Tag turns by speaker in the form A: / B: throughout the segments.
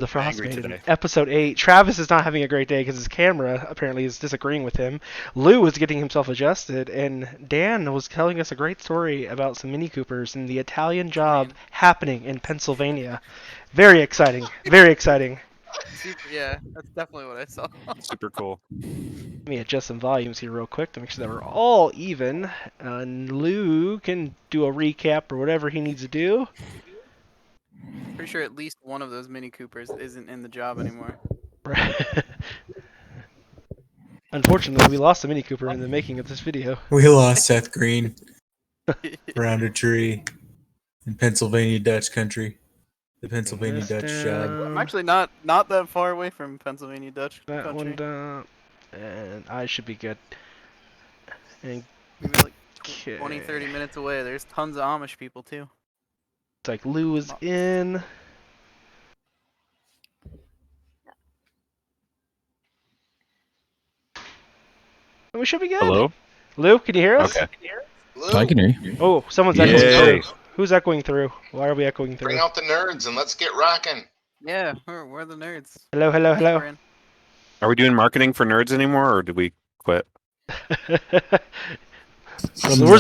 A: The
B: Angry
A: FROSTMAIDEN,
B: today.
A: episode 8. Travis is not having a great day because his camera apparently is disagreeing with him. Lou is getting himself adjusted, and Dan was telling us a great story about some Mini Coopers and the Italian job happening in Pennsylvania. Very exciting. Very exciting.
C: Yeah, that's definitely what I saw.
B: Super cool.
A: Let me adjust some volumes here real quick to make sure that we're all even. And Lou can do a recap or whatever he needs to do.
C: Pretty sure at least one of those Mini Coopers isn't in the job anymore.
A: Unfortunately, we lost a Mini Cooper in the making of this video.
D: We lost Seth Green around a tree in Pennsylvania Dutch country. The Pennsylvania Dutch job.
C: I'm actually not that far away from Pennsylvania Dutch
A: That
C: country.
A: one down, and I should be good. And
C: Maybe like 20, 30 minutes away. There's tons of Amish people too.
A: it's like Lou is in. We should be good.
B: Hello?
A: Lou, can you hear us?
B: Okay.
E: Lou,
F: I can hear you.
A: Oh, someone's
B: Yay.
A: echoing through. Who's echoing through? Why are we echoing through?
E: bring out the nerds and let's get rocking.
C: Yeah, we're the nerds.
A: Hello, hello, hello.
C: We're in.
B: Are we doing marketing for nerds anymore, or did we quit?
A: Where's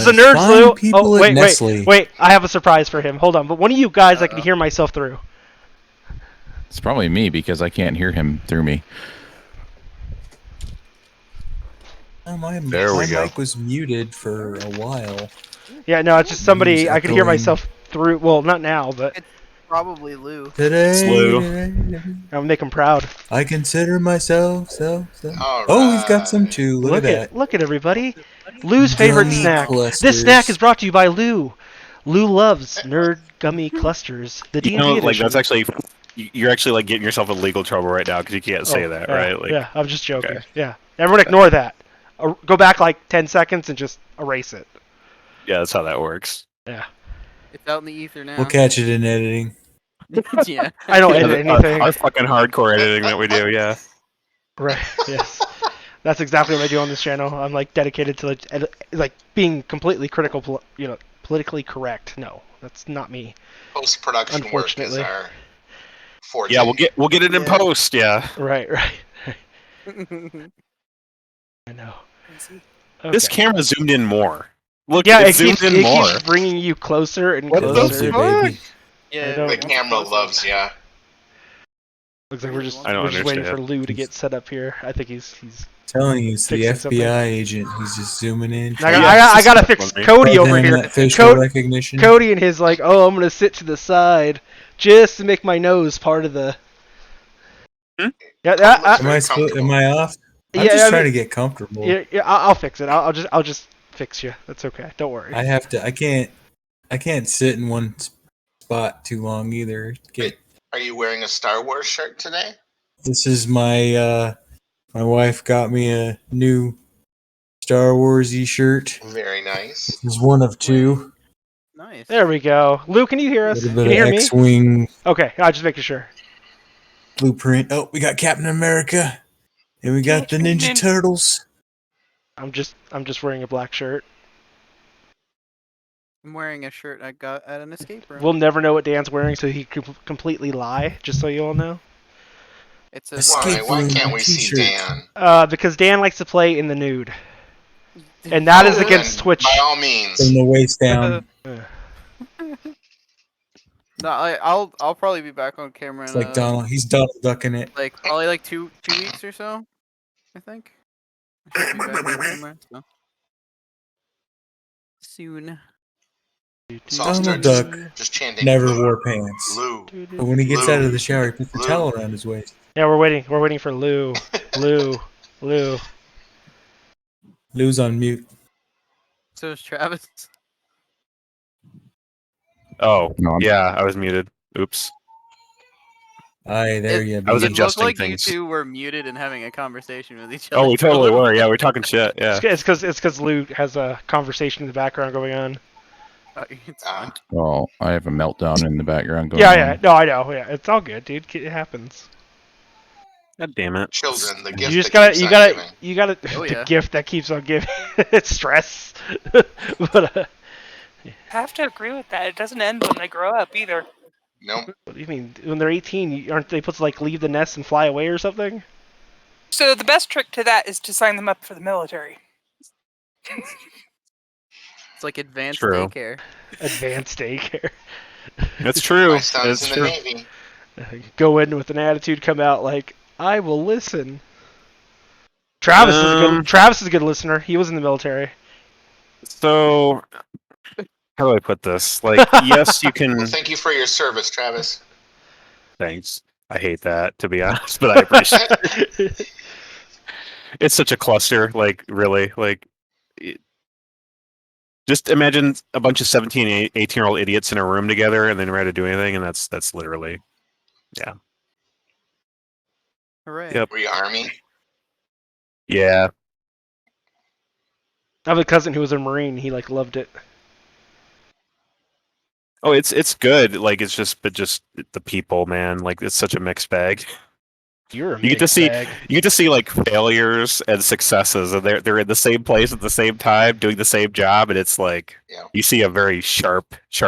A: the nerds,
D: fine
A: Lou?
D: people
A: Oh,
D: at
A: wait,
D: Nestle.
A: wait. I have a surprise for him. Hold on. But one of you guys, I can hear myself through.
F: It's probably me because I can't hear him through me.
D: Oh, my
B: There we go.
D: mic was muted for a while.
A: Yeah, no, it's just somebody.
D: Who's
A: I can hear
D: echoing?
A: myself through. Well, not now, but
C: Probably Lou.
D: Today,
B: Slow.
A: I'll make him proud.
D: I consider myself so.
E: All
D: Oh, he's got some
E: right.
D: too. Look at that.
A: Look at everybody. Lou's favorite
D: Gummy
A: snack.
D: clusters.
A: This snack is brought to you by Lou. Lou loves nerd gummy clusters. The D&D
B: You know, like
A: edition.
B: that's actually, you're actually like getting yourself in legal trouble right now because you can't say that,
A: yeah,
B: right? Like,
A: yeah, I'm just joking.
B: okay.
A: Yeah, everyone ignore that. Go back like 10 seconds and just erase it.
B: yeah, that's how that works.
A: Yeah.
C: It's out in the ether now.
D: We'll catch it in editing.
C: Yeah.
A: I don't edit anything.
B: Our fucking hardcore editing that we do, yeah.
A: Right. Yes. That's exactly what I do on this channel. I'm like dedicated to like being completely critical, politically correct. No, that's not me.
E: Post-production work is
A: Unfortunately.
E: our forte.
B: Yeah, we'll get it in
C: Yeah.
B: post, yeah.
A: Right. I know.
B: This
A: Okay.
B: camera zoomed in more. Look,
A: Yeah,
B: it
A: it
B: zoomed
A: keeps,
B: in more.
A: keeps bringing you closer and
B: What the
D: Loves you,
A: closer.
D: baby.
C: Yeah.
A: don't-
E: The camera loves ya.
A: Looks like we're just
B: I don't
A: waiting for
B: understand.
A: Lou to get set up here. I think he's.
D: Telling you, it's the
A: Fixing something.
D: FBI agent. He's just zooming in.
A: I gotta fix Cody over
D: Programming
A: here.
D: that facial
A: Cody,
D: recognition.
A: Cody and his like, oh, I'm gonna sit to the side just to make my nose part of the.
B: Hmm?
A: Yeah,
D: Am I off? I'm
A: Yeah,
D: just
A: I
D: trying to
A: mean-
D: get comfortable.
A: yeah, I'll fix it. I'll just fix you. That's okay. Don't worry.
D: I have to. I can't sit in one spot too long either.
E: Are you wearing a Star Wars shirt today?
D: This is my my wife got me a new Star Warsy shirt.
E: Very nice.
D: This is one of two.
C: Nice.
A: There we go. Lou, can you hear
D: A
A: us?
D: little
A: Can
D: bit
A: you
D: of
A: hear me?
D: X-wing
A: Okay, I'll just making sure.
D: blueprint. Oh, we got Captain America, and we got the Ninja Turtles.
A: I'm just wearing a black shirt.
C: I'm wearing a shirt I got at an escape room.
A: We'll never know what Dan's wearing, so he could completely lie. Just so you all know.
C: It's a
D: Escape
E: Why
D: room
E: can't we see
D: t-shirt.
E: Dan?
A: Because Dan likes to play in the nude, and that is
E: Then,
A: against Twitch.
E: By all means.
D: From the waist down.
C: No, I'll probably be back on camera
D: It's
C: in
D: like Donald. He's Donald ducking it.
C: like probably like two weeks or so. I think. I should be back on camera, so. Soon.
E: So I'll
D: Donald
E: start
D: Duck
E: just chanting.
D: never
E: Lou,
D: wore pants.
E: Lou.
D: But when he gets
E: Lou.
D: out of the shower, he puts the
E: Lou.
D: towel around his waist.
A: Yeah, we're waiting. We're waiting for Lou. Lou.
D: Lou's on mute.
C: So is Travis.
B: Oh,
F: No, I'm-
B: yeah, I was muted. Oops.
D: Aye, there
C: It-
D: you
B: I was
D: be.
C: It looked
B: adjusting
C: like
B: things.
C: you two were muted and having a conversation with each other.
B: Oh, we
C: for a
B: totally
C: little
B: were. Yeah,
C: bit.
B: we're talking shit. Yeah.
A: It's because Lou has a conversation in the background going on.
C: It's fine.
F: Well, I have a meltdown in the background going
A: Yeah.
F: on.
A: No, I know. Yeah, it's all good, dude. It happens.
B: God damn it.
E: Children, the
A: You
E: gift
A: just
E: that
A: gotta,
E: keeps
A: you
E: on
A: gotta,
E: giving.
A: you gotta.
C: Oh,
A: The
C: yeah.
A: gift that keeps on giving. It's stress. But
G: I have to agree with that. It doesn't end when they grow up either.
E: Nope.
A: What do you mean? When they're 18, aren't they supposed to like leave the nest and fly away or something?
G: So the best trick to that is to sign them up for the military.
C: It's like advanced
B: True.
C: daycare.
A: Advanced daycare.
B: That's true.
E: My son's
B: That's
E: in
B: true.
E: the Navy.
A: Go in with an attitude, come out like, I will listen. Travis is a good. Travis is a good listener. He was in the military.
B: So, how do I put this? Like, yes, you can.
E: Well, thank you for your service, Travis.
B: Thanks. I hate that, to be honest, but I appreciate it. It's such a cluster. Like, really, like. Just imagine a bunch of 17, 18-year-old idiots in a room together, and then ready to do anything, and that's literally, yeah.
C: Hooray.
B: Yep.
E: Were you Army?
B: Yeah.
A: I have a cousin who was a Marine. He like loved it.
B: Oh, it's good. Like, it's just, but just the people, man. Like, it's such a mixed bag.
A: You're a
B: You get to
A: mixed
B: see,
A: bag.
B: you get to see like failures and successes, and they're in the same place at the same time, doing the same job, and it's like
E: Yeah.
B: you see a very sharp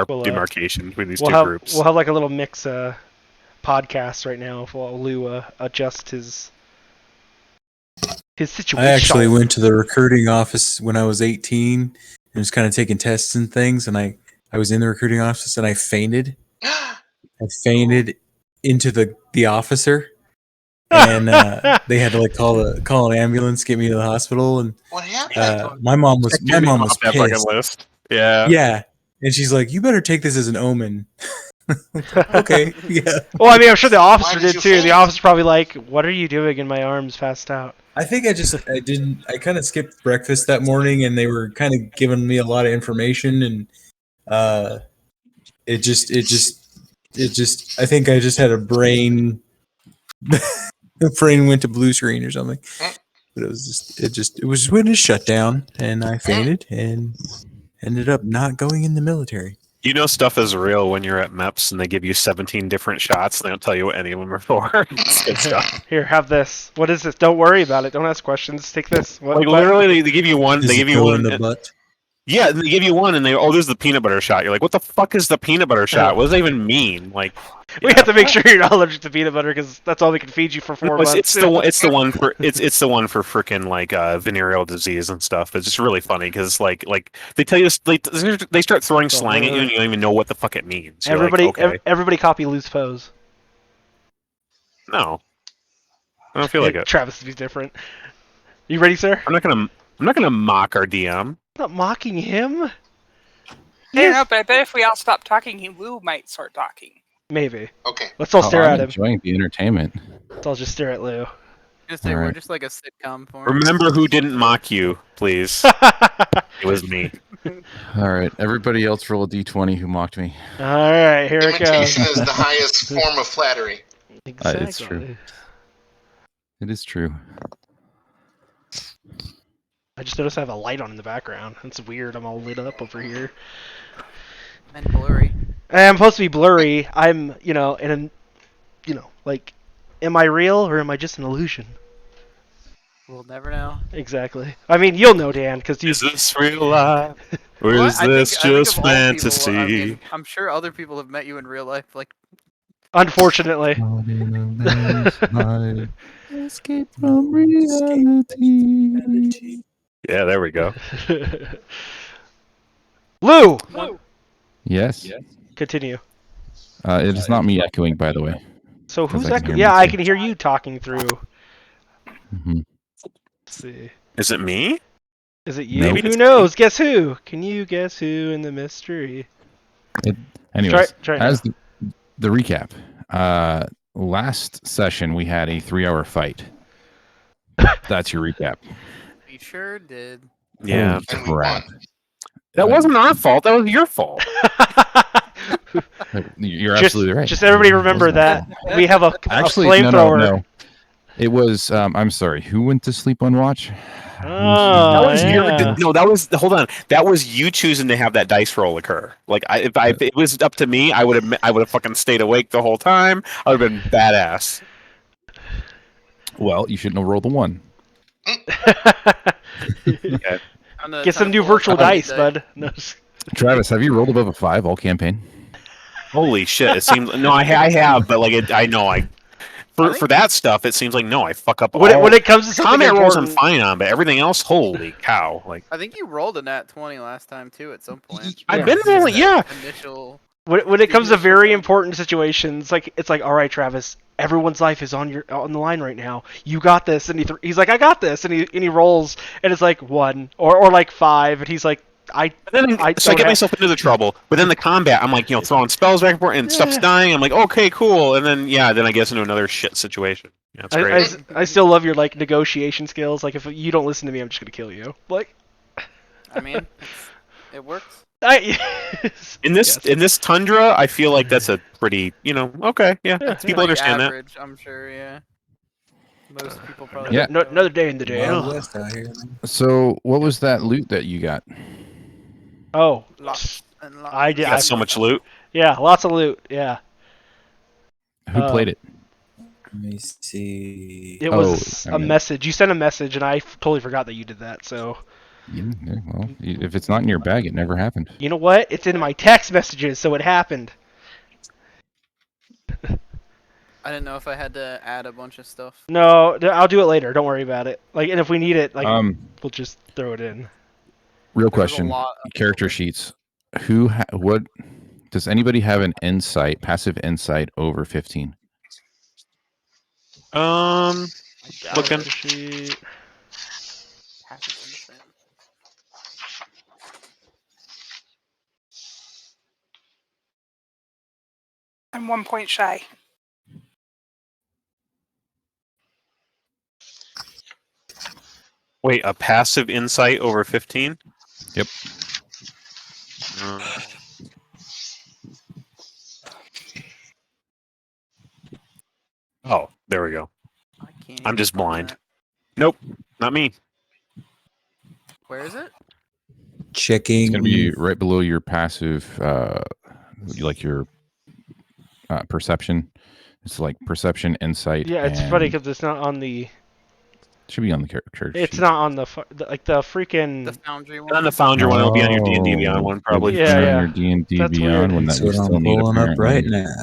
A: Well,
B: demarcation between these
A: We'll
B: two
A: have
B: groups.
A: we'll have like a little mix podcast right now while Lou adjusts his situation.
D: I actually went to the recruiting office when I was 18 and was kind of taking tests and things, and I was in the recruiting office and I fainted. I fainted into the officer, and they had to like call an ambulance, get me to the hospital, and
E: What happened?
D: my mom was
B: Get me off that fucking
D: pissed.
B: list. Yeah.
D: Yeah, and she's like, "You better take this as an omen." Okay, yeah.
A: Well, I mean, I'm sure the officer
E: did
A: did
E: you
A: too. The
E: faint?
A: officer's probably like, "What are you doing?" And my arm's passed out.
D: I think I kind of skipped breakfast that morning, and they were kind of giving me a lot of information, and it just I think I just had a brain the brain went to blue screen or something. But it was when it shut down, and I fainted and ended up not going in the military.
B: You know stuff is real when you're at MEPS and they give you 17 different shots and they don't tell you what any of them are for. It's good stuff.
A: Here, have this. What is this? Don't worry about it. Don't ask questions. Take this. What?
B: Like
A: what?
B: literally, they give you one.
D: Does
B: They
D: it
B: give you
D: go
B: one.
D: in the butt.
B: Yeah, they give you one, and this is the peanut butter shot. You're like, what the fuck is the peanut butter shot? What does that even mean? Like,
A: We
B: yeah.
A: have to make sure you're not allergic to peanut butter because that's all they can feed you for 4
B: No,
A: months.
B: it's the one for it's the one for freaking like venereal disease and stuff. It's just really funny because like they tell you this, they start throwing slang at you and you don't even know what the fuck it means. You're
A: Everybody,
B: like, okay,
A: everybody, copy Lou's pose.
B: no, I don't feel like it.
A: Travis to be different. You ready, sir?
B: I'm not gonna mock our DM.
A: I'm not mocking him.
G: I don't know, but I bet if we all stop talking, Lou might start talking.
A: Maybe.
E: Okay.
A: Let's all stare
F: I'm
A: at him.
F: enjoying the entertainment.
A: Let's all just stare at Lou.
C: Just say
F: All
C: we're
F: right.
C: just like a sitcom for him.
B: Remember who didn't mock you, please. It was me.
F: All right, everybody else roll a d20 who mocked me.
A: All right, here it goes.
E: Imitation is the highest form of flattery.
A: Exactly.
F: It's true. It is true.
A: I just noticed I have a light on in the background. That's weird. I'm all lit up over here.
C: And blurry.
A: I'm supposed to be blurry. I'm, like, am I real or am I just an illusion?
C: We'll never know.
A: Exactly. I mean, you'll know, Dan, because you.
B: Is this real life? Or
C: Well,
B: is
C: I
B: this
C: think
B: just
C: of all people,
B: fantasy?
C: I mean, I'm sure other people have met you in real life. Like,
A: Unfortunately.
F: Escape from reality.
B: Yeah, there we go.
A: Lou!
F: Yes.
A: Continue.
F: It is not me echoing, by the way.
A: So
F: Because
A: who's
F: I
A: that?
F: can hear
A: Yeah,
F: me
A: I
F: too.
A: can hear you talking through.
F: hmm
A: Let's see.
B: Is it me?
A: Is it you?
F: Nope.
B: Maybe
A: Who
B: it's
A: knows? Guess who? Can you guess who in the mystery?
F: Anyways,
A: Try
F: as the recap, last session we had a 3-hour fight. That's your recap.
C: we sure did.
B: Yeah.
F: Holy
E: And we
F: crap.
E: won.
B: That wasn't our fault. That was your fault.
F: You're
A: Just-
F: absolutely right.
A: Just everybody remember
F: It wasn't
A: that
F: my fault.
A: we have a
F: Actually,
A: flamethrower.
F: no. It was. I'm sorry. Who went to sleep on watch?
A: Oh,
B: That was your
A: yeah.
B: no. That was hold on. That was you choosing to have that dice roll occur. Like if it was up to me, I would have fucking stayed awake the whole time. I would have been badass.
F: Well, you shouldn't have rolled the 1.
B: Okay.
A: Get some new virtual dice, bud. No, just-
F: Travis, have you rolled above a 5 all campaign?
B: Holy shit! It seems no, I have, but like I know for that stuff, it seems like no, I fuck up all.
A: When it comes to something
B: combat rolls, I'm
A: important,
B: fine on, but everything else, holy cow! Like
C: I think you rolled a nat 20 last time too. At some point.
B: I've
A: Yeah.
B: been rolling, yeah.
C: Initial.
A: when it comes to
C: Initial
A: very
C: one.
A: important situations, like it's like, all right, Travis, everyone's life is on the line right now. You got this, and he's like, I got this, and he rolls, and it's like 1 or like 5, and he's like, I
B: Then,
A: I
B: so I
A: don't
B: get
A: have-
B: myself into the trouble. But then the combat, I'm like, throwing spells back and forth, and stuff's dying. I'm like, okay, cool. And then then I guess into another shit situation. Yeah, it's great.
A: I still love your like negotiation skills. Like if you don't listen to me, I'm just gonna kill you. Like
C: I mean, it works.
B: In this tundra, I feel like that's a pretty, okay, yeah,
C: That's
B: people
C: pretty
B: understand
C: average, I'm sure. Yeah. Most people probably.
F: Yeah.
C: don't know.
A: Another day in the
D: Wild
A: jail.
D: West out here.
F: So, what was that loot that you got?
A: Oh,
C: Lots and lots.
A: I
B: You
A: did.
B: got so much loot.
A: Yeah, lots of loot. Yeah,
F: Who played it?
D: Let me see.
A: it
F: Oh,
A: was
F: I
A: a
F: mean-
A: message. You sent a message, and I totally forgot that you did that. So
F: Yeah, well, if it's not in your bag, it never happened.
A: you know what? It's in my text messages, so it happened.
C: I didn't know if I had to add a bunch of stuff.
A: No, I'll do it later. Don't worry about it. Like, and if we need it, like, we'll just throw it in.
F: Real
C: There was a
F: question:
C: lot of
F: character
C: over-
F: sheets. What does anybody have an insight, passive insight over 15?
B: Looking.
A: Character sheet.
C: Passive insight.
G: I'm 1 point shy.
B: Wait, a passive insight over 15?
F: Yep.
B: Oh, there we go.
C: I can't
B: I'm
C: even
B: just
C: find
B: blind.
C: that.
B: Nope, not me.
C: Where is it?
D: Checking.
F: It's gonna be right below your passive, like your perception. It's like perception, insight.
A: Yeah, it's
F: and
A: funny because it's not on the.
F: should be on the character sheet.
A: It's not on the like the freaking.
C: The Foundry one.
B: On the Founder one, it'll be on your D&D Beyond one, probably.
A: Yeah,
F: on
A: yeah.
F: your D&D
A: That's
F: Beyond
A: weird.
F: one that
D: That's
F: we
D: what
F: still
D: I'm
F: need.
D: pulling up right
F: apparently.
D: now.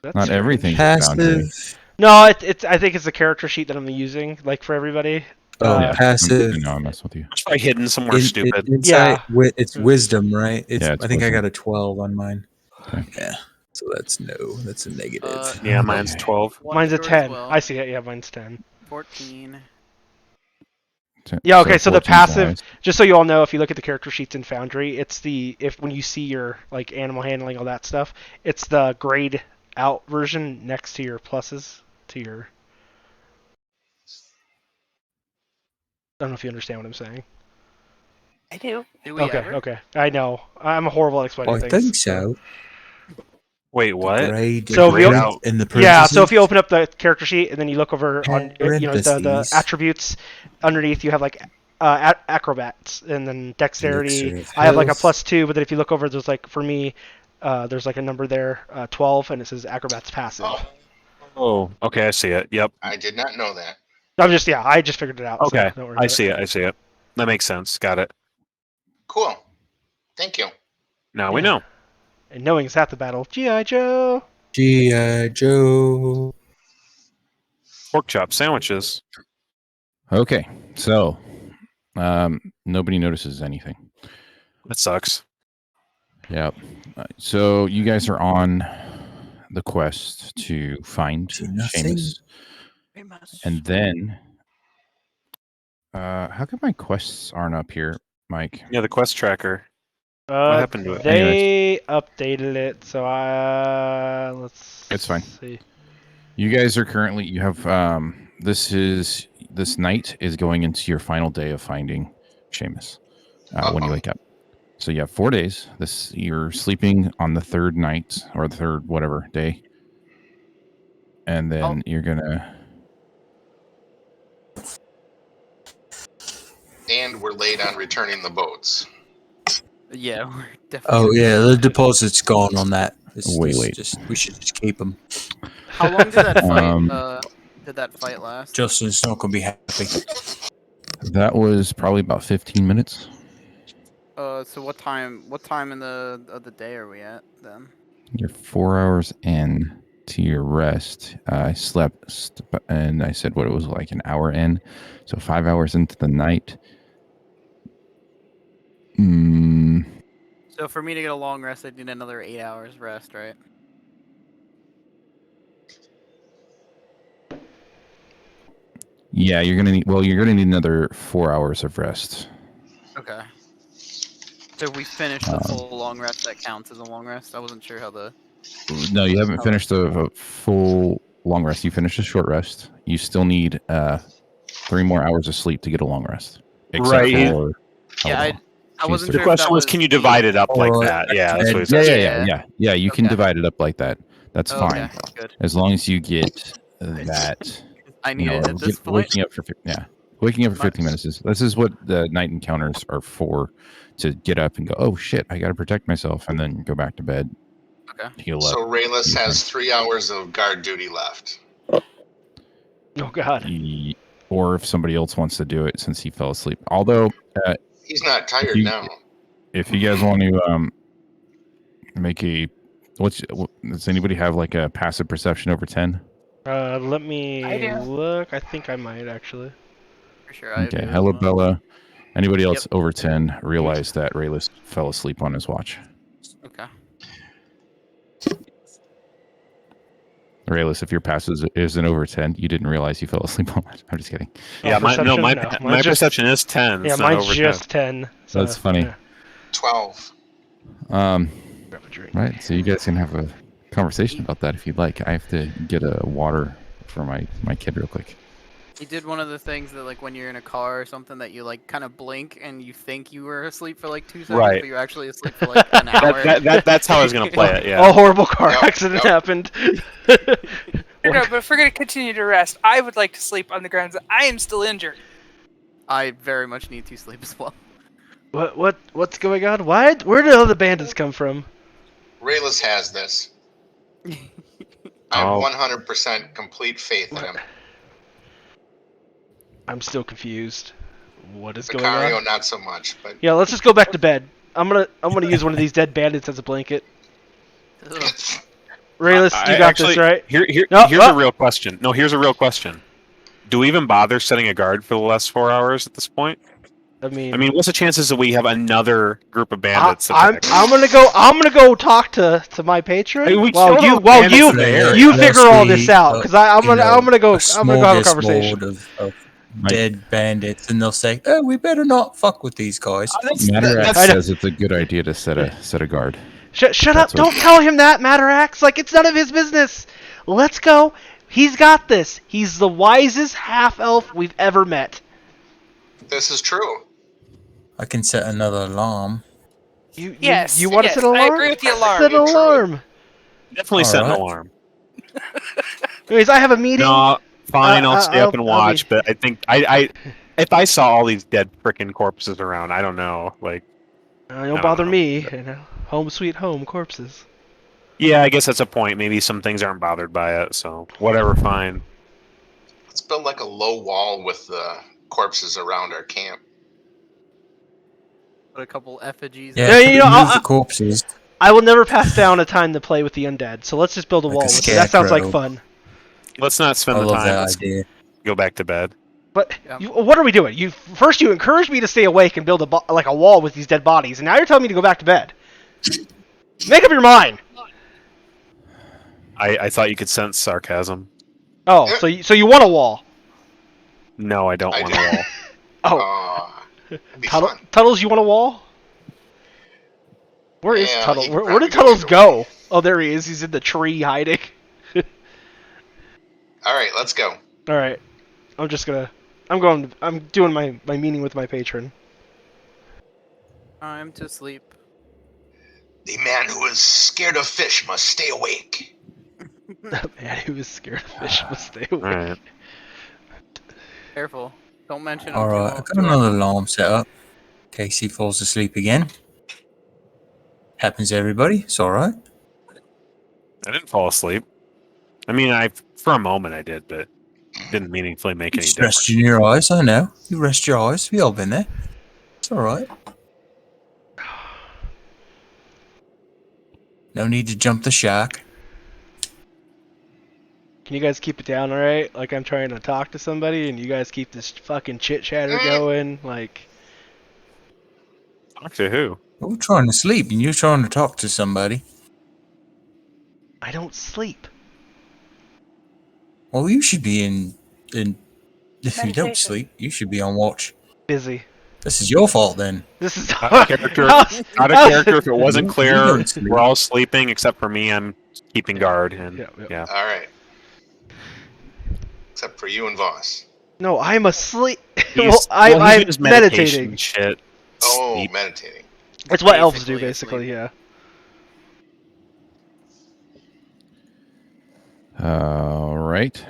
A: That's
F: Not
A: strange.
F: everything. Foundry.
D: Passive.
A: No, it's. I think it's the character sheet that I'm using, like for everybody.
D: Oh,
A: Yeah.
D: passive.
F: I know, I'm messing with you.
B: It's probably hidden somewhere stupid.
D: Insight,
A: Yeah.
D: it's wisdom, right?
F: Yeah, it's
D: I think I
F: wisdom.
D: got a 12 on mine.
F: Okay.
D: Yeah. So that's a negative.
B: Yeah, mine's 12.
C: One
A: Mine's a
C: yours
A: 10.
C: well.
A: I see it. Yeah, mine's 10.
C: 14.
A: Yeah, okay, so the
F: 14's
A: passive,
F: highest.
A: just so you all know, if you look at the character sheets in Foundry, it's when you see your, like, animal handling, all that stuff, it's the grayed out version next to your pluses, to your... I don't know if you understand what I'm saying.
G: I do.
C: Do we
A: Okay,
C: ever?
A: okay. I know. I'm horrible at explaining
D: I
A: things.
D: think so.
B: Wait, what?
D: Grade,
A: So if you-
D: grade in the
A: Yeah, so if
D: parentheses.
A: you open up the character sheet and then you look over on the
D: Parentheses.
A: attributes underneath, you have like acrobats and then dexterity.
D: Elixir of
A: I have like a
D: health.
A: +2, but then if you look over, there's like for me, there's like a number there, 12, and it says acrobats passive.
E: Oh,
B: Oh, okay, I see it. Yep.
E: I did not know that.
A: I just figured it out.
B: Okay,
A: so don't worry
B: I
A: about
B: see it. I see it. That makes sense. Got it.
E: Cool. Thank you.
B: Now we
A: Yeah.
B: know.
A: And knowing it's half the battle. G.I. Joe.
D: G.I. Joe.
B: Pork chop sandwiches.
F: Okay, so nobody notices anything.
B: That sucks.
F: Yep. So you guys are on the quest to find
D: See nothing.
F: Seamus,
C: Very much.
F: and then how come my quests aren't up here, Mike?
B: Yeah, the quest tracker. What happened to it?
A: They updated it, so let's.
F: It's fine.
A: See.
F: You guys are currently you have this night is going into your final day of finding Seamus when you
E: Uh-oh.
F: wake up. So you have 4 days. You're sleeping on the third night or the third whatever day, and then you're gonna.
E: And we're late on returning the boats.
C: Yeah, we're definitely.
D: Oh yeah, the deposit's gone on that.
F: Way late.
D: We should just keep them.
C: How long did that
F: Um,
C: fight? Did that fight last?
D: Justin's not gonna be happy.
F: That was probably about 15 minutes.
C: So what time? What time in the of the day are we at then?
F: You're 4 hours in to your rest. I slept, and I said what it was like an hour in, so 5 hours into the night.
C: So for me to get a long rest, I'd need another 8 hours rest, right?
F: Yeah, you're gonna need. Well, you're gonna need another 4 hours of rest.
C: Okay. So if we finish the full long rest, that counts as a long rest. I wasn't sure how the.
F: No, you haven't finished the full long rest. You finished a short rest. You still need 3 more hours of sleep to get a long rest. Except
B: Right.
F: for
C: Yeah, I wasn't
B: The
C: sure.
B: question
C: if that
B: was, can you divide it up like
D: Or-
B: that? Yeah, that's what he
F: Yeah,
B: said.
F: yeah. You can
C: Okay.
F: divide it up like that. That's
C: Okay,
F: fine,
C: good.
F: as long as you get that.
C: I need it at this point.
F: Waking up for 15 minutes is this is what the night encounters are for, to get up and go, oh shit, I got to protect myself, and then go back to bed.
C: Okay.
F: Heal up.
E: So Rayless has 3 hours of guard duty left.
A: Oh God.
F: Or if somebody else wants to do it, since he fell asleep. Although,
E: He's not tired
F: you-
E: now.
F: if you guys want to make a, does anybody have like a passive perception over 10?
A: Let
G: I
A: me
G: do.
A: look. I think I might actually.
C: For sure. I
F: Okay,
C: do as
F: hello
C: well.
F: Bella. Anybody else over 10 realize that Rayless fell asleep on his watch?
C: Okay.
F: Rayless, if your passive isn't over 10, you didn't realize you fell asleep on it. I'm just kidding.
B: Yeah, my
A: Mine's just-
B: perception is 10.
A: Yeah,
B: it's not
A: mine's
B: over
A: just 10. So,
F: That's funny.
A: yeah.
E: 12.
A: Grab a drink.
F: Right, so you guys can have a conversation about that if you'd like. I have to get a water for my kid real quick.
C: You did one of the things that, like, when you're in a car or something, that you like kind of blink and you think you were asleep for like 2 seconds,
B: Right.
C: but you're actually asleep for like an hour.
B: That's how I was gonna play it. Yeah.
A: A horrible car
E: Yep,
A: accident
E: yep.
A: happened.
G: No, but if we're going to continue to rest, I would like to sleep on the grounds that I am still injured.
C: I very much need to sleep as well.
A: What's going on? Where did all the bandits come from?
E: Rayless has this. I
B: Oh.
E: have 100% complete faith in him.
A: I'm still confused. What is going on?
E: Vicario, not so much, but
A: Yeah, let's just go back to bed. I'm gonna use one of these dead bandits as a blanket.
C: Ugh.
A: Rayless, you got
B: Actually,
A: this, right?
B: Here's
A: No,
B: a real question. No, here's a real question. Do we even bother setting a guard for the last 4 hours at this point?
A: I
B: I
A: mean,
B: mean, what's the chances that we have another group of bandits?
A: I'm gonna go talk to my patron.
B: I mean, we
A: while
B: still
A: you
B: have
A: while
B: bandits
A: you
B: in the area.
A: you
D: Unless
A: figure all
D: we,
A: this out, because I'm gonna go have a conversation.
D: Of dead bandits, and they'll say, "Oh, we better not fuck with these guys."
F: Materax
A: I know.
F: says it's a good idea to set a guard.
A: Shut up!
F: That's what-
A: Don't tell him that, Materax. Like it's none of his business. Let's go. He's got this. He's the wisest half elf we've ever met.
E: this is true.
D: I can set another alarm.
A: You
G: Yes,
A: want to
G: yes,
A: set an
G: I
A: alarm?
G: agree with the alarm.
A: Set an
E: You truly-
A: alarm.
B: Definitely set an
D: Alright.
B: alarm.
A: Anyways, I have a meeting.
B: No, fine. I'll stay up and
A: I'll
B: watch.
A: be-
B: But I think if I saw all these dead frickin' corpses around, I don't know. Like,
A: Don't bother me. You know, home sweet home corpses.
B: yeah, I guess that's a point. Maybe some things aren't bothered by it. So whatever, fine.
E: Let's build like a low wall with the corpses around our camp.
C: Put a couple effigies.
D: Yeah,
A: Yeah, you know,
D: move
A: I-
D: the corpses.
A: I will never pass down a time to play with the undead. So let's just build a
D: Like a
A: wall. With it. That sounds like
D: scarecrow.
A: fun.
B: Let's not
D: I
B: spend the
D: love
B: time.
D: that
B: Let's
D: idea.
B: go back to bed.
A: But
C: Yeah.
A: what are we doing? You encouraged me to stay awake and build a wall with these dead bodies, and now you're telling me to go back to bed. Make up your mind.
B: I thought you could sense sarcasm.
A: Oh, so you want a wall?
B: No, I don't
E: I
B: want
E: do.
B: a wall.
A: Oh,
E: It'd be fun.
A: Tuttles, you want a wall? Where is
E: Yeah,
A: Tuttle?
E: he could
A: Where
E: probably
A: did
E: go
A: Tuttles
E: either
A: go? Oh, there he is. He's in the tree hiding.
E: All right, let's go.
A: All right, I'm doing my meeting with my patron.
C: Time to sleep.
E: The man who is scared of fish must stay awake.
A: Man who is scared of fish must stay away.
B: All right.
C: Careful. Don't mention him
D: All
C: too
D: right,
C: much.
D: I've got another alarm set up in case he falls asleep again. Happens to everybody. It's all right.
B: I didn't fall asleep. I mean, for a moment I did, but didn't meaningfully make any
D: Just
B: difference.
D: resting your eyes. I know. You rest your eyes. We all been there. It's all right. No need to jump the shark.
A: Can you guys keep it down, alright? Like, I'm trying to talk to somebody, and you guys keep this fucking chit-chatter going, like...
B: Talk to who?
D: We're trying to sleep, and you're trying to talk to somebody.
A: I don't sleep.
D: Well, you should be in if you don't
G: Meditation.
D: sleep, you should be on watch.
A: Busy.
D: This is your fault then.
A: This is...
B: Out of character. Out of character. If it wasn't
D: You
B: clear,
D: don't sleep.
B: we're all sleeping except for me. I'm keeping guard, and
A: Yeah, yeah.
B: yeah.
E: All right. Except for you and Voss.
A: No, I'm asleep.
B: He's
A: I'm
B: doing his meditation
A: meditating.
B: shit.
E: Oh,
B: Sleep.
E: meditating.
A: It's what elves do,
C: Basically
A: basically,
C: asleep.
A: yeah.
F: All right.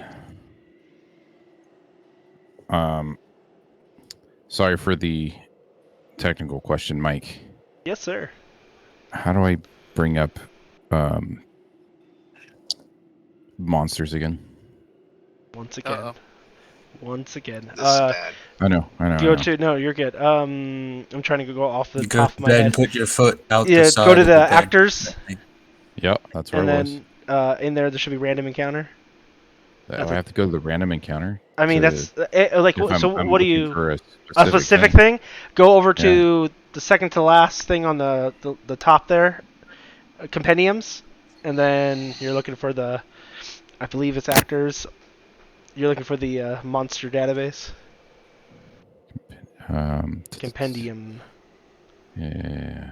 F: Sorry for the technical question, Mike.
A: Yes, sir.
F: How do I bring up monsters again?
A: Once again.
C: Uh-oh.
A: Once again.
E: This is bad.
F: I know.
A: Go to... No, you're good. I'm trying to go off the
D: You go
A: top
D: to
A: of my
D: bed
A: head.
D: and put your foot out
A: Yeah,
D: the side
A: go to
D: of
A: the
D: bed.
A: actors,
F: Yep, that's where
A: and
F: I was.
A: then in there should be random encounter.
F: I have to go to the random encounter.
A: I mean,
F: to-
A: that's like.
F: if
A: So
F: I'm
A: what do
F: looking
A: you?
F: for
A: A specific thing? Go over to the second to last thing on the top there, compendiums, and then you're looking for the, I believe it's actors. You're looking for the monster database compendium.
F: Yeah.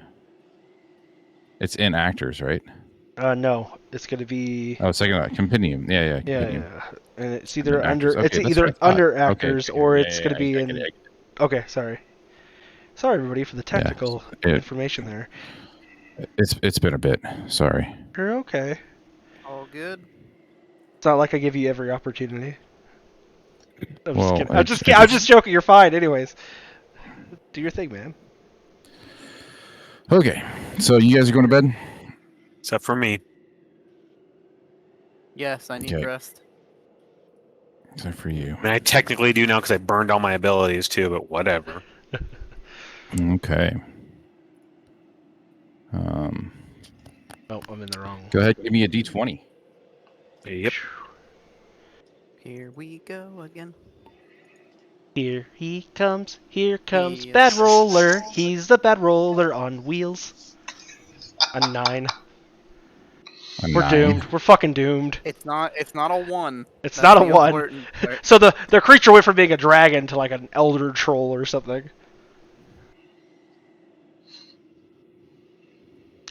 F: It's in actors, right?
A: No, it's gonna be.
F: Oh, second compendium. Yeah,
A: Yeah,
F: compendium.
A: yeah, and it's either
F: Actors.
A: under
F: Okay,
A: it's
F: that's
A: either
F: what I thought.
A: under
F: Okay,
A: actors or
F: yeah,
A: it's
F: yeah,
A: gonna be
F: I
A: in.
F: get it.
A: Okay, sorry everybody for the technical information there.
F: It's been a bit. Sorry.
A: You're okay.
C: All good.
A: It's not like I give you every opportunity. I'm
F: Well,
A: just kidding.
F: I
A: I'm just
F: just-
A: kidding. I'm just joking. You're fine. Anyways, do your thing, man.
F: Okay, so you guys are going to bed.
B: Except for me.
C: Yes, I need
F: Okay.
C: rest.
F: Except for you.
B: I mean, I technically do now because I burned all my abilities too, but whatever.
F: Okay.
A: Oh, I'm in the wrong.
F: Go ahead. Give me a D20.
B: Yep.
C: Here we go again.
A: Here he comes. Here comes
C: Yes.
A: Bad Roller. He's the Bad Roller on wheels. A 9.
F: A
A: We're
F: 9.
A: doomed. We're fucking doomed.
C: It's not a one.
A: It's
C: That's
A: not a
C: the
A: 1.
C: important part.
A: So the creature went from being a dragon to like an elder troll or something.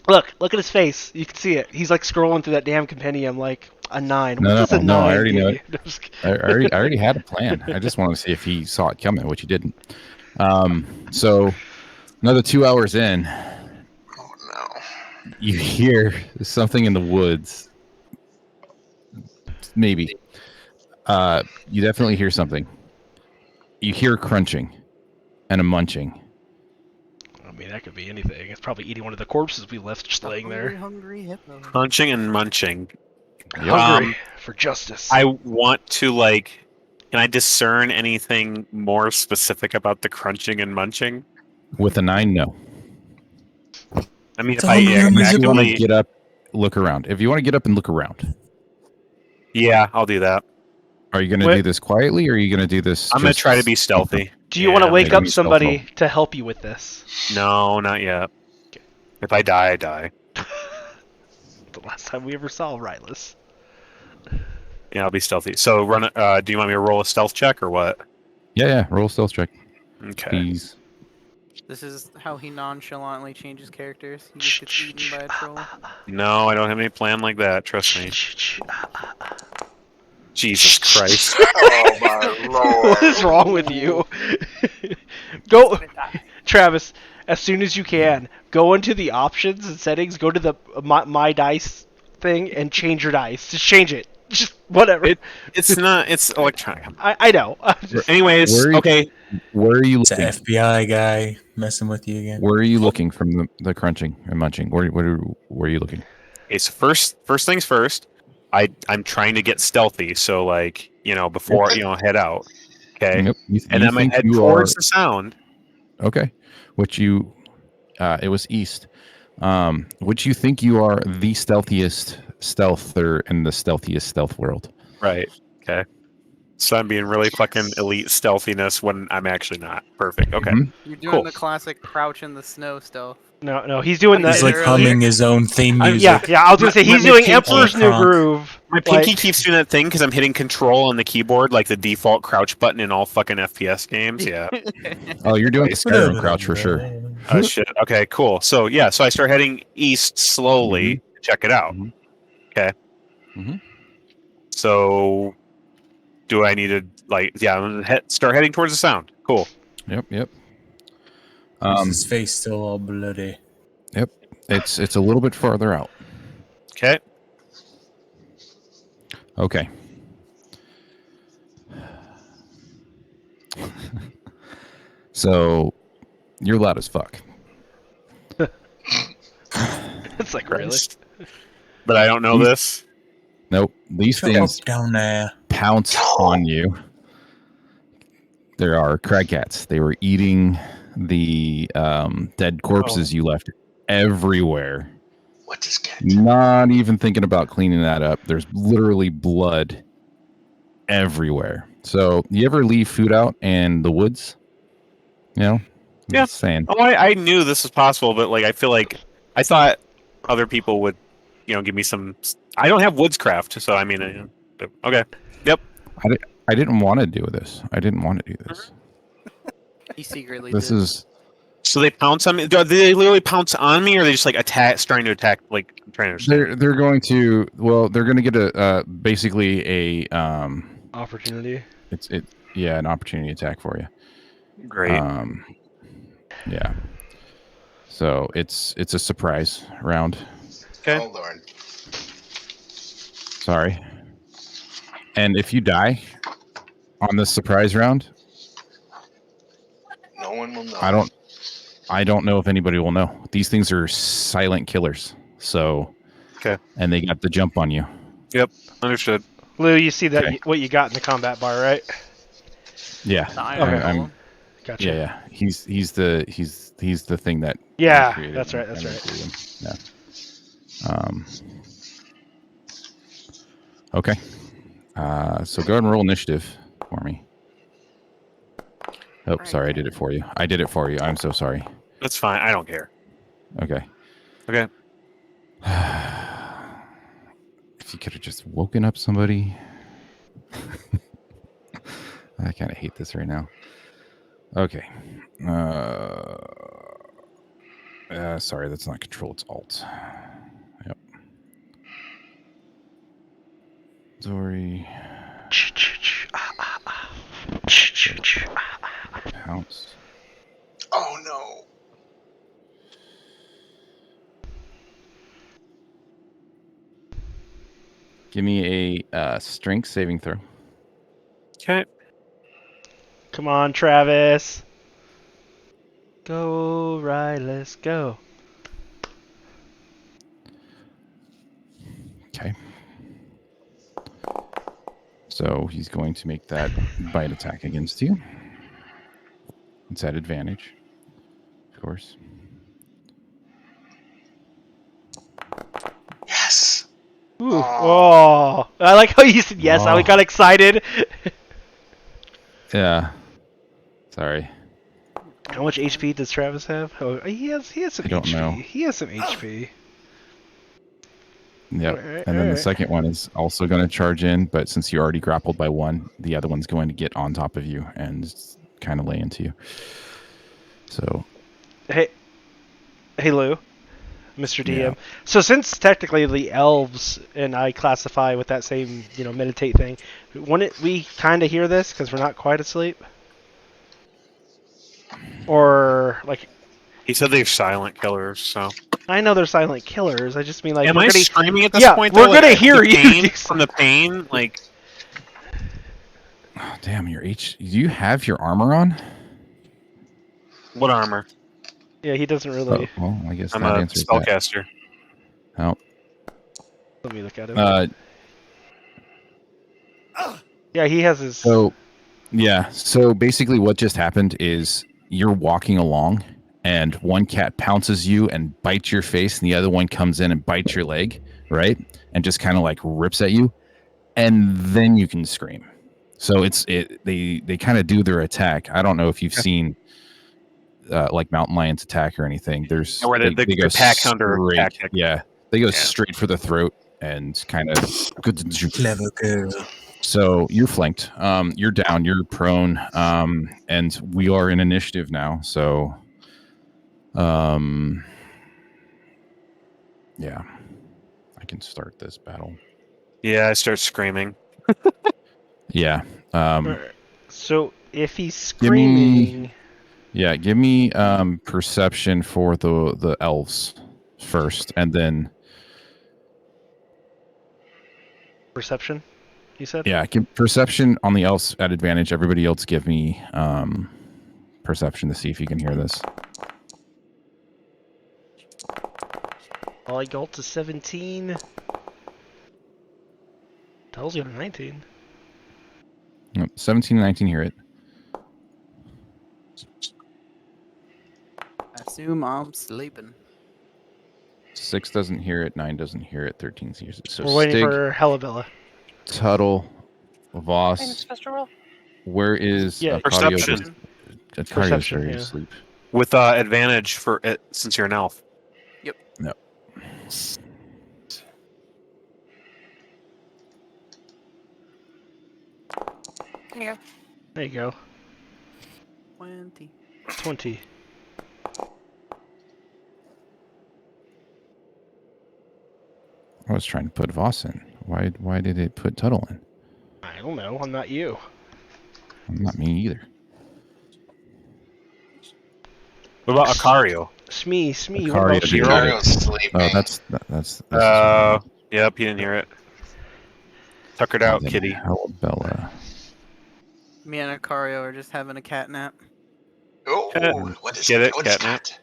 A: Look at his face. You can see it. He's like scrolling through that damn compendium like a 9.
F: No,
A: What does a
F: no,
A: 9
F: I already
A: give
F: know
A: you?
F: it. I already had a plan. I just wanted to see if he saw it coming, which he didn't. So another 2 hours in,
E: Oh no.
F: you hear something in the woods. Maybe. You definitely hear something. You hear crunching and a munching.
A: I mean, that could be anything. It's probably eating one of the corpses we left just laying there.
C: Hungry hippo.
B: Crunching and munching.
A: Hungry for justice.
B: I want to can I discern anything more specific about the crunching and munching?
F: With a 9, no.
B: I mean,
D: It's
B: if
D: a hungry, hungry
F: If you want to
B: actually,
F: get up, look around. If you want to get up and look around,
B: yeah, I'll do that.
F: are you going to
A: Wait.
F: do this quietly, or are you going to do this?
B: I'm gonna
F: just-
B: try to be stealthy.
A: Do you want to
B: Yeah,
A: wake
F: maybe
A: up
F: be
A: somebody
F: stealthful.
A: to help you with this?
B: No, not yet. If I die, I die.
A: The last time we ever saw Rylus.
B: Yeah, I'll be stealthy. So run. Do you want me to roll a stealth check or what?
F: Yeah. Roll a stealth check,
B: Okay.
F: please.
C: This is how he nonchalantly changes characters. He just gets eaten by a troll.
B: No, I don't have any plan like that. Trust me. Jesus Christ.
E: Oh my lord.
A: What is wrong with you? Go, Travis. As soon as you can, go into the options and settings. Go to the my dice thing and change your dice. Just change it. Just whatever.
B: It's not. It's electronic.
A: I know. I'm just-
B: Anyways,
F: Where are you-
B: okay.
F: Where are you
D: It's an
F: looking?
D: FBI guy messing with you again.
F: Where are you looking from the crunching and munching? Where are you looking?
B: Okay, so first things first. I'm trying to get stealthy, so before head out. Okay,
F: Yep.
B: and then I head towards the sound.
F: Okay, which you, it was east. Would you think you are the stealthiest stealther in the stealthiest stealth world?
B: Right. Okay. So I'm being really fucking elite stealthiness when I'm actually not. Perfect. Okay.
F: Mhm.
C: You're doing
B: Cool.
C: the classic crouch in the snow stealth.
A: No, he's doing
C: He's
D: He's
A: that.
D: like humming his own theme
B: I'm-
D: music.
A: Yeah, I was gonna say he's
B: My
A: doing
B: pinky-
A: Emperor's New
D: Kronk.
A: Groove.
B: My pinky
A: Like,
B: keeps doing that thing because I'm hitting control on the keyboard, like the default crouch button in all fucking FPS games. Yeah.
F: Oh, you're doing the Skyrim crouch for sure.
B: Oh shit. Okay, cool. So yeah, so I start heading east slowly to check it out.
F: Mhm.
B: Okay.
F: Mhm.
B: So do I need to I'm gonna start heading towards the sound. Cool.
F: Yep.
D: Is his face still all bloody?
F: Yep. It's a little bit farther out.
B: Okay.
F: Okay. So you're loud as fuck.
A: it's like really.
B: But I don't know this.
F: Nope. These
D: Shut
F: things
D: up down there.
F: pounce on you. There are crag cats. They were eating the dead corpses you left everywhere.
E: What does cat?
F: Not even thinking about cleaning that up. There's literally blood everywhere. So, you ever leave food out in the woods? You know?
B: Yeah.
F: Just saying.
B: Oh, I knew this was possible, but like I feel like I thought other people would, give me some. I don't have woodscraft, so I mean, okay. Yep.
F: I didn't want to do this. I didn't want to do this.
C: He secretly
F: This
C: did.
F: is
B: So they pounce on me. Do they literally pounce on me, or are they just like trying to attack? Like I'm trying to understand.
F: they're going to they're going to get a basically a
A: Opportunity.
F: an opportunity attack for you.
B: Great.
F: Yeah. So it's a surprise round.
B: Okay.
E: Oh Lord.
F: Sorry. And if you die on this surprise round,
E: No one will know.
F: I don't know if anybody will know. These things are silent killers. So
B: Okay.
F: And they got the jump on you.
B: Understood.
A: Lou, you see that
F: Okay.
A: what you got in the combat bar, right?
F: Yeah.
C: The iron
A: Okay.
C: golem.
A: Gotcha.
F: Yeah. He's the thing that
A: Yeah,
F: created
A: that's
F: him
A: right. That's
F: and
A: right.
F: created him. Yeah. Okay. So go ahead and roll initiative for me. Oh, sorry, I did it for you. I'm so sorry.
B: That's fine. I don't care.
F: Okay.
B: Okay.
F: If you could have just woken up somebody. I kind of hate this right now. Okay. Sorry, that's not control, it's alt. Yep. Dory. Pounce.
E: Oh no.
F: Give me a strength saving throw.
B: Okay.
A: Come on, Travis. Go, right, let's go.
F: Okay. So he's going to make that bite attack against you. It's at advantage, of course.
E: Yes.
A: Ooh. Oh, I like how you said yes. I
F: Oh.
A: got excited.
F: Yeah. Sorry.
A: How much HP does Travis have? Oh, he has some
F: I don't
A: HP.
F: know.
A: He has some HP.
F: Yep.
A: Alright,
F: And then the
A: alright.
F: second one is also going to charge in, but since you already grappled by one, the other one's going to get on top of you and kind of lay into you. So,
A: Hey, Lou, Mr. DM.
F: Yeah.
A: So since technically the elves and I classify with that same, meditate thing, wouldn't we kind of hear this because we're not quite asleep? Or like,
B: He said they're silent killers, so.
A: I know they're silent killers. I just mean like,
B: Am
A: we're
B: I
A: gonna,
B: screaming at this
A: yeah,
B: point?
A: we're
B: though?
A: gonna
B: Like,
A: hear
B: the
A: you
B: pain-
A: do
B: from the pain. Like,
F: oh, damn, do you have your armor on?
B: what armor?
A: Yeah, he doesn't
F: Oh,
A: really.
F: well, I guess
B: I'm
F: that
B: a
F: answers that.
B: spellcaster.
F: Oh,
A: Let me look at him. Yeah, he has his.
F: So basically what just happened is you're walking along and one cat pounces you and bites your face, and the other one comes in and bites your leg, right? And just kind of like rips at you, and then you can scream. So they kind of do their attack. I don't know if you've seen like mountain lions attack or anything. There's
B: Or
F: they go
B: pack hunter
F: straight,
B: tactic.
F: yeah, they go
B: Yeah.
F: straight for the throat and kind of
D: Clever girl.
F: So you're flanked. You're down. You're prone. And we are in initiative now. So, yeah, I can start this battle.
B: Yeah, I start screaming.
F: Yeah.
A: Alright. So if he's
F: Give me-
A: screaming,
F: Yeah. Give me perception for the elves first, and then
A: perception, you said?
F: yeah, give perception on the elves at advantage. Everybody else, give me perception to see if you can hear this.
A: Well, I got to 17. Tells you to 19.
F: Yep, 17 and 19 hear it.
C: I assume I'm sleeping.
F: 6 doesn't hear it. 9 doesn't hear it. 13 hears it. So
A: We're waiting
F: Stig,
A: for Hellabella.
F: Tuttle,
G: I'm
F: Voss.
G: supposed to roll.
F: Where is
A: Yeah,
F: Arcadio?
B: perception.
F: Arcadio's
A: Perception,
F: ready to
A: yeah.
F: sleep.
B: With advantage for it since you're an elf.
F: No.
G: There you go.
A: There you go.
C: 20.
A: 20.
F: I was trying to put Voss in. Why did it put Tuttle in?
A: I don't know. I'm not you.
F: Not me either.
B: What about Acario?
A: Smee.
F: Acario
A: What about
F: did
A: you?
F: hear it.
E: Mario's sleeping.
F: Oh, that's this
B: Yep, he didn't hear it. Tuckered out, kitty.
F: Bella.
C: Me and Acario are just having a cat nap.
E: Oh, what is
B: Get it,
E: What is
B: catnip?
E: that?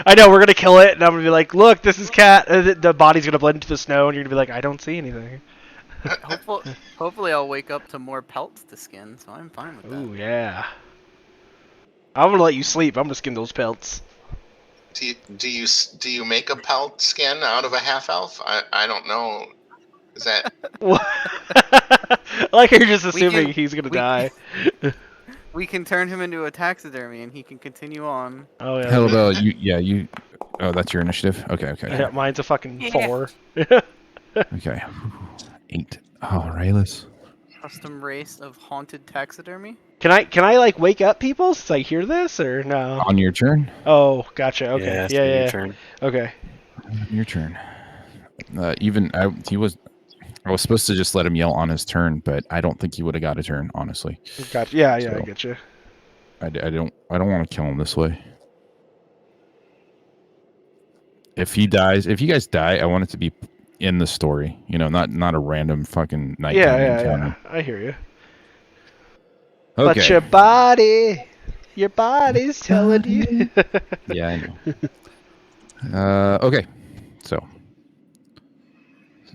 A: I know, we're gonna kill it, and I'm gonna be like, look, this is cat. The body's gonna blend into the snow, and you're gonna be like, I don't see anything.
C: Hopefully I'll wake up to more pelts to skin, so I'm fine with that.
A: Ooh, yeah. I'm gonna let you sleep. I'm gonna skin those pelts.
E: Do you make a pelt skin out of a half elf? I don't know. Is that
A: Like you're just
C: We
A: assuming
C: can-
A: he's gonna
C: we-
A: die.
C: We can turn him into a taxidermy and he can continue on.
A: Oh yeah.
F: Hello, Bella. You. Oh, that's your initiative. Okay.
A: Yeah, mine's a fucking
G: Yeah.
A: 4.
F: Okay. 8. Oh, Rayless.
C: Custom race of haunted taxidermy?
A: Can I like wake up people since I hear this or no?
F: On your turn.
A: Oh, gotcha. Okay.
B: Yeah, it's
A: Yeah.
B: your
A: Yeah.
B: turn.
A: Okay.
F: Your turn. I was supposed to just let him yell on his turn, but I don't think he would have got a turn, honestly.
A: Gotcha. Yeah. I
F: So-
A: get you.
F: I don't want to kill him this way. If he dies, if you guys die, I want it to be in the story. You know, not a random fucking nighttime encounter.
A: Yeah. I hear you.
F: Okay.
A: But your body's telling you.
F: Yeah, I know. Okay. So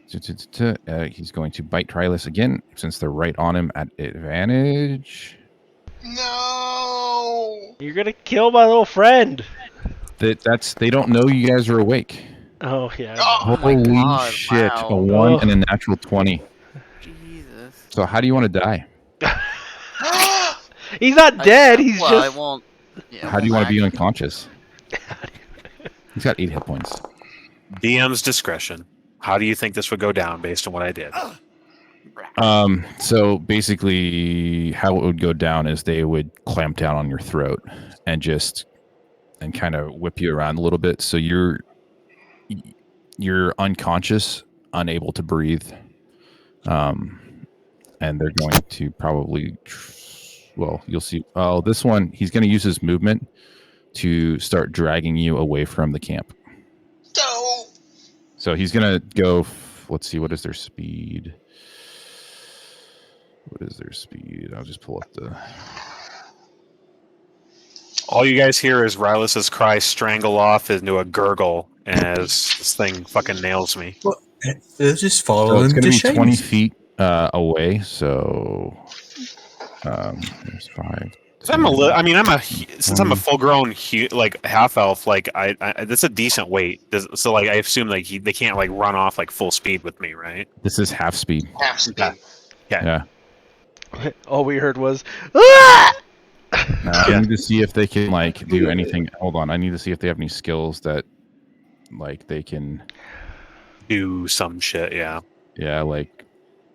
F: he's going to bite Trilus again since they're right on him at advantage.
E: no?
A: You're gonna kill my little friend.
F: They don't know you guys are awake.
A: Oh yeah.
E: Oh,
C: my
F: Holy
C: God,
F: shit!
C: wow.
F: A 1
A: Oh.
F: and a natural 20.
C: Jesus.
F: So how do you want to die?
A: He's not dead. He's
C: well,
A: just.
C: I won't. Yeah,
F: How do you want to be
C: actually-
F: unconscious? He's got 8 hit points.
B: DM's discretion. How do you think this would go down based on what I did?
F: So basically, how it would go down is they would clamp down on your throat and kind of whip you around a little bit, so you're unconscious, unable to breathe. And they're going to probably, well, you'll see. Oh, this one, he's going to use his movement to start dragging you away from the camp.
E: No.
F: So he's going to go. Let's see, what is their speed? I'll just pull up the.
B: All you guys hear is Rylus's cry strangle off into a gurgle as this thing fucking nails me.
D: They'll just
F: So
D: follow
F: it's
D: him
F: going
D: to
F: to be 20
D: Shane's.
F: feet away. So there's 5,
B: So I'm since I'm a full grown like half elf, like I that's a decent weight. So like I assume like they can't like run off like full speed with me, right?
F: This is half speed.
E: Half speed.
B: Okay.
F: Yeah.
A: All we heard was, "Ah!"
F: Now I
B: Yeah.
F: need to see if they can like do anything. Hold on, I need to see if they have any skills that like they can.
B: Do some shit, yeah.
F: Yeah, like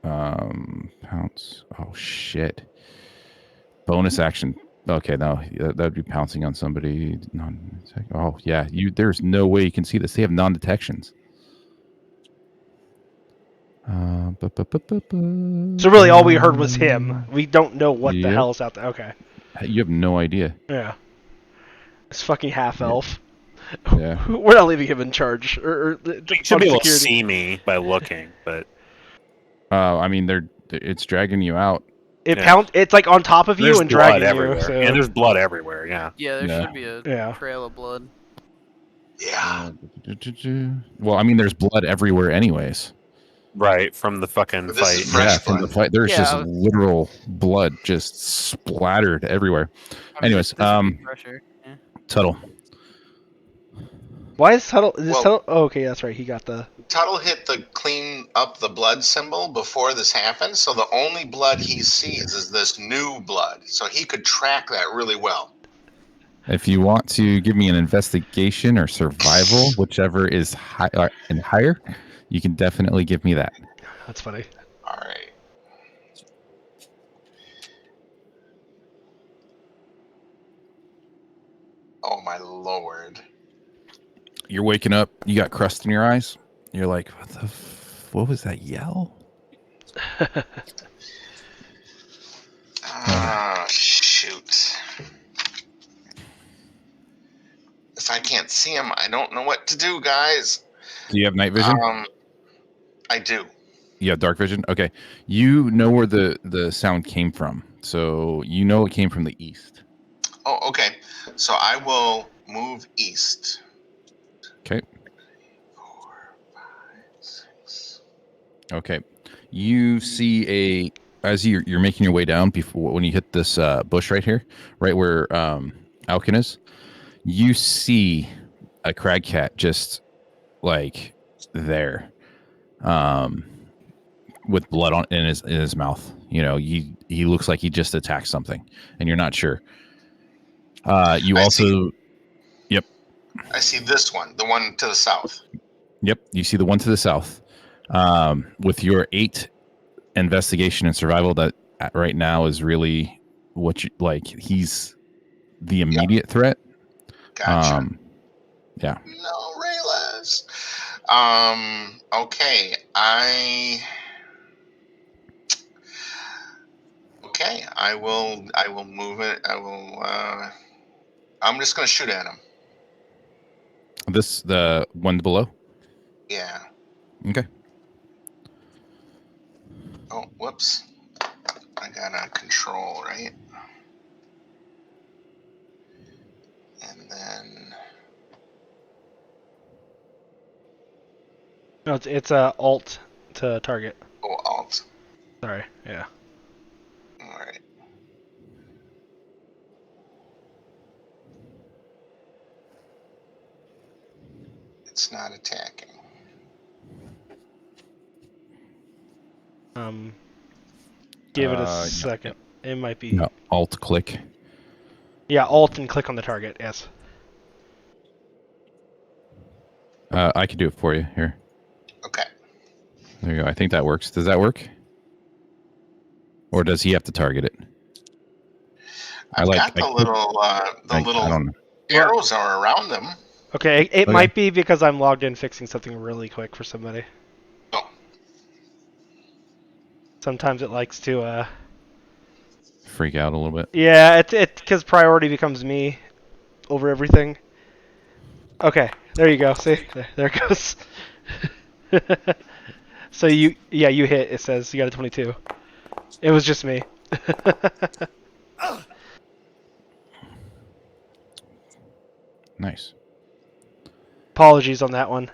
F: pounce. Oh shit. Bonus action. Okay, no, that'd be pouncing on somebody. Oh yeah, There's no way you can see this. They have non-detections.
A: So really, all we heard was him. We don't know what the
F: Yep.
A: hell's out there. Okay.
F: You have no idea.
A: Yeah. It's fucking half elf.
F: Yeah.
A: We're not leaving him in charge. Or
B: You should
A: on
B: be able to
A: security.
B: see me by looking, but
F: I mean, it's dragging you out.
A: It's like on top of you
B: there's
A: and
B: blood
A: dragging
B: everywhere.
A: you. So.
B: And there's blood everywhere, yeah.
C: Yeah, there
F: Yeah.
C: should be a
A: Yeah.
C: trail of blood.
E: Yeah.
F: Well, I mean, there's blood everywhere, anyways.
B: Right, from the fucking
E: But this
B: fight.
E: is fresh
F: From the
E: blood.
F: fight, there's
C: Yeah,
F: just
C: I was-
F: literal blood just splattered everywhere. Anyways,
C: this would be fresher. Yeah.
F: Tuttle.
A: Why is Tuttle? Is
E: Well-
A: Tuttle? Oh, okay, that's right. He got the.
E: Tuttle hit the clean up the blood symbol before this happened, so the only blood he sees is this new blood. So he could track that really well.
F: If you want to give me an investigation or survival, whichever is higher, you can definitely give me that.
A: That's funny.
E: All right. Oh my lord.
F: You're waking up, you got crust in your eyes. You're like, what was that yell?
E: Ah, shoot. If I can't see him, I don't know what to do, guys.
F: Do you have night vision?
E: I do.
F: You have dark vision? Okay. You know where the sound came from. So you know it came from the east.
E: Oh, okay. So I will move east.
F: Okay.
E: 4, 5, 6.
F: Okay. You see as you're making your way down before when you hit this bush right here, right where Alkin is, you see a crag cat just like there. With blood in his mouth. You know, he looks like he just attacked something and you're not sure. You
E: I
F: also
E: see.
F: Yep.
E: I see this one, the one to the south.
F: Yep, you see the one to the south. With your 8 investigation and survival, that right now is really what you like. He's the immediate threat.
E: Gotcha.
F: Yeah.
E: No, Rayless. Okay. Okay, I will move it. I'm just gonna shoot at him.
F: The one below.
E: Yeah.
F: Okay.
E: Oh, whoops. I got a control, right? And then
A: No, it's alt to target.
E: Alt.
A: Sorry. Yeah.
E: All right. It's not attacking.
A: Give it a
F: Yeah.
A: second. It might be.
F: No, alt click.
A: Yeah, alt and click on the target. Yes.
F: I can do it for you here.
E: Okay.
F: There you go. I think that works. Does that work? Or does he have to target it?
E: I've got the little
F: I don't know.
E: arrows are around them.
A: Okay, it
F: Okay.
A: might be because I'm logged in fixing something really quick for somebody.
E: Oh.
A: Sometimes it likes to.
F: Freak out a little bit.
A: Yeah, it's because priority becomes me over everything. Okay, there you go. See, there it goes. So you hit. It says you got a 22. It was just me.
F: Nice.
A: Apologies on that one.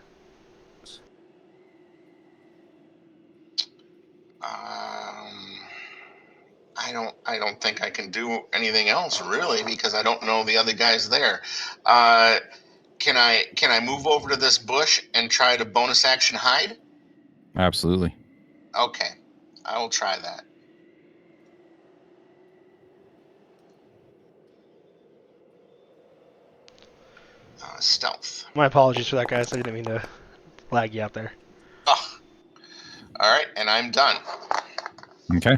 E: I don't think I can do anything else really because I don't know the other guys there. Can I move over to this bush and try to bonus action hide?
F: Absolutely.
E: Okay, I will try that. Stealth.
A: My apologies for that, guys. I didn't mean to lag you out there.
E: Oh, all right, and I'm done.
F: Okay.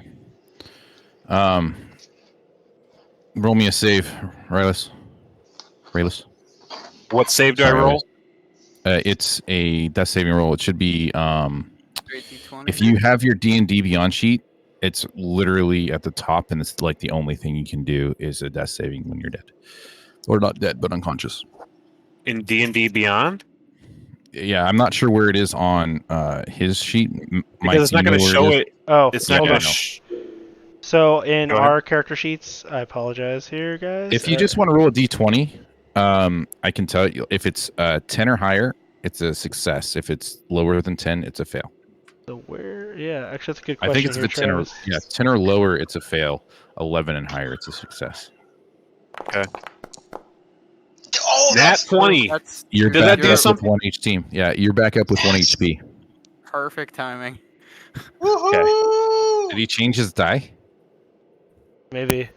F: Roll me a save, Raylis.
B: What save do I
F: Sorry,
B: roll?
F: It's a death saving roll. It should be
C: Straight D20.
F: if you have your D&D Beyond sheet, it's literally at the top, and it's like the only thing you can do is a death saving when you're dead, or not dead but unconscious.
B: In D&D Beyond?
F: Yeah, I'm not sure where it is on his sheet.
B: Because it's not going to show it.
A: Oh,
B: It's not
A: hold
B: going
A: on.
B: to.
A: So in
B: Go ahead.
A: our character sheets, I apologize here, guys.
F: If you just want to roll a D20, I can tell you if it's 10 or higher, it's a success. If it's lower than 10, it's a fail.
A: So where? Yeah, actually, that's a good
F: I
A: question.
F: think it's if
A: here,
F: it's 10 or,
A: Travis.
F: 10 or lower, it's a fail. 11 and higher, it's a success.
E: Oh,
B: Nat 20.
F: You're
B: Does
F: back
B: that do
F: up
B: something?
F: with 1 HP. Yeah, you're back up with 1
E: Yes.
F: HP.
C: Perfect timing.
E: woohoo!
F: Did he change his die?
A: Maybe.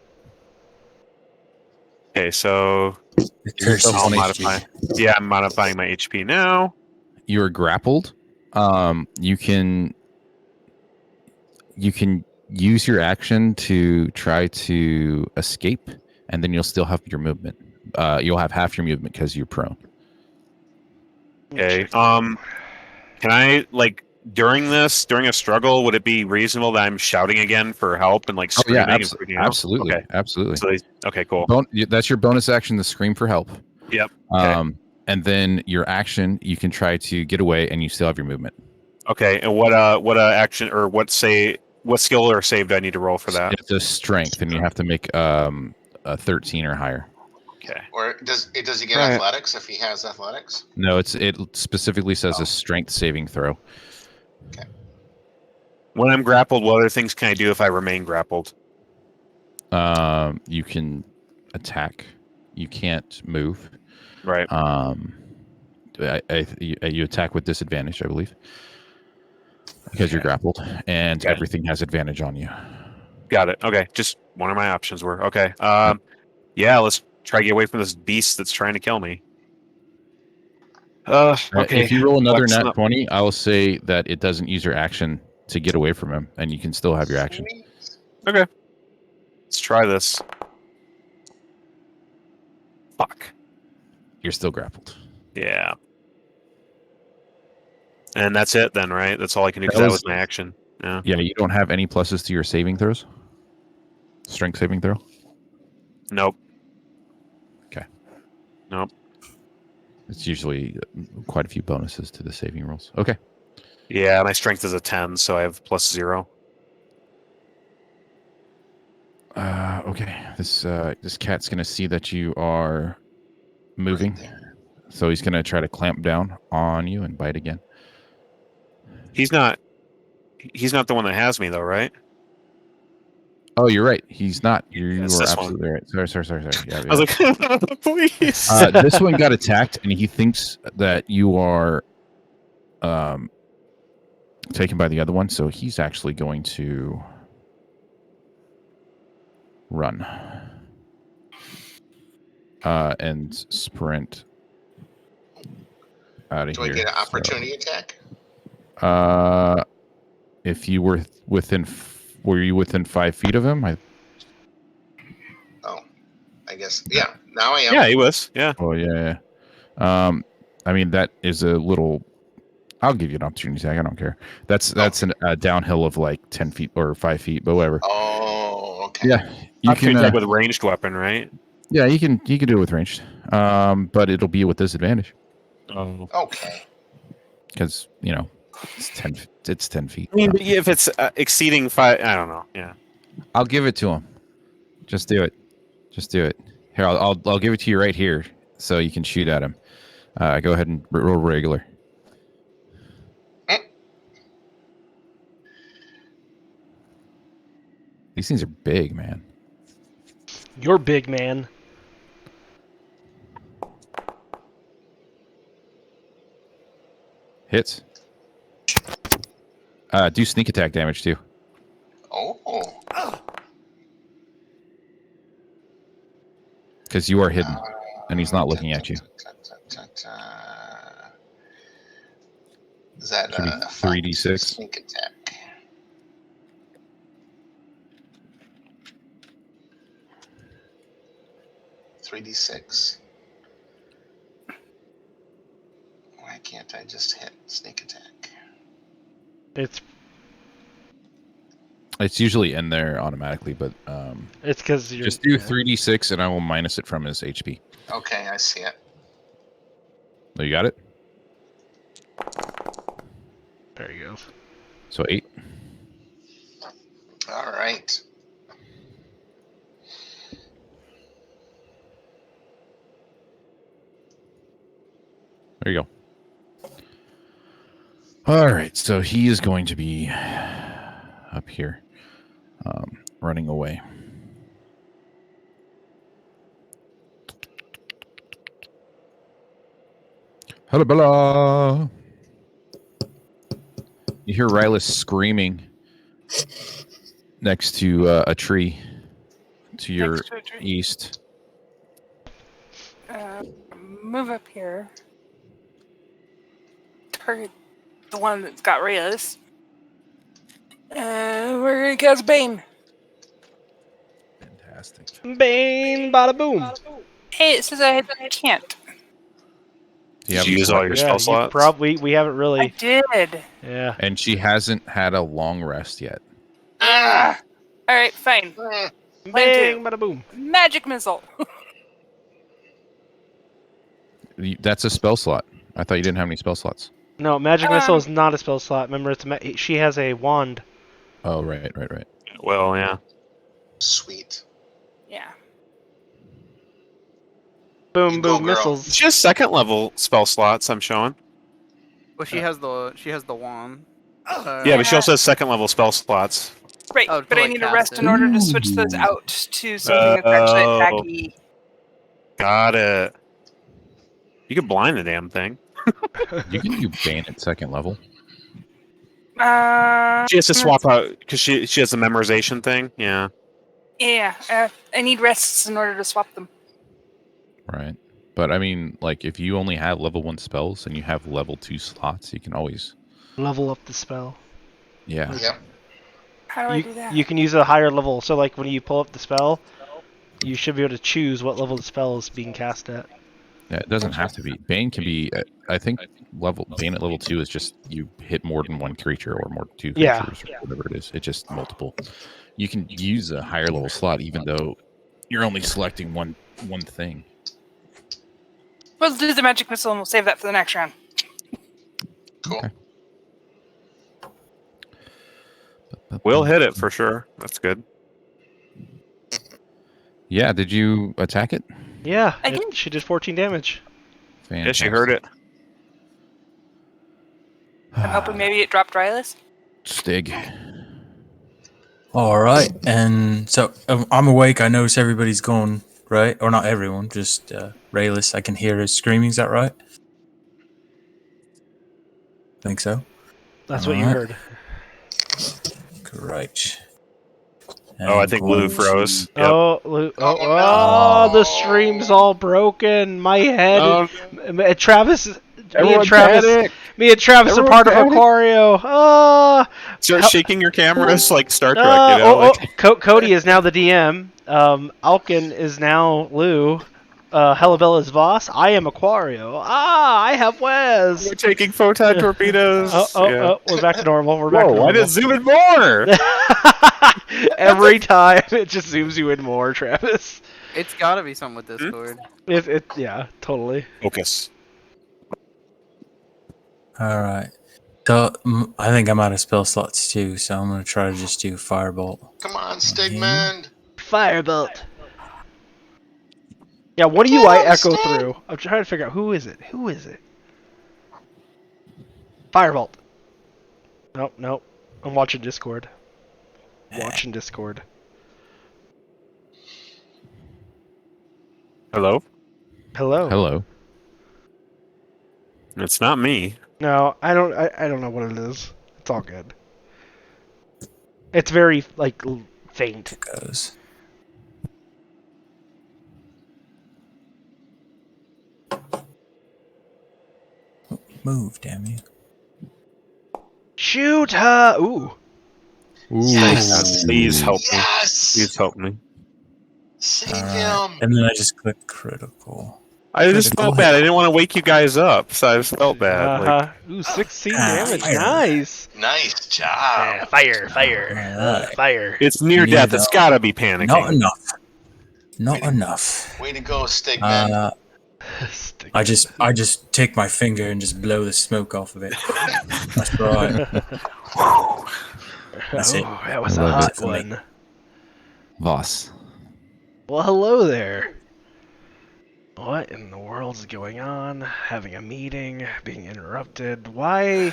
B: Okay, so
D: It turns
F: yourself
B: I'll
D: to
F: on
B: modify. Yeah, I'm modifying my HP now.
F: You are grappled. You can use your action to try to escape, and then you'll still have your movement. You'll have half your movement because you're prone.
B: Okay. Can I during a struggle, would it be reasonable that I'm shouting again for help and screaming and freaking out?
F: absolutely,
B: Okay.
F: absolutely.
B: So okay, cool.
F: That's your bonus action to scream for help.
B: Yep. Okay.
F: And then your action, you can try to get away, and you still have your movement.
B: Okay. And what action or what skill or save do I need to roll for that?
F: It's a strength, and you have to make a 13 or higher.
B: Okay.
E: Or does he get
B: All right.
E: athletics if he has athletics?
F: No, it specifically says a strength saving throw.
B: When I'm grappled, what other things can I do if I remain grappled?
F: You can attack. You can't move.
B: Right.
F: You attack with disadvantage, I believe, because you're grappled, and
B: Okay.
F: everything has advantage on you.
B: Got it. Okay. Just one of my options were okay. Yeah. Let's try to get away from this beast that's trying to kill me. Okay.
F: If you roll another
B: Let's
F: nat
B: not-
F: 20, I will say that it doesn't use your action to get away from him, and you can still have your action.
B: Okay. Let's try this. Fuck.
F: You're still grappled.
B: Yeah. And that's it then, right? That's all I can do because
F: That
B: that
F: was-
B: was my action. Yeah.
F: Yeah, you don't have any pluses to your saving throws? Strength saving throw?
B: Nope.
F: Okay.
B: Nope.
F: It's usually quite a few bonuses to the saving rolls. Okay.
B: Yeah, my strength is a 10, so I have +0.
F: Okay. This cat's gonna see that you are moving, so he's gonna try to clamp down on you and bite again.
B: He's not the one that has me though, right?
F: Oh, you're right. He's not. You
B: It's
F: are
B: this one.
F: absolutely right. Sorry. Yeah,
B: I was like, please.
F: this one got attacked, and he thinks that you are taken by the other one, so he's actually going to run and sprint out of
E: Do
F: here.
E: I get an opportunity attack?
F: If you were were you within 5 feet of him?
E: I guess. Yeah. Now I am.
B: Yeah, he was. Yeah.
F: Oh yeah. I mean that is a little. I'll give you an opportunity attack. I don't care. That's a downhill of like 10 feet or 5 feet, but whatever.
E: Oh, okay.
F: Yeah, you can.
B: Attack with ranged weapon, right?
F: Yeah, you can do it with ranged. But it'll be with disadvantage
B: Oh.
E: Okay.
F: because it's 10. It's 10 feet.
B: I mean, but if it's exceeding 5, I don't know. Yeah.
F: I'll give it to him. Just do it. Here, I'll give it to you right here, so you can shoot at him. Go ahead and roll regular. These things are big, man.
A: You're big, man.
F: Hits. Do sneak attack damage too.
E: Oh.
F: Because you are hidden, and he's not looking at you.
E: Is that
F: Should be
E: a
F: 3d6.
E: sneak attack? $3d6. Why can't I just hit sneak attack?
F: It's usually in there automatically, but
A: It's because you're
F: just do 3d6, and I will minus it from his HP.
E: Okay, I see it.
F: Oh, you got it?
A: There you go.
F: So 8.
E: All right.
F: There you go. All right, so he is going to be up here, running away. Hello, you hear Rylas screaming next to a tree to your
G: Next to a tree.
F: east.
G: Move up here. Target the one that's got Reyes. We're gonna cast Bane.
F: Fantastic.
A: Bane, bada boom.
G: Hey, it says I can't.
B: Did you use all your spell slots?
A: We haven't
G: I
A: really.
G: did.
A: Yeah.
F: And she hasn't had a long rest yet.
E: Ah!
G: All right, fine.
A: Bang, bada boom.
G: Magic missile.
F: That's a spell slot. I thought you didn't have any spell slots.
A: No, magic missile is not a spell slot. Remember, she has a wand.
F: Oh, right.
B: Well, yeah.
E: Sweet.
G: Yeah.
A: Boom,
E: You go,
A: boom,
E: girl.
A: missiles.
B: She has second level spell slots, I'm showing.
C: Well, she has the wand.
B: Yeah, but she also has second level spell slots.
G: Right,
C: Oh, to,
G: but I
C: like,
G: need a
C: cast
G: rest
C: it.
G: in order to switch those out to something that's actually attacky.
B: Got it. You could blind the damn thing.
F: You can do Bane at second level.
B: She has to swap out because she has the memorization thing. Yeah.
G: Yeah, I need rests in order to swap them.
F: Right. But I mean, like, if you only have level 1 spells and you have level 2 slots, you can always.
A: Level up the spell.
F: Yeah.
E: Yep.
G: How do I do that?
A: You can use a higher level. So, like, when you pull up the spell, you should be able to choose what level the spell is being cast at.
F: Yeah, it doesn't have to be. Bane can be. I think Bane at level 2 is just you hit more than one creature or more than 2
A: Yeah.
F: creatures or whatever it is. It's just multiple. You can use a higher level slot even though you're only selecting one thing.
G: Let's do the magic missile and we'll save that for the next round.
E: Cool.
F: Okay.
B: We'll hit it for sure. That's good.
F: Yeah. Did you attack it?
A: Yeah,
G: I did.
A: she did 14 damage.
F: Fantastic.
B: Yeah, she heard it.
G: I'm hoping maybe it dropped Rylus.
F: Stig.
D: All right, and so I'm awake. I notice everybody's going right, or not everyone, just Rayless. I can hear her screaming. Is that right? Think so.
A: That's what you
D: Alright.
A: heard.
D: Great.
B: Oh, I think Lou froze. Yep.
A: Oh, Lou,
E: Oh,
A: oh,
E: no.
A: the stream's all broken. My head.
B: Oh,
A: Travis. Me and
B: everyone
A: Travis.
B: panic.
A: Me and Travis are
B: Everyone
A: part of
B: panic.
A: Aquario. Ah.
B: Start shaking your cameras like Star Trek, you know? Like,
A: Cody is now the DM. Alkin is now Lou. Hellabella's boss. I am Aquario. Ah, I have Wes.
B: we're taking photon torpedoes. Yeah.
A: We're back to normal. We're back
B: Whoa,
A: to
B: why
A: normal.
B: did it zoom in more?
A: Every time it just zooms you in more, Travis.
C: It's got to be something with Discord.
A: Yeah, totally.
B: Focus.
D: All right. So I think I'm out of spell slots too, so I'm gonna try to just do Firebolt.
E: Come on, Stigman.
A: Firebolt. Yeah, what do I echo through? I'm trying to figure out who is it. Who is it? Firebolt. Nope. I'm watching Discord.
B: Hello?
A: Hello.
F: Hello.
B: It's not me.
A: No, I don't know what it is. It's all good. It's very like faint.
D: Goes. Move, damn you.
A: Shoot her! Ooh.
E: Yes.
B: Please help me.
E: Yes.
B: Please help me.
E: Save
D: Alright.
E: him.
D: And then I just click critical.
B: I just
D: Critical
B: felt bad. I didn't want to wake you guys up, so I just felt bad. Like,
A: Ooh, 16
D: Ah,
A: damage.
D: fire.
A: Nice.
E: Nice job.
A: Yeah, fire.
D: Alright.
A: Fire.
B: it's near
D: Near
B: death. It's
D: though.
B: gotta be panicking.
D: Not enough. Not enough.
E: Way to go, Stigman.
D: I just take my finger and just blow the smoke off of it. That's right. That's it.
A: Oh, that was
F: I
A: a
F: love
A: hot
D: it for me.
A: one.
F: Voss.
A: Well, hello there. What in the world is going on? Having a meeting, being interrupted. Why?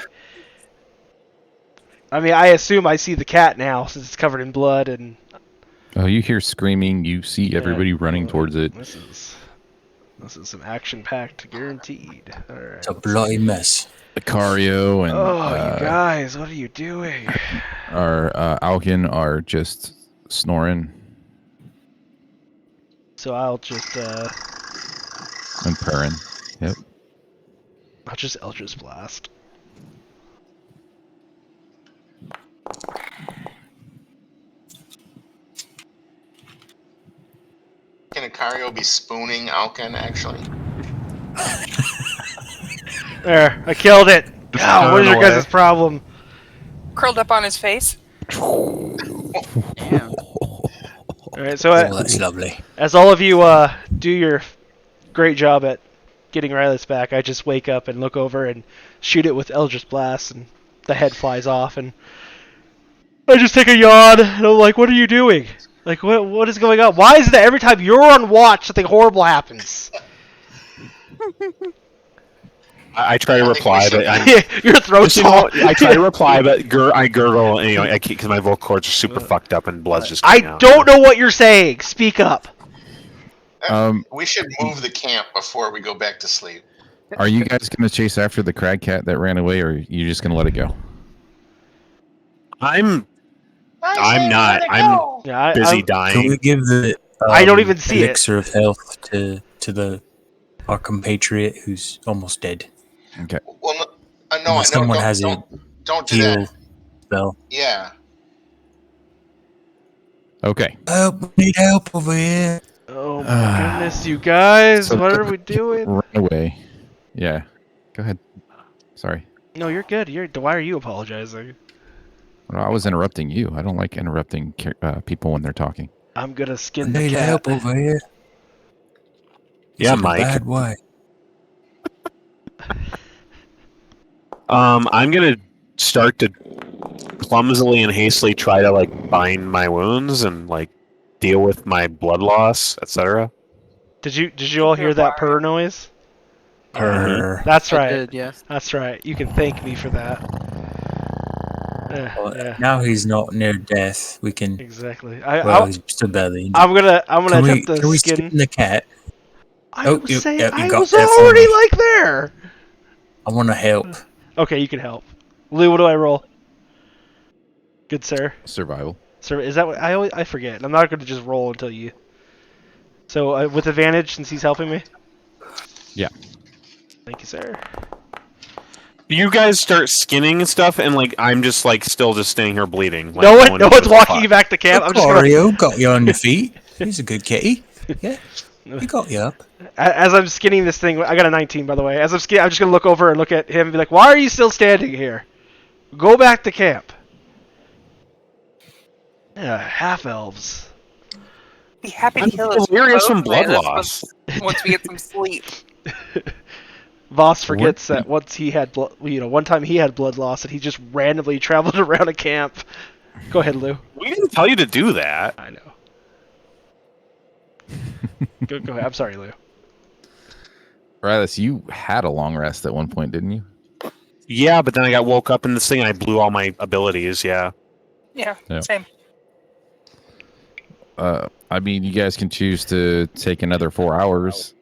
A: I mean, I assume I see the cat now since it's covered in blood and.
F: Oh, you hear screaming. You see everybody running towards it.
A: This is some action-packed, guaranteed. All right.
D: It's a bloody mess.
F: Lucario and
A: You guys, what are you doing?
F: our Alkin are just snoring
A: So I'll just
F: and purring. Yep.
A: I'll just Eldritch Blast.
E: Can Icario be spooning Alkin, actually?
A: There, I killed it. God, what is your
B: away.
A: guys' problem?
G: Curled up on his face.
C: Damn.
A: Alright, so
D: Oh, that's lovely.
A: as all of you do your great job at getting Rylus back, I just wake up and look over and shoot it with Eldritch Blast, and the head flies off, and I just take a yawn, and I'm like, what are you doing? Like, what is going on? Why is it that every time you're on watch, something horrible happens?
B: I try to
E: I think
B: reply,
E: we
B: but
E: should-
B: I'm.
A: Your throat's all...
B: I try to reply, but I gurgle, and I can't because my vocal cords are super fucked up and blood's just.
A: I
B: coming out.
A: don't know what you're saying. Speak up.
E: We should move the camp before we go back to sleep.
F: Are you guys going to chase after the crag cat that ran away, or are you just going to let it go?
B: I'm not. I'm
A: Yeah,
B: busy
D: Can we
B: dying.
D: give the
A: I don't even see it.
D: elixir of health to our compatriot who's almost dead?
F: Okay.
E: Well, no,
D: Unless someone has a
E: don't do
D: heal
E: that.
D: spell.
E: Yeah.
F: Okay.
D: Help! We need help over here.
A: Oh my goodness, you guys,
F: So
A: what are we doing?
F: Run away. Yeah. Go ahead. Sorry.
A: No, you're good. Why are you apologizing?
F: Well, I was interrupting you. I don't like interrupting people when they're talking.
A: I'm gonna
D: We
A: skin the
D: need
A: cat.
D: help over here.
B: Yeah,
D: It's in a
B: Mike.
D: Bad way.
B: I'm gonna start to clumsily and hastily try to like bind my wounds and like deal with my blood loss, etc.
A: Did you all hear that purr noise?
D: Purr.
A: That's
C: I
A: right.
C: did, yes.
A: That's right. You can thank me for that.
D: Well,
A: Yeah,
D: Now he's not near death. We can.
A: exactly.
D: Well, he's still badly injured.
A: I'm gonna
D: Can we,
A: attempt to
D: can we
A: skin.
D: skin the cat?
A: I
D: Oh,
A: was
D: you-
A: saying
D: yep, you
A: I
D: got
A: was
D: that for
A: already
D: me.
A: like there.
D: I want to help.
A: Okay, you can help. Lou, what do I roll? Good sir.
F: Survival.
A: Sir, is that what I forget? I'm not gonna just roll until you. So with advantage since he's helping me.
F: Yeah.
A: Thank you, sir.
B: You guys start skinning and stuff, and like I'm just like still just standing here bleeding. Like,
A: No one's
B: gives a
A: walking
B: fuck.
A: you back to camp. I'm just gonna,
D: Mario got you on your feet. He's a good kitty. Yeah, he got you up.
A: as I'm skinning this thing. I got a 19, by the way. As I'm skinning, I'm just gonna look over and look at him and be like, "Why are you still standing here? Go back to camp." Yeah, half elves.
G: Be happy to
B: I'm
G: heal us
B: delirious
G: both,
B: from blood
G: man. That's
B: loss.
G: once we get some sleep.
A: Voss forgets that once he had, one time he had blood loss and he just randomly traveled around a camp. Go ahead, Lou.
B: We didn't tell you to do that.
A: I know. Go ahead. I'm sorry, Lou.
F: Rylus, you had a long rest at one point, didn't you?
B: Yeah, but then I got woke up in this thing and I blew all my abilities. Yeah.
G: Yeah,
F: Yeah.
G: same.
F: I mean, you guys can choose to take another 4 hours.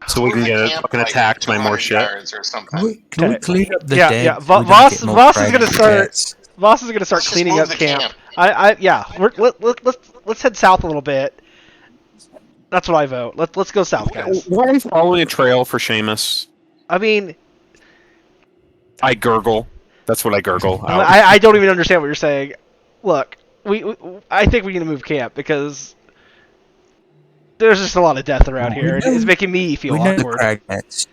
B: So we can get
E: Camp,
B: fucking
E: like,
B: attacked by more
E: 200
B: shit.
E: yards or something.
D: Can we
A: Okay.
D: clean up the
A: Yeah,
D: dead?
A: yeah.
D: so we don't
A: Voss
D: get more
A: Voss is gonna
D: fragile
A: start.
D: cats?
A: Voss is gonna start
E: Let's just
A: cleaning
E: move
A: up
E: the
A: camp.
E: camp.
A: Yeah. Let's head south a little bit. That's what I vote. Let's go south, guys.
B: Why are we following a trail for Seamus?
A: I mean,
B: I gurgle. That's what I gurgle. Out.
A: I don't even understand what you're saying. Look, I think we need to move camp because there's just a lot of death around here, and it's making me feel
D: We know the
A: awkward.
D: Cragnets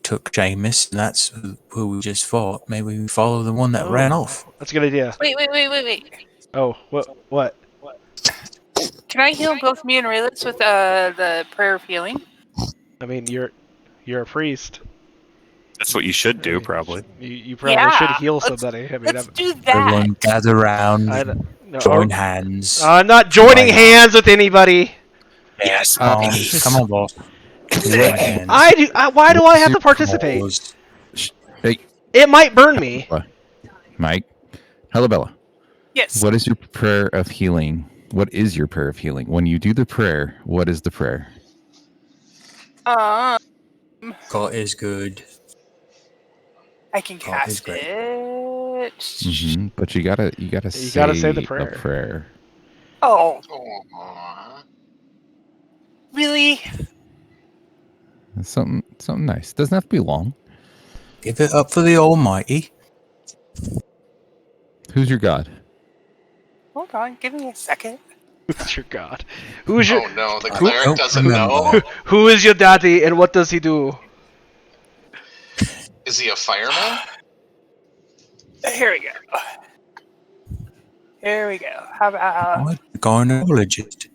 D: took Jameis, and that's who we just fought. Maybe we follow the one that ran off.
A: That's a good idea.
G: Wait.
A: Oh, what?
G: Can I heal both me and Raylitz with the prayer of healing?
A: I mean, you're a priest.
B: That's what you should do, probably.
A: You probably
G: Yeah,
A: should heal
G: let's-
A: somebody. I mean,
G: Let's do that.
D: Everyone gather around,
A: no,
D: join hands.
A: I'm not joining
D: Why not?
A: hands with anybody.
B: Yes,
D: Come on, boss. Join hands.
A: Why do I have to participate?
D: Cause
F: Hey,
A: It might burn me.
F: Mike. Hello, Bella.
G: Yes.
F: What is your prayer of healing? What is your prayer of healing? When you do the prayer, what is the prayer?
G: Um,
D: God is good.
G: I can
D: Oh, it's
G: cast
D: great.
G: it.
F: But you gotta
A: say the prayer.
F: A prayer.
G: Oh,
E: Aw.
G: really?
F: Something nice. Doesn't have to be long.
D: Give it up for the Almighty.
F: Who's your god?
G: Hold on, give me a second.
A: Who's your god? Who's your
E: Oh no, the
D: I
E: cleric
D: don't
E: doesn't
D: remember.
E: know.
A: who is your daddy and what does he do?
E: Is he a fireman?
G: Here we go. Here we go. How about
D: I'm a gynecologist.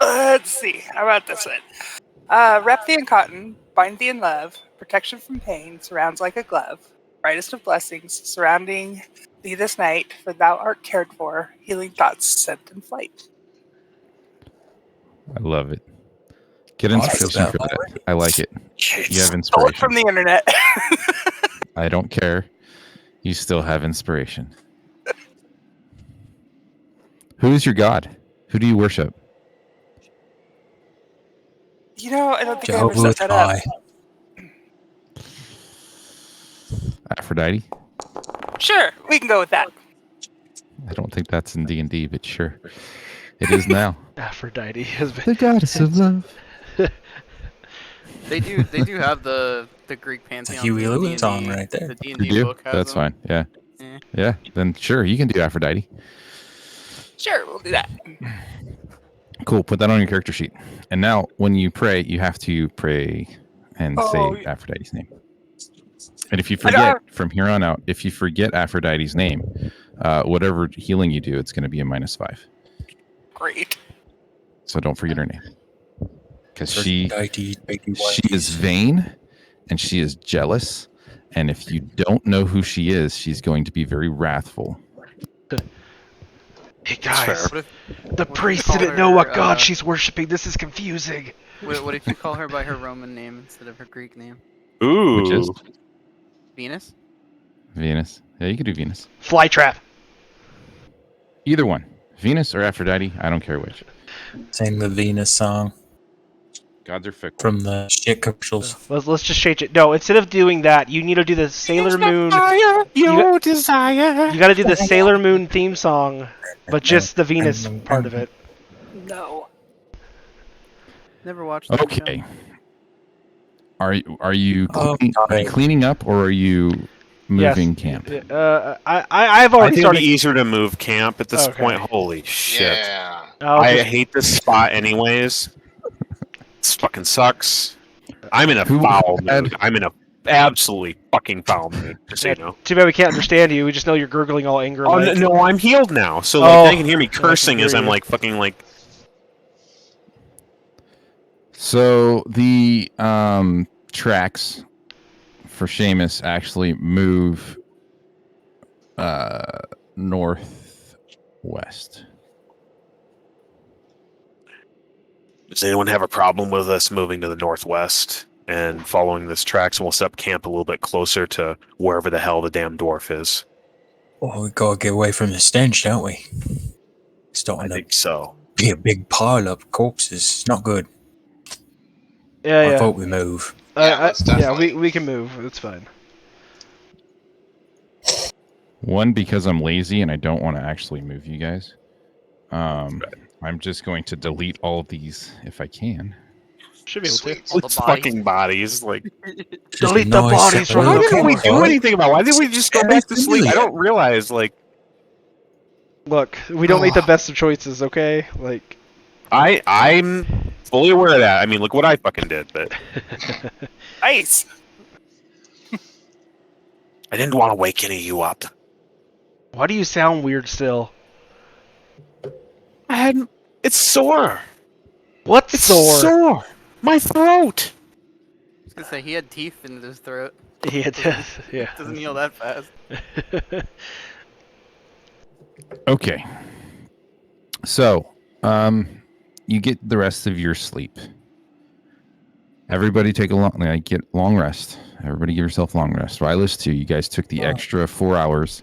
G: let's see. How about this one? Wrap thee in cotton, bind thee in love, protection from pain surrounds like a glove. Brightest of blessings surrounding thee this night, for thou art cared for, healing thoughts sent in flight.
F: I love it. Get
D: I feel
F: inspiration
D: that
F: for that. I like it. You have
G: Stole it
F: inspiration.
G: from the internet.
F: I don't care. You still have inspiration. Who is your god? Who do you worship?
G: You know, I don't think I ever
D: Jehovah
G: set that up.
D: High.
F: Aphrodite?
G: Sure, we can go with that.
F: I don't think that's in D&D, but sure. It is now.
A: Aphrodite has been.
F: The goddess of love.
C: They do have the Greek pantheon.
D: Huey
C: the
D: Lewis
C: D&D
D: song right there.
C: The
F: You
C: D&D
F: do?
C: book has
F: That's
C: them.
F: fine. Yeah.
C: Yeah.
F: Yeah. Then sure, you can do Aphrodite.
G: Sure, we'll do that.
F: Cool. Put that on your character sheet. And now, when you pray, you have to pray and
G: Oh,
F: say Aphrodite's name. And if you
G: I don't
F: forget
G: have-
F: from here on out, if you forget Aphrodite's name, whatever healing you do, it's going to be a -5.
G: Great.
F: So don't forget her name, because she
D: She
F: is vain and she is jealous. And if you don't know who she is, she's going to be very wrathful.
A: Hey
B: That's
A: guys,
B: fair.
A: the
C: if you
A: priest
C: call
A: didn't know
C: her,
A: what god she's worshiping. This is confusing.
C: What if you call her by her Roman name instead of her Greek name?
B: Ooh.
F: Which is
C: Venus?
F: Venus. Yeah, you could do Venus.
A: Flytrap.
F: Either one. Venus or Aphrodite. I don't care which.
D: Sing the Venus song
F: Gods are fickle.
D: from the shit commercials.
A: Let's just change it. No, instead of doing that, you need to do the Sailor Moon.
B: Your desire.
A: You got to do the Sailor Moon theme song, but just the Venus part of it.
G: No.
C: Never watched that
F: Okay.
C: show.
F: Are you
D: Oh,
F: cleaning up or are you moving camp?
A: I've
B: I
A: already
B: think it'd
A: started.
B: be easier to move camp at this
A: Okay.
B: point. Holy shit.
E: Yeah.
B: I
A: Okay.
B: hate this spot anyways. This fucking sucks. I'm in a
F: Who
B: foul
F: had-
B: mood. I'm in a absolutely fucking foul mood, just so you know.
A: Too bad we can't understand you. We just know you're gurgling all anger.
B: Oh,
A: like.
B: no, I'm healed now. So like,
A: Oh,
B: they can hear me
A: I can
B: cursing as
A: hear
B: I'm
A: you.
B: like fucking like.
F: So the tracks for Seamus actually move northwest.
B: Does anyone have a problem with us moving to the northwest and following this tracks? And we'll set up camp a little bit closer to wherever the hell the damn dwarf is.
D: Oh, we gotta get away from the stench, don't we?
B: I
D: Starting to
B: think so.
D: be a big pile of corpses. It's not good.
A: Yeah,
D: I
A: yeah.
D: vote we move.
E: Yeah, let's definitely.
A: we can move. It's fine.
F: One, because I'm lazy and I don't want to actually move you guys. I'm just going to delete all of these if I can.
A: Should be able to.
E: Sweet.
C: All the
B: It's
C: bodies.
B: fucking bodies. Like,
D: Just
A: Delete the
D: nice
A: bodies from
B: why
A: the
B: didn't we
A: car.
B: do anything about it? Why didn't we just go back to sleep? I don't realize. Like,
A: Look, we don't make the best of choices, okay? Like,
B: I'm fully aware of that. I mean, look what I fucking did, but
G: Nice.
B: I didn't want to wake any of you up.
A: why do you sound weird still?
B: I hadn't. It's sore.
A: What's
B: It's
A: sore?
B: sore. My throat.
C: I was gonna say he had teeth in his throat.
A: Yeah, it does. Yeah.
C: Doesn't heal that fast.
F: Okay. So, you get the rest of your sleep. Everybody take a get long rest. Everybody give yourself long rest. Rylas too. You guys took the extra 4 hours.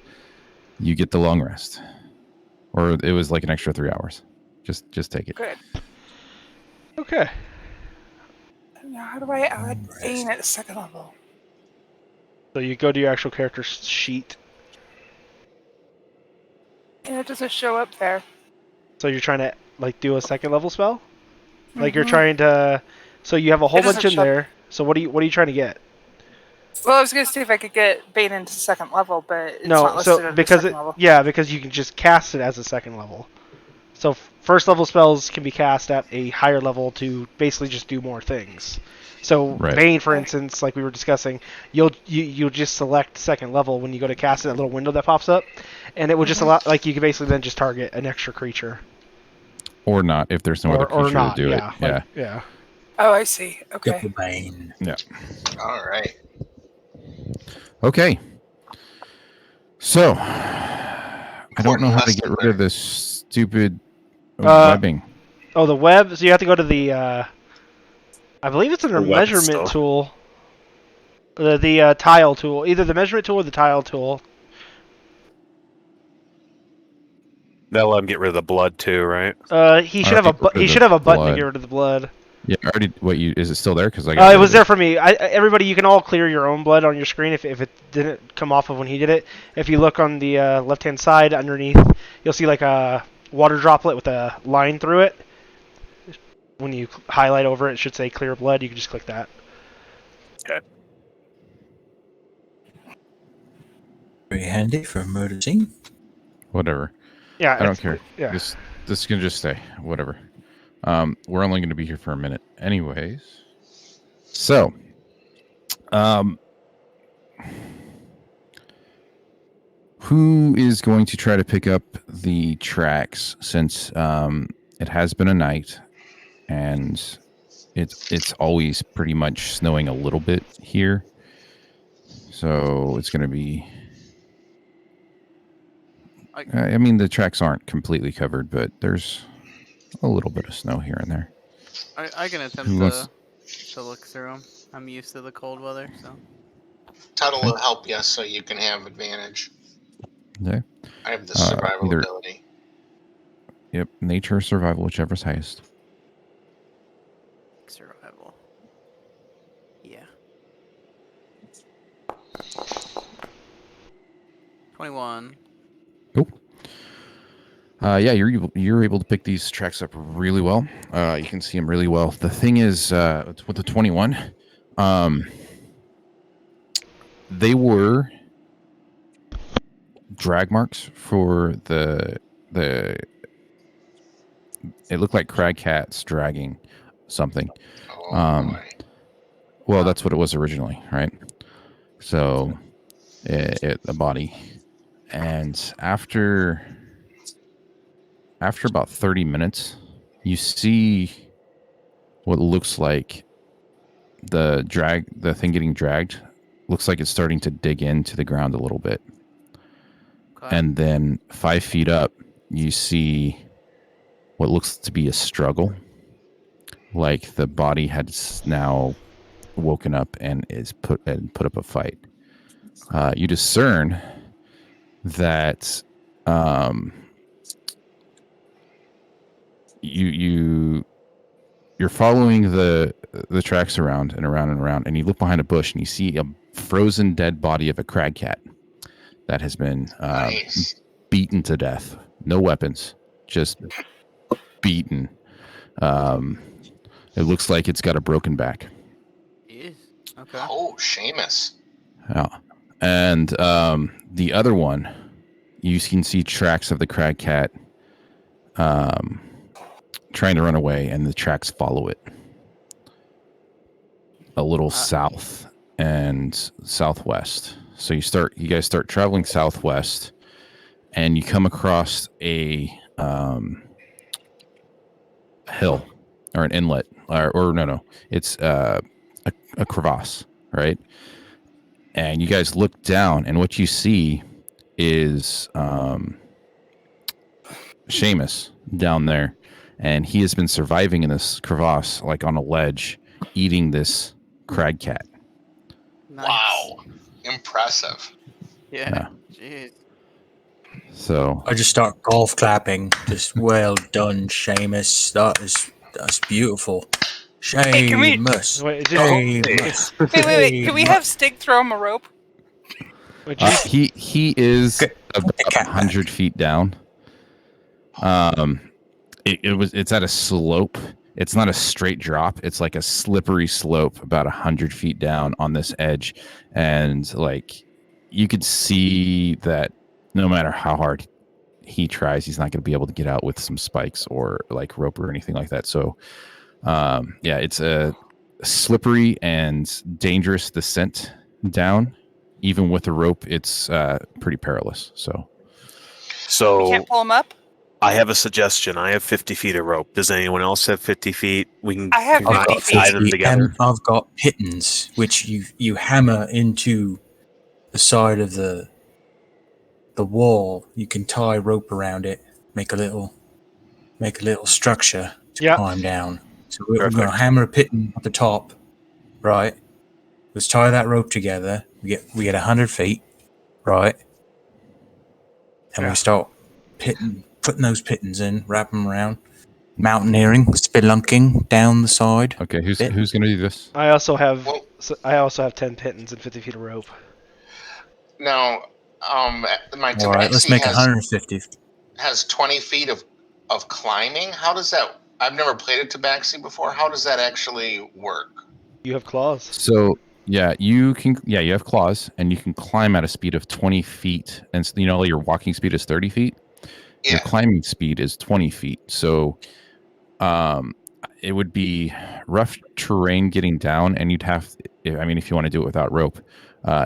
F: You get the long rest, or it was like an extra 3 hours. Just take it.
G: Good.
A: Okay.
G: Now, how do I add Bane at second level?
A: So you go to your actual character sheet.
G: Yeah, it doesn't show up there.
A: So you're trying to like do a second level spell? Like you're trying to. So you have a whole
G: It doesn't
A: bunch in
G: show-
A: there. So what are you trying to get?
G: Well, I was gonna see if I could get Bane into second level, but it's
A: No,
G: not listed
A: so
G: under
A: because
G: second level.
A: because you can just cast it as a second level. So first level spells can be cast at a higher level to basically just do more things. So
F: Right.
A: Bane, for instance, like we were discussing, you'll just select second level when you go to cast it, that little window that pops up, and it will just allow like you can basically then just target an extra creature
F: Or not if there's no other creature
A: not.
F: to do
A: Yeah,
F: it.
A: like, yeah.
G: Oh, I see. Okay.
D: Double Bane.
E: All right.
F: Okay. So, I don't know how to get rid of this stupid webbing.
A: Oh, the web. So you have to go to the. I believe it's under
B: The web
A: measurement
B: stuff.
A: tool. The tile tool, either the measurement tool or the tile tool.
B: That'll let him get rid of the blood too, right?
A: He should have a
F: get rid
A: he
F: of
A: should
F: the
A: have a button to
F: blood.
A: get rid of the blood.
F: Yeah, I already. Is it still there? Because I got.
A: It was there for me. Everybody, you can all clear your own blood on your screen if it didn't come off of when he did it. If you look on the left-hand side underneath, you'll see like a water droplet with a line through it. When you highlight over it, it should say clear blood. You can just click that.
B: Okay.
D: Very handy for a murder scene.
F: Whatever.
A: Yeah,
F: I don't care.
A: Yeah.
F: This can just stay. Whatever. We're only going to be here for a minute, anyways. So, who is going to try to pick up the tracks since it has been a night and it's always pretty much snowing a little bit here, so it's going to be. I mean, the tracks aren't completely covered, but there's a little bit of snow here and there.
C: I can attempt
F: Who wants-
C: to look through them. I'm used to the cold weather, so.
E: Tuttle will help you so you can have advantage.
F: Okay.
E: I have the survival
F: either-
E: ability.
F: Yep. Nature or survival, whichever's highest.
C: Survival. Yeah. 21.
F: Cool. Yeah, you're able to pick these tracks up really well. You can see them really well. The thing is, with the 21, they were drag marks for the. It looked like crag cats dragging something.
E: Oh, boy.
F: Well, that's what it was originally, right? So, the body, and after about 30 minutes, you see what looks like the thing getting dragged. Looks like it's starting to dig into the ground a little bit,
C: Okay.
F: and then 5 feet up, you see what looks to be a struggle, like the body has now woken up and is put up a fight. You discern that you're following the tracks around and around and around, and you look behind a bush and you see a frozen dead body of a crag cat that has been
E: Nice.
F: beaten to death. No weapons, just beaten. It looks like it's got a broken back.
C: Jeez. Okay.
E: Oh, Seamus.
F: Yeah. And the other one, you can see tracks of the crag cat trying to run away, and the tracks follow it a little south and southwest. So you guys start traveling southwest, and you come across a hill or an inlet, or no, it's a crevasse, right? And you guys look down, and what you see is Seamus down there, and he has been surviving in this crevasse, like on a ledge, eating this crag cat.
C: Nice.
E: Wow. Impressive.
C: Yeah. Jeez.
F: So
D: I just start golf clapping. Just well done, Seamus. That's beautiful.
G: Hey, can we-
D: Seamus.
A: Wait,
D: Seamus.
G: Wait. Can we have Stig throw him a rope?
F: he is about
D: the cat back.
F: 100 feet down. It's at a slope. It's not a straight drop. It's like a slippery slope about 100 feet down on this edge. And like you could see that no matter how hard he tries, he's not going to be able to get out with some spikes or like rope or anything like that. So yeah, it's a slippery and dangerous descent down. Even with a rope, it's pretty perilous.
G: We
B: So
G: can't pull him up.
B: I have a suggestion. I have 50 feet of rope. Does anyone else have 50 feet? We can
G: I have
B: tie
G: 50
B: tie them
D: And
B: together.
D: I've got pittons, which you hammer into the side of the wall. You can tie rope around it, make a little structure to
A: Yeah.
D: climb down. So we're going to
B: Perfect.
D: hammer a pitton at the top, right? Let's tie that rope together. We get 100 feet, right? And
A: Yeah.
D: we start putting those pittons in, wrap them around, mountaineering, spelunking down the side.
F: Okay, who's
D: Bit.
F: going to do this?
A: I also have
E: Well-
A: 10 pittons and 50 feet of rope.
E: Now, my
D: All right, let's
E: tabaxi
D: make
E: has
D: 150.
E: 20 feet of climbing. How does that? I've never played a tabaxi before. How does that actually work?
A: You have claws.
F: So yeah, you have claws, and you can climb at a speed of 20 feet. And so, your walking speed is 30 feet. Your
E: Yeah.
F: climbing speed is 20 feet. So it would be rough terrain getting down, and you'd have, if you want to do it without rope,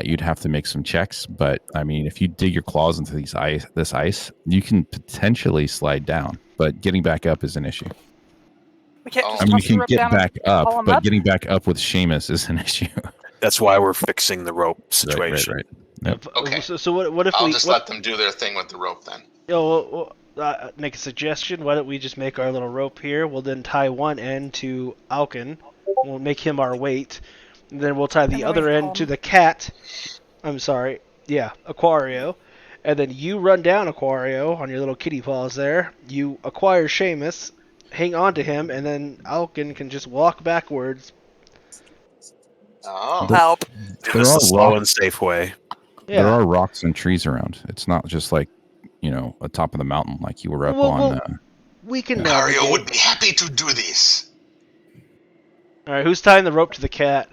F: you'd have to make some checks. But I mean, if you dig your claws into this ice, you can potentially slide down, but getting back up is an issue.
G: We can't
E: Oh.
G: just
F: I mean, you
G: toss the
F: can
G: rope
F: get
G: down
F: back
G: and pull
F: up,
G: him
F: but
G: up?
F: getting back up with Seamus is an issue.
B: That's why we're fixing the rope situation.
F: Right. Yep.
E: Okay.
A: So what if
E: I'll
A: we
E: just let them do their thing with the rope then.
A: make a suggestion? Why don't we just make our little rope here? We'll then tie one end to Alkin. We'll make him our weight. And then we'll tie the
G: then
A: other
G: we
A: end
G: call
A: to
G: him-
A: the cat. I'm sorry. Yeah, Aquario. And then you run down Aquario on your little kitty paws there. You acquire Seamus, hang on to him, and then Alkin can just walk backwards.
E: Oh.
G: Help.
B: Do
F: There
B: this
F: are
B: the slow
F: rocks.
B: and safe way.
F: There
A: Yeah.
F: are rocks and trees around. It's not just like, atop of the mountain like you were up
A: Well,
F: on.
A: We can
E: Mario
A: navigate.
E: would be happy to do this.
A: All right, who's tying the rope to the cat?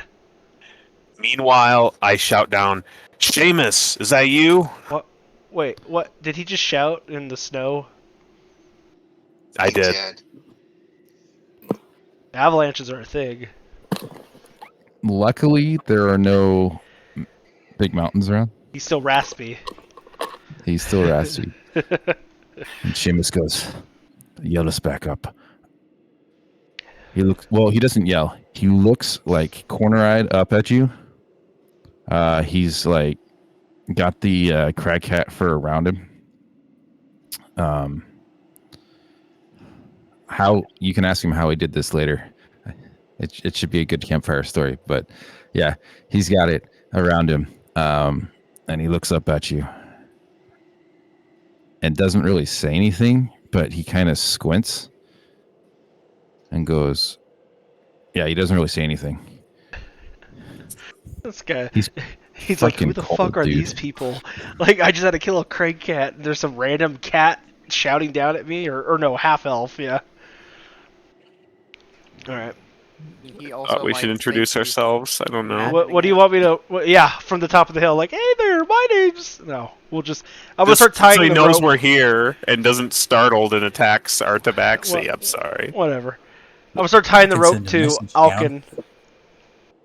B: Meanwhile, I shout down, Seamus, is that you?
A: What? Wait, what? Did he just shout in the snow?
B: I
E: He
B: did.
A: Avalanches are a thing.
F: Luckily, there are no big mountains around.
A: He's still raspy.
F: He's still raspy. And Seamus goes, yell us back up. He doesn't yell. He looks like corner-eyed up at you. He's like got the crag cat fur around him. How you can ask him how he did this later. It should be a good campfire story, but yeah, he's got it around him. And he looks up at you. and doesn't really say anything, but he kind of squints and goes, yeah, he doesn't really say anything.
A: This guy,
F: He's
A: he's like, who
F: fucking
A: the
F: cold,
A: fuck are
F: dude.
A: these people? Like, I just had to kill a Craig cat. And there's some random cat shouting down at me, or no, half elf, yeah. All right.
C: He also
B: We
C: might
B: should introduce
C: think he's
B: ourselves. I don't know.
A: What do you want me to? Yeah, from the top of the hill, like, hey there, my name's. No, we'll just. I'm gonna
B: Just
A: start tying
B: so he
A: the
B: knows
A: rope.
B: we're here and doesn't startled and attacks our tabaxi.
A: Well,
B: I'm sorry.
A: Whatever. I'm gonna start tying the
D: can
A: rope
D: send a
A: to
D: message down.
A: Alkin.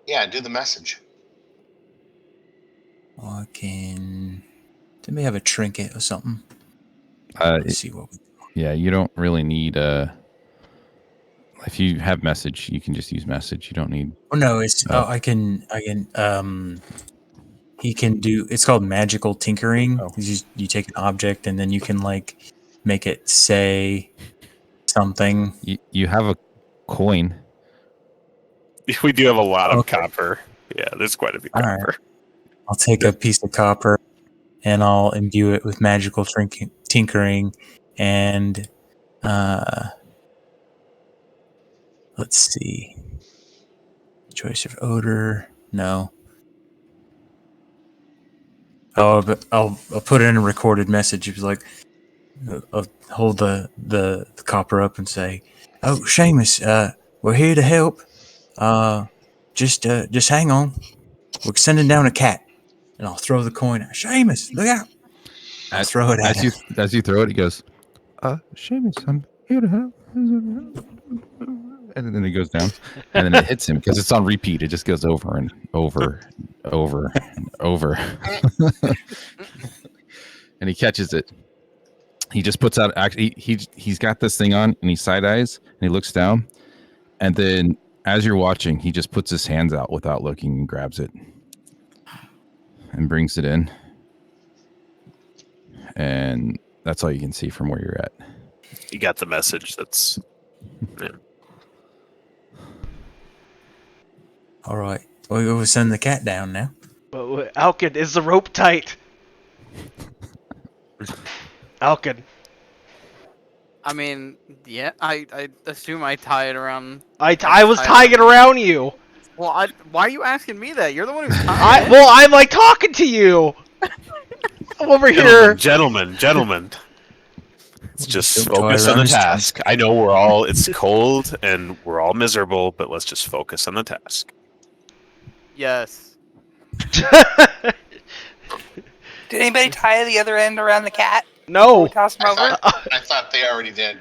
E: Yeah, do the message.
D: I can. Did we have a trinket or something?
F: Uh,
D: Let's see what.
F: yeah, you don't really need if you have message, you can just use message. You don't need.
D: Oh no, it's.
F: Oh.
D: Oh, I can. He can do. It's called magical tinkering.
F: Oh.
D: You take an object and then you can like make it say something.
F: You have a coin.
B: We do have a lot of
D: Okay.
B: copper. Yeah, there's quite a bit
D: All
B: of copper.
D: I'll take a piece of copper and I'll imbue it with magical tinkering and let's see. Choice of odor. No. Oh, but I'll put in a recorded message. It's like I'll hold the copper up and say, "Oh, Seamus, we're here to help. Just hang on. We're sending down a cat." And I'll throw the coin at Seamus. Look out! I'll throw it at him.
F: As you throw it, he goes, Seamus, I'm here to help. And then it goes down, and then it hits him because it's on repeat. It just goes over and over, over, and over. And he catches it. He just puts out. Actually, he's got this thing on, and he side eyes, and he looks down, and then as you're watching, he just puts his hands out without looking and grabs it, and brings it in, and that's all you can see from where you're at.
B: You got the message. That's. Yeah.
D: All right. We'll send the cat down now.
A: But Alkin, is the rope tight? Alkin.
C: I mean, yeah, I assume I tie it around.
A: I was tying it around you.
C: Well, why are you asking me that? You're the one who's tying it.
A: Well, I'm like talking to you. I'm over here.
B: Gentlemen. Let's just
D: Don't
B: focus
D: tie
B: on the
D: around his
B: task. I know it's cold and we're all miserable, but let's just focus on the task.
C: Yes.
G: Did anybody tie the other end around the cat?
A: No.
G: We toss him over?
E: I thought they already did.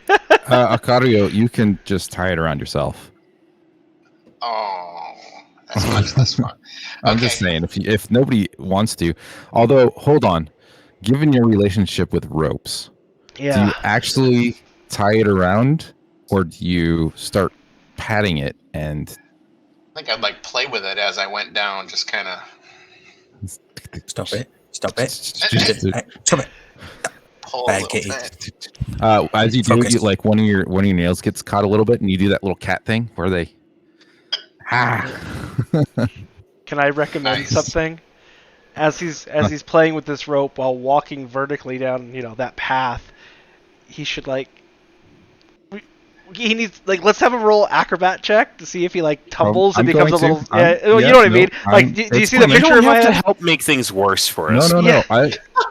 F: Akario, you can just tie it around yourself.
E: Oh, that's much less fun.
F: I'm just saying, if nobody wants to, although hold on, given your relationship with ropes, do you
A: Yeah.
F: actually tie it around, or do you start patting it and?
E: I think I'd like play with it as I went down, just kind of
D: Stop it. Stop it.
F: Just-
D: Hey, stop it.
E: pull a
D: Bad
E: little
D: kitty.
E: bit.
F: as you do,
D: Focus.
F: you, like one of your nails gets caught a little bit, and you do that little cat thing where they.
A: Can I recommend
E: Nice.
A: something? As he's playing with this rope while walking vertically down, that path, he should he needs let's have him roll acrobat check to see if he tumbles and
F: I'm
A: becomes a
F: going
A: little
F: to. I'm-
A: you know what I mean? Do you
F: it's
A: see the
F: fine.
B: You
A: picture
B: don't
A: in my
B: have to
A: head?
B: help make things worse for us.
F: No.
A: Yeah.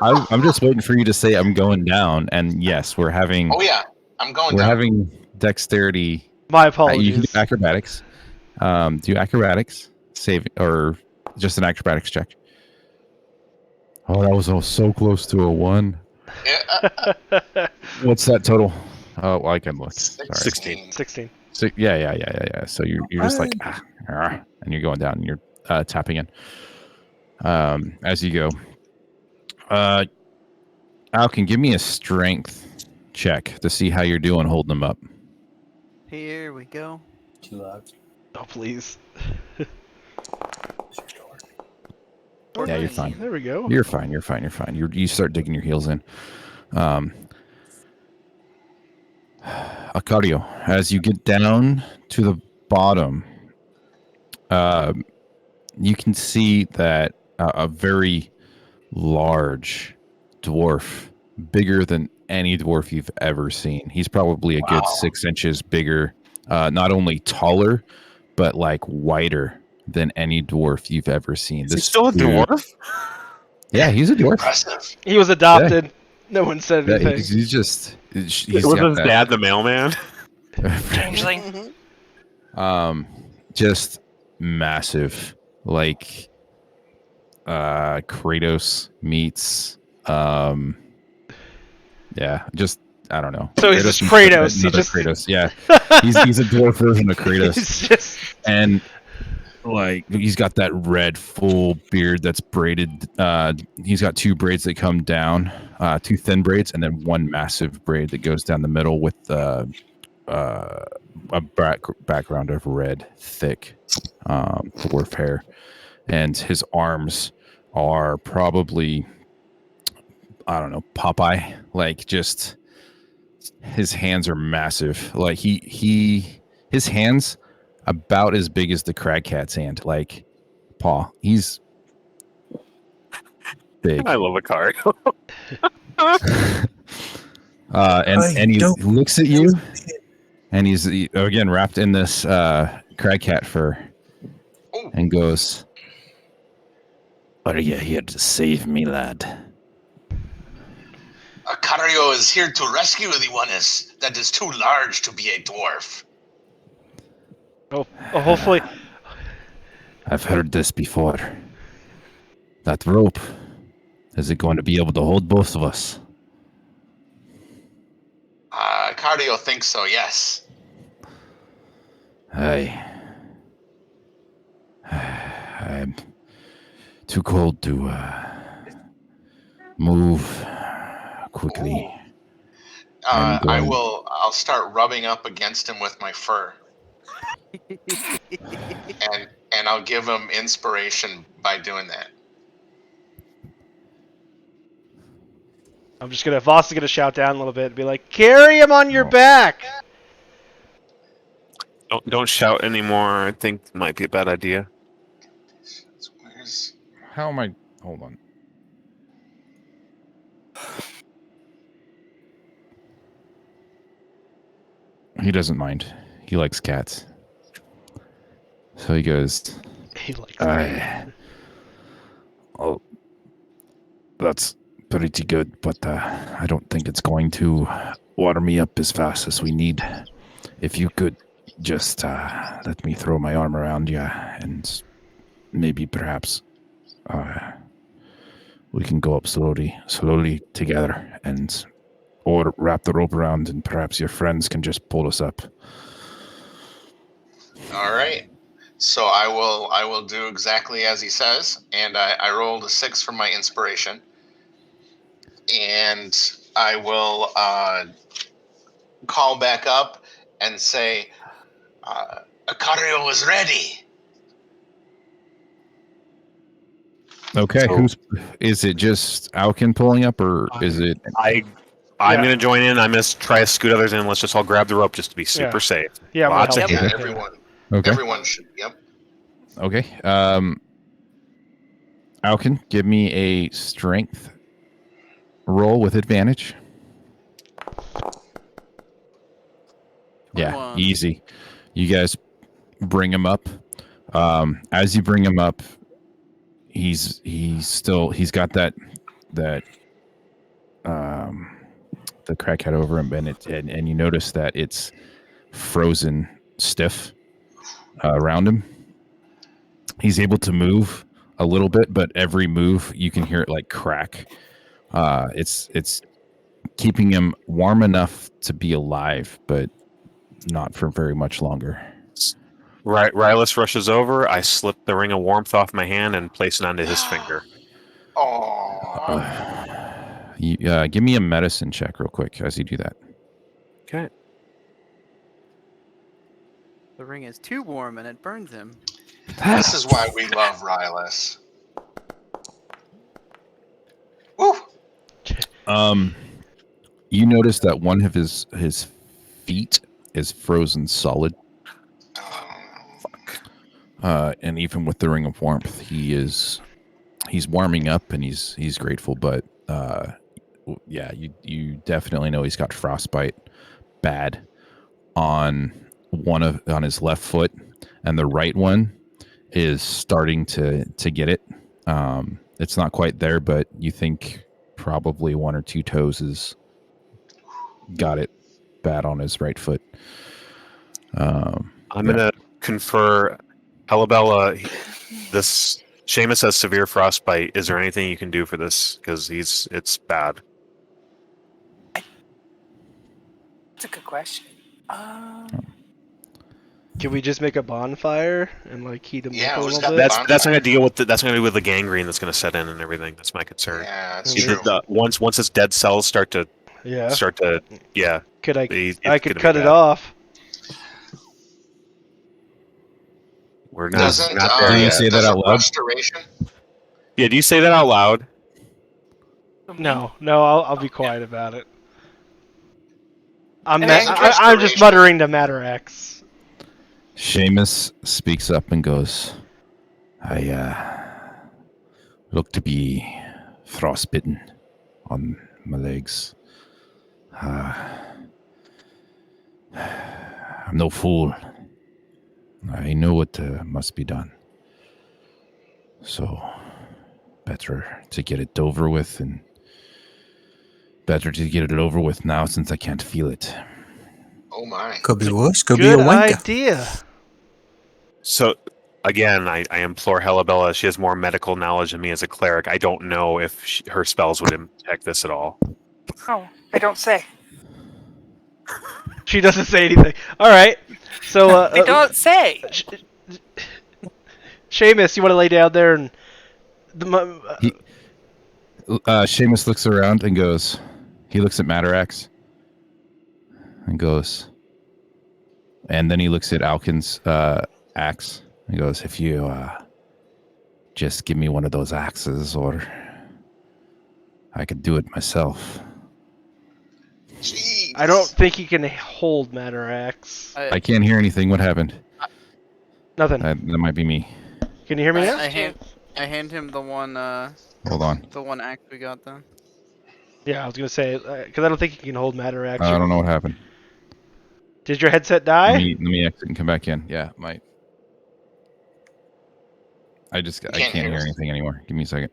F: I'm just waiting for you to say I'm going down, and yes, we're having
E: Oh yeah, I'm going
F: we're
E: down.
F: having dexterity.
A: My
F: You can
A: apologies.
F: do acrobatics. Do acrobatics save or just an acrobatics check. Oh, that was so close to a 1.
E: Yeah,
F: What's that total? Oh, well, I can look. Sorry.
B: 16.
A: 16.
F: So, yeah. So you're just like, and you're going down, and you're tapping in. As you go. Alkin, give me a strength check to see how you're doing holding them up.
C: Here we go.
D: Too loud.
A: Oh please.
F: Yeah, you're fine.
A: There we go.
F: You're fine. You start digging your heels in. Akario, as you get down to the bottom, you can see that a very large dwarf bigger than any dwarf you've ever seen. He's probably a good 6 inches bigger, not only taller, but like wider than any dwarf you've ever seen.
B: Is he still a
F: dude-
B: dwarf?
F: Yeah, he's a dwarf.
E: Impressive.
A: He was adopted. No one said
F: Yeah,
A: anything.
F: he's just he's
B: Was
F: got
B: his
F: that,
B: dad the mailman?
G: Changeling.
F: just massive, like Kratos meets yeah, just I don't know.
A: So he's just
F: meets
A: Kratos. He
F: another
A: just-
F: Kratos. Yeah, he's a dwarf version of Kratos,
A: He's just
F: and like he's got that red full beard that's braided. He's got 2 braids that come down, 2 thin braids, and then 1 massive braid that goes down the middle with a background of red, thick dwarf hair, and his arms are probably, I don't know, Popeye. Like, just his hands are massive. Like his hands about as big as the crag cat's hand. Like paw. He's big.
B: I love a card.
F: And he looks at you, and he's again wrapped in this crag cat fur, and goes, "Are you here to save me, lad?"
E: Acario is here to rescue the one that is too large to be a dwarf.
A: hopefully.
F: I've heard this before. That rope, is it going to be able to hold both of us?
E: Acario thinks so, yes.
F: I'm too cold to move quickly.
E: I'll start rubbing up against him with my fur. and I'll give him inspiration by doing that.
A: I'm just gonna. Voss is gonna shout down a little bit and be like, "Carry him on your back."
B: Don't shout anymore. I think it might be a bad idea.
E: Where's...
F: How am I? Hold on. He doesn't mind. He likes cats. So he goes,
A: He likes.
F: "Oh, that's pretty good, but I don't think it's going to water me up as fast as we need. If you could just let me throw my arm around you, and maybe perhaps we can go up slowly together, and or wrap the rope around, and perhaps your friends can just pull us up."
E: All right. So I will do exactly as he says, and I rolled a 6 for my inspiration, and I will call back up and say, Acario is ready.
F: Okay,
B: So-
F: is it just Alkin pulling up, or is it?
B: I'm
A: Yeah.
B: gonna join in. I'm gonna try to scoot others in. Let's just all grab the rope just to be super
A: Yeah.
B: safe.
A: Yeah, I'm gonna
B: Lots of
A: help
E: Yeah,
A: you.
E: everyone.
F: Okay.
E: Everyone should. Yep.
F: Okay. Alkin, give me a strength roll with advantage. Yeah,
C: 21.
F: easy. You guys bring him up. As you bring him up, he's got that the crack head over him, and you notice that it's frozen stiff around him. He's able to move a little bit, but every move you can hear it like crack. It's keeping him warm enough to be alive, but not for very much longer.
B: Right, Rylus rushes over. I slip the ring of warmth off my hand and place it onto his finger.
E: Oh.
F: Give me a medicine check real quick as you do that.
B: Okay.
C: The ring is too warm and it burns him.
E: This is why we love Rylus. Woo!
F: You notice that one of his feet is frozen solid. And even with the ring of warmth, he's warming up and he's grateful, but yeah, you definitely know he's got frostbite bad on on his left foot, and the right one is starting to get it. It's not quite there, but you think probably one or two toes is got it bad on his right foot.
B: I'm
F: Yeah.
B: gonna confer, Halabella. This Seamus has severe frostbite. Is there anything you can do for this? Because it's bad.
G: That's a good question.
A: Can we just make a bonfire and like heat him
E: Yeah,
A: up a
E: who's
A: little
E: got
A: bit?
E: the
B: That's not
E: bonfire?
B: gonna deal with that's not gonna deal with the gangrene that's gonna set in and everything. That's my concern.
E: Yeah, that's
A: See,
E: true.
B: Once its dead cells start to
A: Yeah.
B: yeah.
A: Could I?
B: It's
A: I could
B: gonna be
A: cut it
B: bad.
A: off.
B: We're not,
E: Doesn't
B: not there
F: Do you
B: yet.
F: say that
E: doesn't
F: out loud?
E: restoration?
B: Yeah, do you say that out loud?
A: No, I'll be quiet about it. I'm
G: And then
A: I'm just
E: restoration.
A: muttering to Matarax.
F: Seamus speaks up and goes, I look to be frostbitten on my legs. I'm no fool. I know what must be done. So, better to get it over with, and better to get it over with now since I can't feel it.
E: Oh my.
D: Could be worse. Could be a
A: Good
D: wanker.
A: idea.
B: So again, I implore Helabella. She has more medical knowledge than me as a cleric. I don't know if her spells would impact this at all.
G: Oh, I don't say.
A: She doesn't say anything. All right. So
G: I don't say.
A: Seamus, you want to lay down there and
F: Seamus looks around and goes, he looks at Matarax and goes, and then he looks at Alkin's axe and goes, if you just give me one of those axes, or I could do it myself.
E: Jeez.
A: I don't think he can hold Matarax.
F: I can't hear anything. What happened?
A: Nothing.
F: That might be me.
A: Can you hear me now?
C: I hand him the one
F: Hold on.
C: the one axe we got then.
A: Yeah, I was gonna say because I don't think he can hold Matarax.
F: I don't know what happened.
A: Did your headset
F: Let
A: die?
F: me exit and come back in. Yeah, might. I can't hear anything anymore. Give me a second.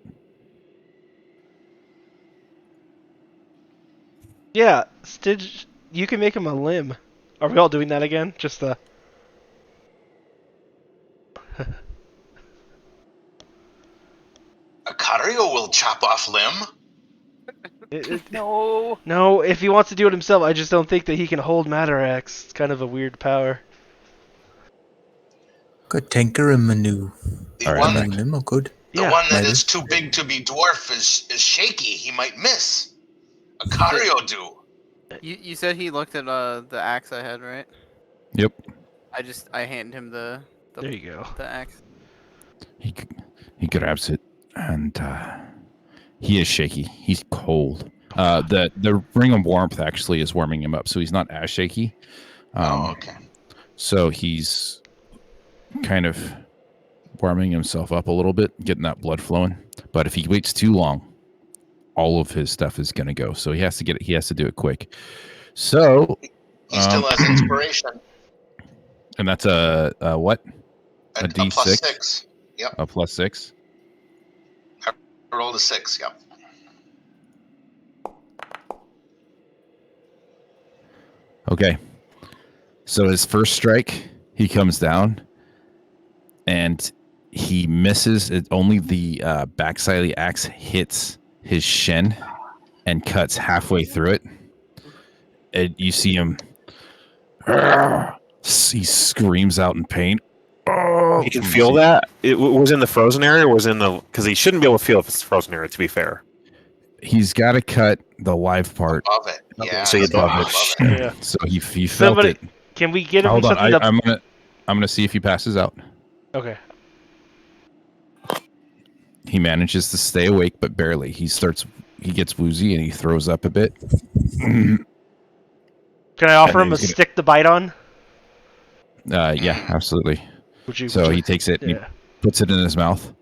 A: Yeah, Stidge, you can make him a limb. Are we all doing that again? Just the.
E: Acario will chop off limb.
G: No.
A: No, if he wants to do it himself, I just don't think that he can hold Matarax. It's kind of a weird power.
D: Good tinker and Manu.
E: The
F: All right,
E: one,
F: I'm
D: Manu Limo, good.
E: the
A: Yeah,
E: one that
D: maybe.
E: is too big to be dwarf is shaky. He might miss. Acario do.
C: You said he looked at the axe I had, right?
F: Yep.
C: I hand him the
A: There you go.
C: the axe.
F: He grabs it, and he is shaky. He's cold. The ring of warmth actually is warming him up, so he's not as shaky.
E: Okay.
F: So he's kind of warming himself up a little bit, getting that blood flowing. But if he waits too long, all of his stuff is going to go. So he has to do it quick. So
E: He still has inspiration.
F: and that's a what?
E: A
F: D6?
E: plus 6. Yep.
F: A +6.
E: I rolled a 6. Yep.
F: Okay. So his first strike, he comes down and he misses. Only the backside of the axe hits his shin and cuts halfway through it. And you see him. He screams out in pain.
B: You can feel that? It was in the frozen area, or was in the... Because he shouldn't be able to feel if it's frozen area, to be fair.
F: He's got to cut the live part.
E: Above it. Yeah.
B: So you
E: above
B: above
E: it.
A: Yeah.
F: So he felt
A: Somebody,
F: it.
A: can we get him
F: Hold on.
A: something to?
F: I'm gonna see if he passes out.
A: Okay.
F: He manages to stay awake, but barely. He gets woozy and he throws up a bit.
A: Can I offer
F: And
A: him a
F: he's gonna-
A: stick to bite on?
F: Yeah, absolutely.
A: Would you?
F: So
A: would you-
F: he takes it and he
A: Yeah.
F: puts it in his mouth.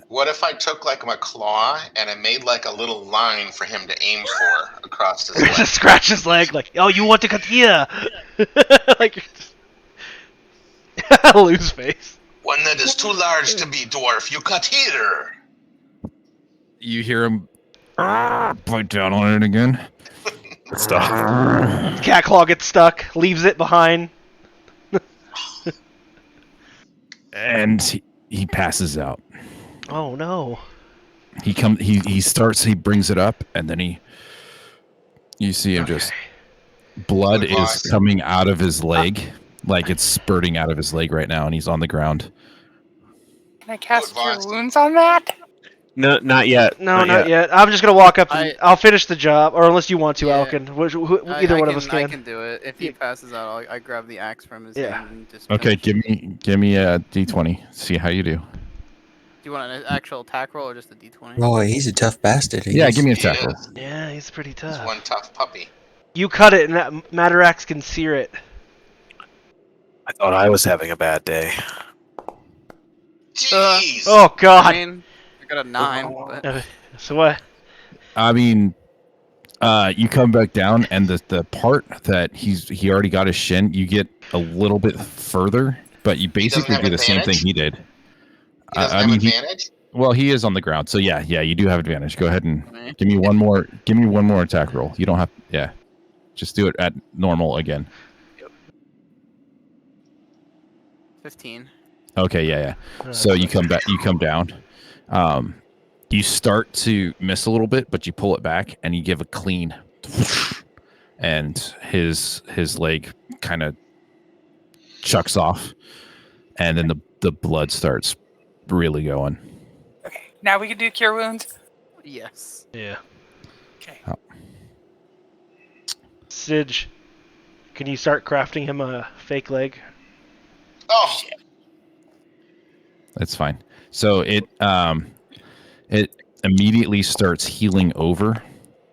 E: What if I took like my claw and I made like a little line for him to aim for across his leg?
A: Just scratch his leg, like, oh, you want to cut here? Like, lose face.
E: One that is too large to be dwarf, you cut here.
F: You hear him bite down on it again.
B: Good stuff.
A: Cat claw gets stuck, leaves it behind.
F: And he passes out.
A: Oh no.
F: He brings it up, and then you see him just blood
E: Good
F: is
E: boss.
F: coming out of his leg, like it's spurting out of his leg right now, and he's on the ground.
G: Can I cast
E: Good
G: Cure
E: boss.
G: Wounds on that?
B: No, not yet.
A: No, not yet. I'm just gonna walk up and I'll finish the job, or unless you want to,
C: Yeah.
A: Alkin. Either one of us
C: I
A: can.
C: can do it. If he passes out, I grab the axe from his
A: Yeah.
C: hand and just.
F: Okay,
C: finish it.
F: give me a d20. See how you do.
C: Do you want an actual attack roll or just a d20?
D: Boy, he's a tough bastard.
F: Yeah, give me a
E: He
F: attack roll.
E: is.
A: Yeah, he's pretty
E: He's
A: tough.
E: one tough puppy.
A: You cut it, and that Matarax can sear it.
B: I thought I was having a bad day.
E: Jeez.
A: Oh
C: I
A: God.
C: mean, I got a 9. But...
A: So what?
F: I mean, you come back down, and the part that he already got his shin, you get a little bit further, but you basically
E: have
F: do the same thing
E: advantage?
F: he did.
E: He doesn't
F: I
E: have
F: mean,
E: advantage?
F: Well, he is on the ground, so yeah, you do have advantage. Go ahead and give me one more attack roll. You don't have, just do it at normal again.
C: 15.
F: Okay, yeah. So you come back, you come down. You start to miss a little bit, but you pull it back and you give a clean, and his leg kind of chucks off, and then the blood starts really going.
G: Okay, now we can do Cure Wounds.
C: Yes.
A: Yeah.
G: Okay.
F: Oh.
A: Sidge, can you start crafting him a fake leg?
E: Oh,
F: That's fine. So it immediately starts healing over.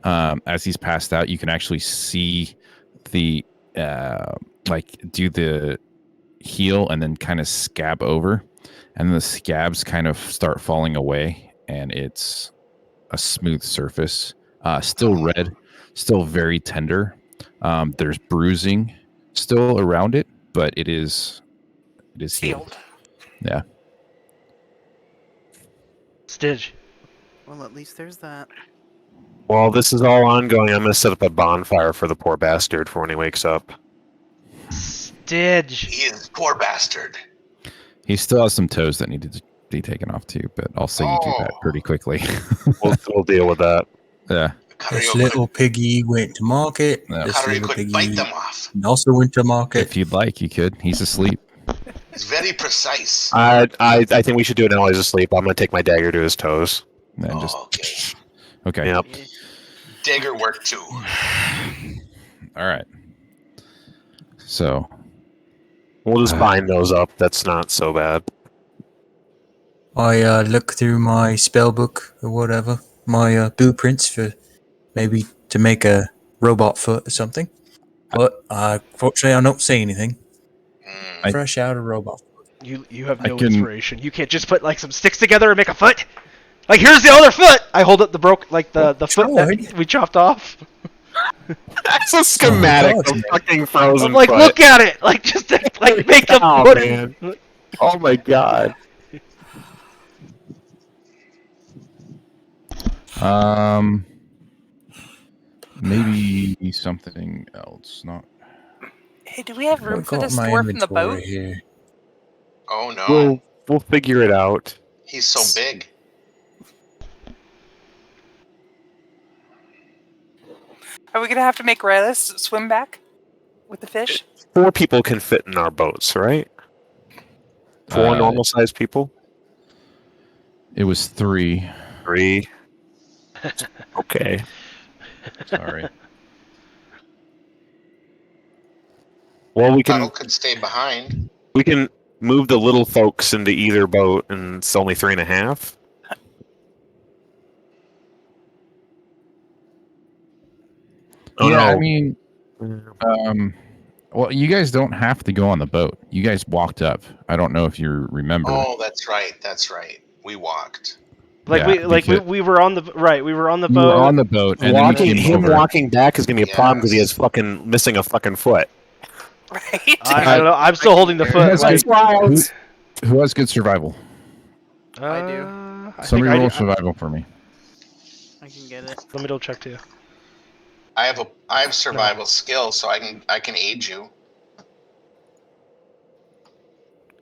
F: As he's passed out, you can actually see the do the heal and then kind of scab over, and the scabs kind of start falling away, and it's a smooth surface. Still red, still very tender. There's bruising still around it, but it is healed.
G: Healed.
F: Yeah.
A: Stidge.
C: Well, at least there's that.
B: While this is all ongoing, I'm going to set up a bonfire for the poor bastard for when he wakes up.
A: Stidge.
E: he is poor bastard.
F: He still has some toes that need to be taken off too, but I'll say you do that pretty quickly.
B: We'll deal with that.
F: Yeah.
D: This
E: Kario
D: little piggy went to market.
F: Yeah.
D: This
E: could
D: little
E: bite
D: piggy
E: them off.
D: also went to market.
F: If you'd like, you could. He's asleep.
E: It's very precise.
B: I think we should do it now while he's asleep. I'm going to take my dagger to his toes.
F: And just
E: Okay.
F: okay.
B: Yep.
E: Dagger work too.
F: All right. So
B: We'll just bind those up. That's not so bad.
D: I look through my spell book or whatever, my blueprints for maybe to make a robot foot or something. But fortunately, I don't see anything.
E: Mm.
D: Fresh out of robot.
A: You have
F: I
A: no
F: can-
A: inspiration. You can't just put like some sticks together and make a foot. Like, here's the other foot. I hold up the the foot that we chopped off.
B: That's a schematic
D: God.
B: of fucking frozen
A: I'm like,
B: foot.
A: look at it. Like, just like make a
B: Oh,
A: foot.
B: man. Oh my god.
F: maybe something else. Not.
G: Hey, do we have room
D: I've
G: for
D: got
G: this
D: my
G: dwarf in the
D: inventory
G: boat?
D: here.
E: Oh no.
B: We'll figure it out.
E: He's so big.
G: Are we gonna have to make Rylas swim back with the fish?
B: 4 people can fit in our boats, right? 4 normal sized people?
F: It was 3.
B: 3. Okay.
F: Sorry.
B: Well, we
E: Tunnel
B: can
E: could stay behind.
B: move the little folks into either boat, and it's only 3.5. Oh
F: yeah,
B: no!
F: I mean, well, you guys don't have to go on the boat. You guys walked up. I don't know if you remember.
E: Oh, that's right. That's right. We walked.
A: Like
F: Yeah,
A: we were on the We were on the
F: you
A: boat.
F: were on the boat, and then we came over.
B: Walking back is gonna be a problem because he
E: Yes.
B: has fucking missing a fucking foot.
G: Right?
A: I don't know. I'm still holding the foot.
F: That's
A: Like,
F: good. Who has good survival?
C: I do.
A: I think
F: Somebody
A: I
F: roll
A: do.
F: survival for me.
C: I can get it.
A: Let me double check too.
E: I have survival skills, so I can aid you.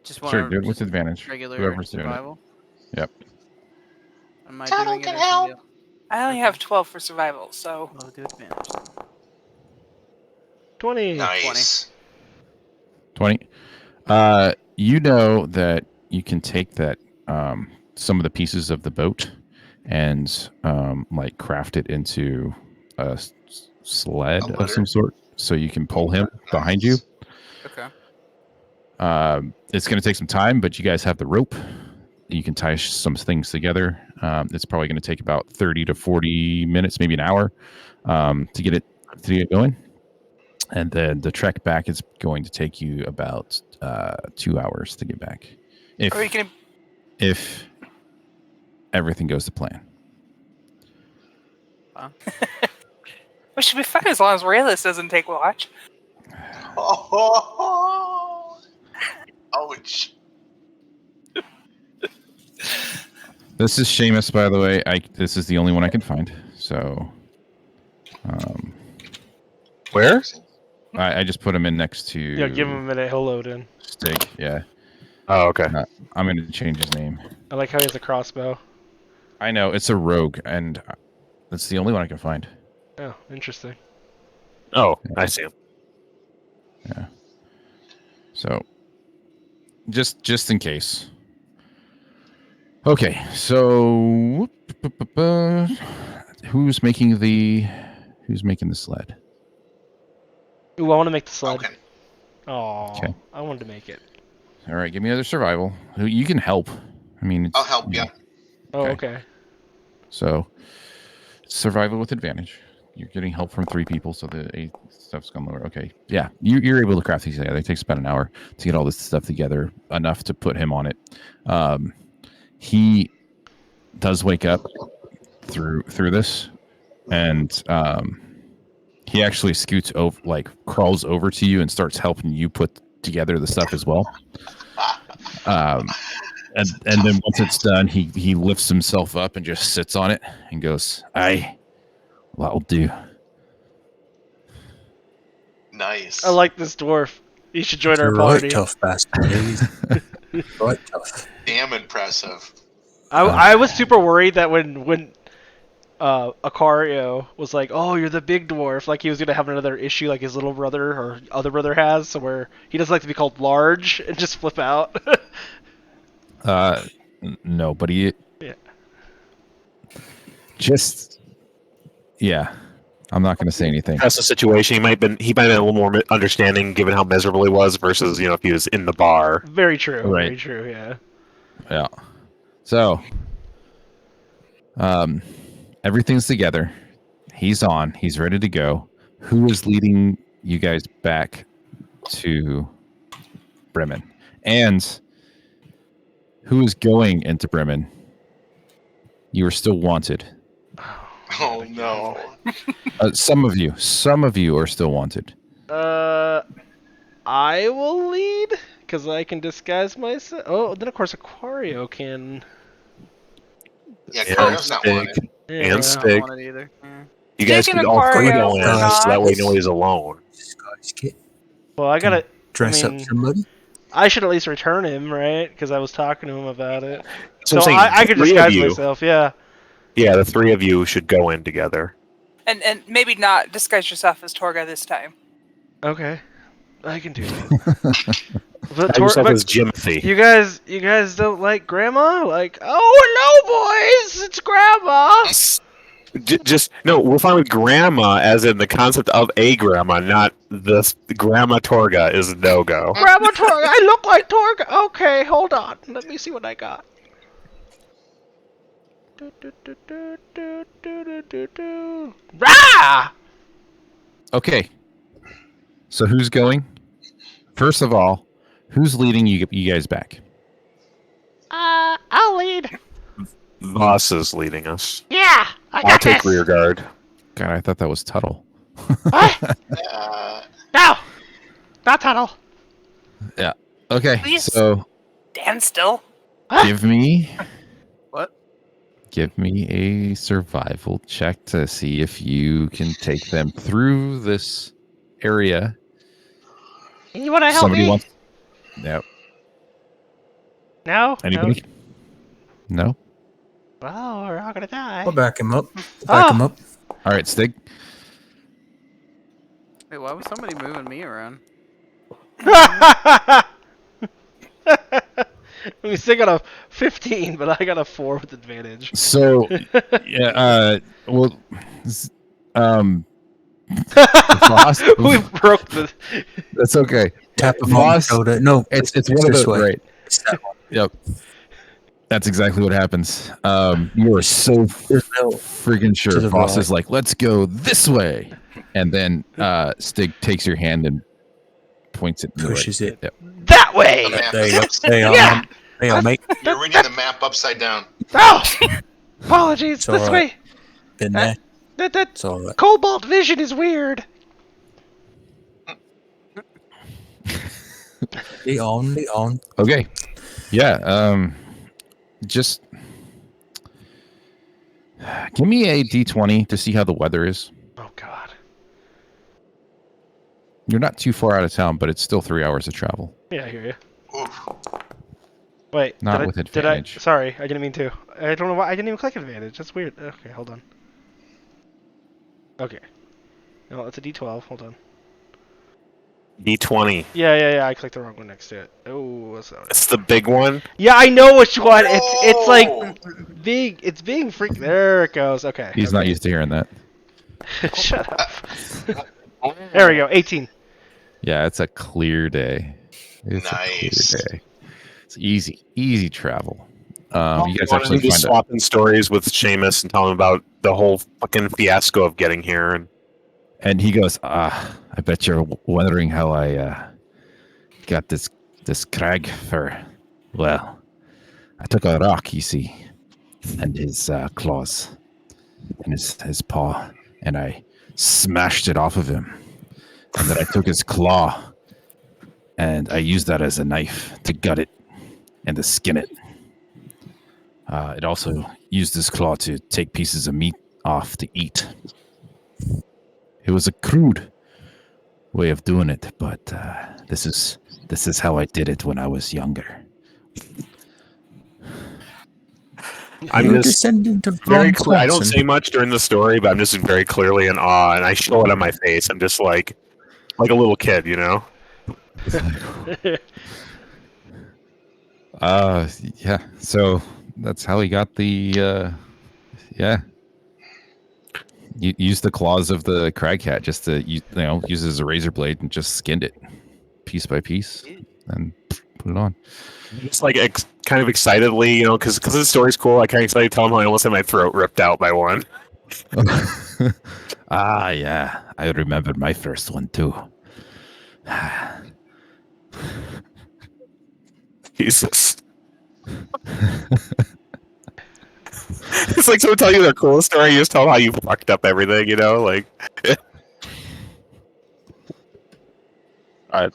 C: Just
F: Sure,
C: want
F: do it with advantage.
C: regular
F: Whoever's doing it.
C: survival.
F: Yep.
C: Am I
E: Tuttle
C: doing it
E: can
C: or
E: help.
C: somebody else?
G: I only have 12 for survival, so
C: I'll do advantage.
A: 20.
E: Nice.
F: 20. You know that you can take that some of the pieces of the boat and like craft it into a sled
E: A
F: of some
E: litter?
F: sort, so you can pull him behind you.
C: Okay.
F: It's going to take some time, but you guys have the rope. You can tie some things together. It's probably going to take about 30 to 40 minutes, maybe an hour, to get going. And then the trek back is going to take you about 2 hours to get back,
G: are we gonna?
F: if everything goes to plan.
G: We should be fine as long as Rayless doesn't take watch.
E: Oh, ouch.
F: This is Seamus, by the way. This is the only one I can find. So,
B: Where?
F: I just put him in next to.
A: Yeah, give him a minute. He'll load in.
F: Stig. Yeah,
B: Oh, okay.
F: I'm going to change his name.
A: I like how he has a crossbow.
F: I know it's a rogue, and that's the only one I can find.
A: Oh, interesting.
B: Oh, I see him.
F: Yeah. So, just in case. Okay, so who's making the sled?
A: Ooh, I want to make the sled.
E: Okay.
A: Oh,
F: Okay.
A: I wanted to make it.
F: All right, give me another survival. You can help. I mean,
E: I'll help you.
A: Oh,
F: Okay.
A: okay.
F: So, survival with advantage. You're getting help from 3 people, so the 8 stuff's gone lower. Okay, yeah, you're able to craft these together. It takes about an hour to get all this stuff together, enough to put him on it. He does wake up through this, and he actually scoots over, like crawls over to you and starts helping you put together the stuff as well. And then once it's done, he lifts himself up and just sits on it and goes, "Aye, that'll do."
E: Nice.
A: I like this dwarf. He should join our
D: You're
A: party.
D: right, tough bastard. He's right, tough.
E: Damn impressive.
A: I was super worried that when Acario was like, "Oh, you're the big dwarf," like he was gonna have another issue like his little brother or other brother has, so where he doesn't like to be called large and just flip out.
F: No, but he
A: Yeah.
F: just I'm not going to say anything.
B: That's the situation. He might have been a little more understanding given how miserable he was versus if he was in the bar.
A: Very true.
F: Right.
A: Very true. Yeah.
F: Yeah. So, everything's together. He's on. He's ready to go. Who is leading you guys back to Bremen? And who is going into Bremen? You are still wanted.
E: Oh no.
F: Some of you are still wanted.
A: I will lead because I can disguise myself. Oh, then of course Aquario can.
E: Yeah,
B: And
E: Cario's not
B: Stig.
E: wanted.
A: Yeah.
B: And
C: I don't
B: Stig.
C: want it either. Yeah.
B: You guys
G: Stig
B: could
G: and
B: all three
G: Aquario
B: go in,
G: are
B: so that way
G: not.
B: nobody's alone.
D: Guys, get
A: Well, I gotta
D: dress
A: I mean,
D: up somebody.
A: I should at least return him, right? Because I was talking to him about it.
B: So I'm
A: So
B: saying
A: I could
B: three of
A: disguise
B: you.
A: myself. Yeah.
B: Yeah, the 3 of you should go in together.
G: And maybe not disguise yourself as Torga this time.
A: Okay. I can do that. But,
B: Have yourself
A: but
B: as Jimothy.
A: you guys don't like Grandma? Like, oh hello, boys, it's Grandma.
B: Just no, we're fine with grandma as in the concept of a grandma, not the grandma Torga is a no-go.
A: Grandma Torga, I look like Torga. Okay, hold on. Let me see what I got. Rah!
F: Okay. So who's going? First of all, who's leading you guys back?
A: I'll lead.
B: Voss is leading us.
A: Yeah, I
B: I'll
A: got
B: take
A: this.
B: rear guard.
F: God, I thought that was Tuttle.
A: What?
E: Uh,
A: No, not tunnel.
F: Okay,
G: Please.
F: so
G: Dan still.
A: Huh?
F: give me
C: What?
F: a survival check to see if you can take them through this area.
A: You want to help
F: Somebody
A: me?
F: wants. No.
A: No.
F: Anybody? No.
A: No. Well, we're all gonna die.
D: I'll back him up. Back him up.
F: All right, Stig.
C: Wait, why was somebody moving me around?
A: I mean, Sig got a 15, but I got a 4 with advantage.
F: So, yeah. Well, Voss,
A: We broke the.
F: that's okay.
D: Tap him
F: Voss,
D: on the shoulder. No,
F: It's one of
D: this
F: those.
D: way.
F: Right.
D: It's that one.
F: Yep. That's exactly what happens. You are so
D: There's no
F: freaking sure.
D: to the
F: Voss
D: right.
F: is like, let's go this way. And then Stig takes your hand and points it in the right.
D: pushes it.
F: Yep.
A: That way!
E: the map
D: There
E: is
D: you go.
E: upside
D: There you
A: Yeah.
D: go. There you go, mate.
E: You're reading the map upside down.
A: Oh! Apologies,
D: It's
A: this
D: all
A: way.
D: right. Been there.
A: That
D: It's all right.
A: cobalt vision is weird.
D: The on.
F: Okay. Yeah. Just give me a d20 to see how the weather is.
A: Oh god.
F: You're not too far out of town, but it's still 3 hours of travel.
A: Yeah, I hear you.
E: Oof.
A: Wait,
F: Not
A: did
F: with
A: I,
F: advantage.
A: Sorry, I didn't mean to. I don't know why I didn't even click advantage. That's weird. Okay, hold on. Okay. No, it's a D12. Hold on.
B: D20.
A: Yeah. I clicked the wrong one next to it. Oh, what's that?
B: It's the big one.
A: Yeah, I know which one. It's
E: Oh!
A: like big. It's being freak. There it goes. Okay.
F: He's not used to hearing that.
A: Shut up. There we go. 18.
F: Yeah, it's a clear day. It's a
E: Nice.
F: clear day. It's easy travel. You guys
B: Wanted
F: actually
B: to
F: find
B: swap in stories with Seamus and tell him about the whole fucking fiasco of getting here. And
F: and he goes, I bet you're wondering how I got this crag for. Well, I took a rock, you see, and his claws, and his paw, and I smashed it off of him, and then I took his claw, and I used that as a knife to gut it and to skin it. It also used his claw to take pieces of meat off to eat. It was a crude way of doing it, but this is how I did it when I was younger.
B: I'm
D: You're
B: just
D: descendant of
B: very
D: Ron
B: clear. I don't
D: Swanson.
B: say much during the story, but I'm just very clearly in awe, and I show it on my face. I'm just like a little kid, you know.
F: Yeah. So that's how he got the yeah. You used the claws of the cragcat just to use it as a razor blade and just skinned it piece by piece and put it on.
B: Just like kind of excitedly, you know, because the story's cool. I kind of excited to tell him how I almost had my throat ripped out by one.
F: Yeah, I remember my first one too.
B: Jesus. It's like someone tell you their cool story, you just tell them how you fucked up everything, you know, like. Alright.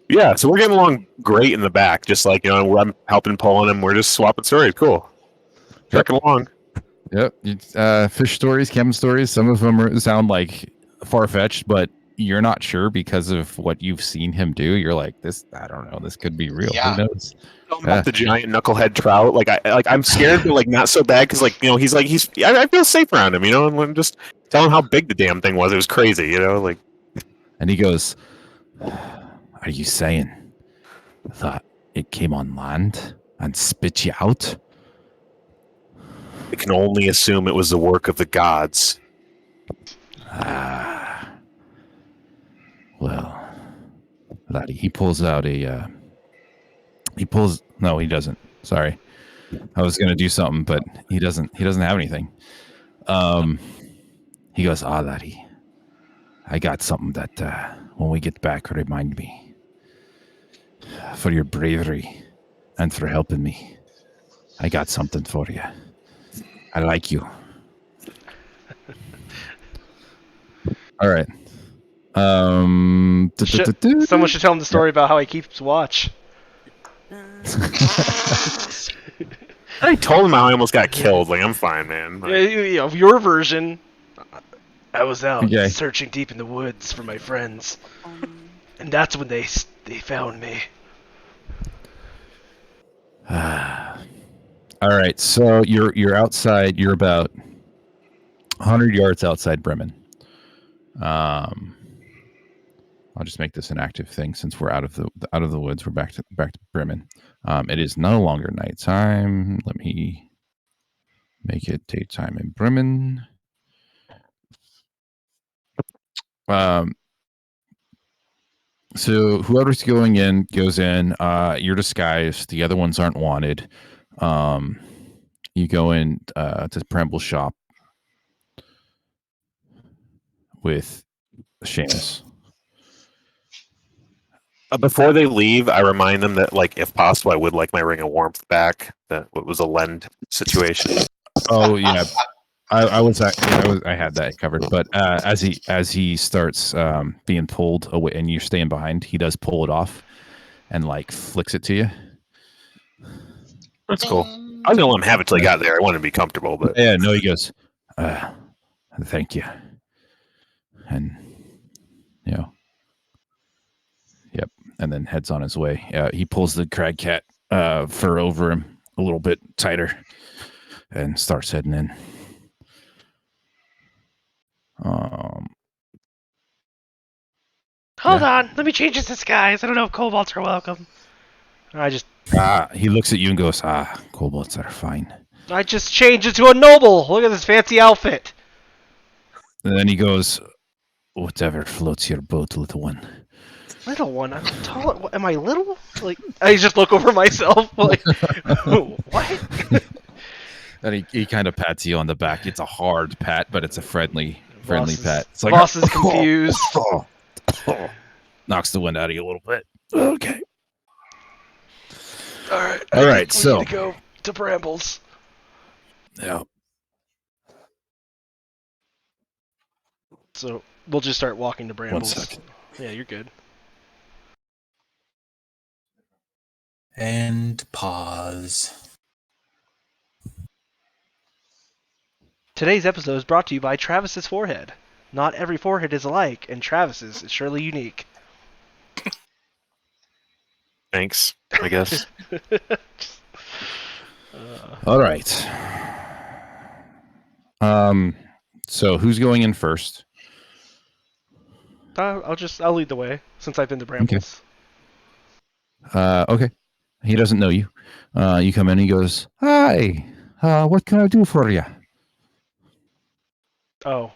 B: Yeah, so we're getting along great in the back, just like, you know, I'm helping pulling him, we're just swapping stories. Cool. Trucking along.
F: Yep. Fish stories, chem stories. Some of them sound like far fetched, but you're not sure because of what you've seen him do. You're like, this. I don't know. This could be real.
E: Yeah.
F: Who knows?
B: Tell him about the giant knucklehead trout. Like I'm scared, but like not so bad because like, you know, he's I feel safe around him, you know, and I'm just tell him how big the damn thing was. It was crazy, you know, like.
F: And he goes, "Are you saying that it came on land and spit you out?"
B: I can only assume it was the work of the gods.
F: Well, laddie, he pulls out a. No, he doesn't. Sorry, I was gonna do something, but he doesn't. He doesn't have anything. He goes, laddie, I got something that when we get back, remind me. for your bravery and for helping me. I got something for you. I like you. All right.
A: Someone should tell him the story about how he keeps watch.
B: I told him how I almost got killed. Like, I'm fine, man. Like,
A: Your version. I was out
F: Okay.
A: searching deep in the woods for my friends, and that's when they found me.
F: All right, so you're outside. You're about 100 yards outside Bremen. I'll just make this an active thing since we're out of the woods. We're back to Bremen. It is no longer nighttime. Let me make it daytime in Bremen. So whoever's going in goes in. You're disguised. The other ones aren't wanted. You go in to Bramble's shop with Seamus.
B: before they leave, I remind them that, like, if possible, I would like my ring of warmth back. That it was a lend situation.
F: Oh yeah, I had that covered. But as he starts being pulled away, and you're staying behind, he does pull it off and like flicks it to you.
B: That's cool. I was gonna let him have it till he got there. I wanted to be comfortable, but
F: Yeah, no, he goes, thank you, and yep, and then heads on his way. He pulls the crag cat fur over him a little bit tighter and starts heading in.
A: Hold on, let me change his disguise. I don't know if kobolds are welcome.
F: He looks at you and goes, kobolds are fine.
A: I just changed into a noble. Look at this fancy outfit.
F: And then he goes, whatever floats your boat, little one.
A: Little one? I'm tall. Am I little? Like, I just look over myself. Like, what?
F: And he kind of pats you on the back. It's a hard pat, but it's a friendly pat. It's like,
A: boss is confused.
F: Knocks the wind out of you a little bit. Okay.
A: All right.
F: All right.
A: We
F: So
A: need to go to Brambles.
F: yeah.
A: So we'll just start walking to Brambles.
F: 1 second.
A: Yeah, you're good.
D: And pause.
A: Today's episode is brought to you by Travis's forehead. Not every forehead is alike, and Travis's is surely unique.
B: thanks, I guess.
F: All right. So who's going in first?
A: I'll lead the way since I've been to Brambles.
F: Okay. He doesn't know you. You come in. He goes, "Hi. What can I do for you?"
A: Oh,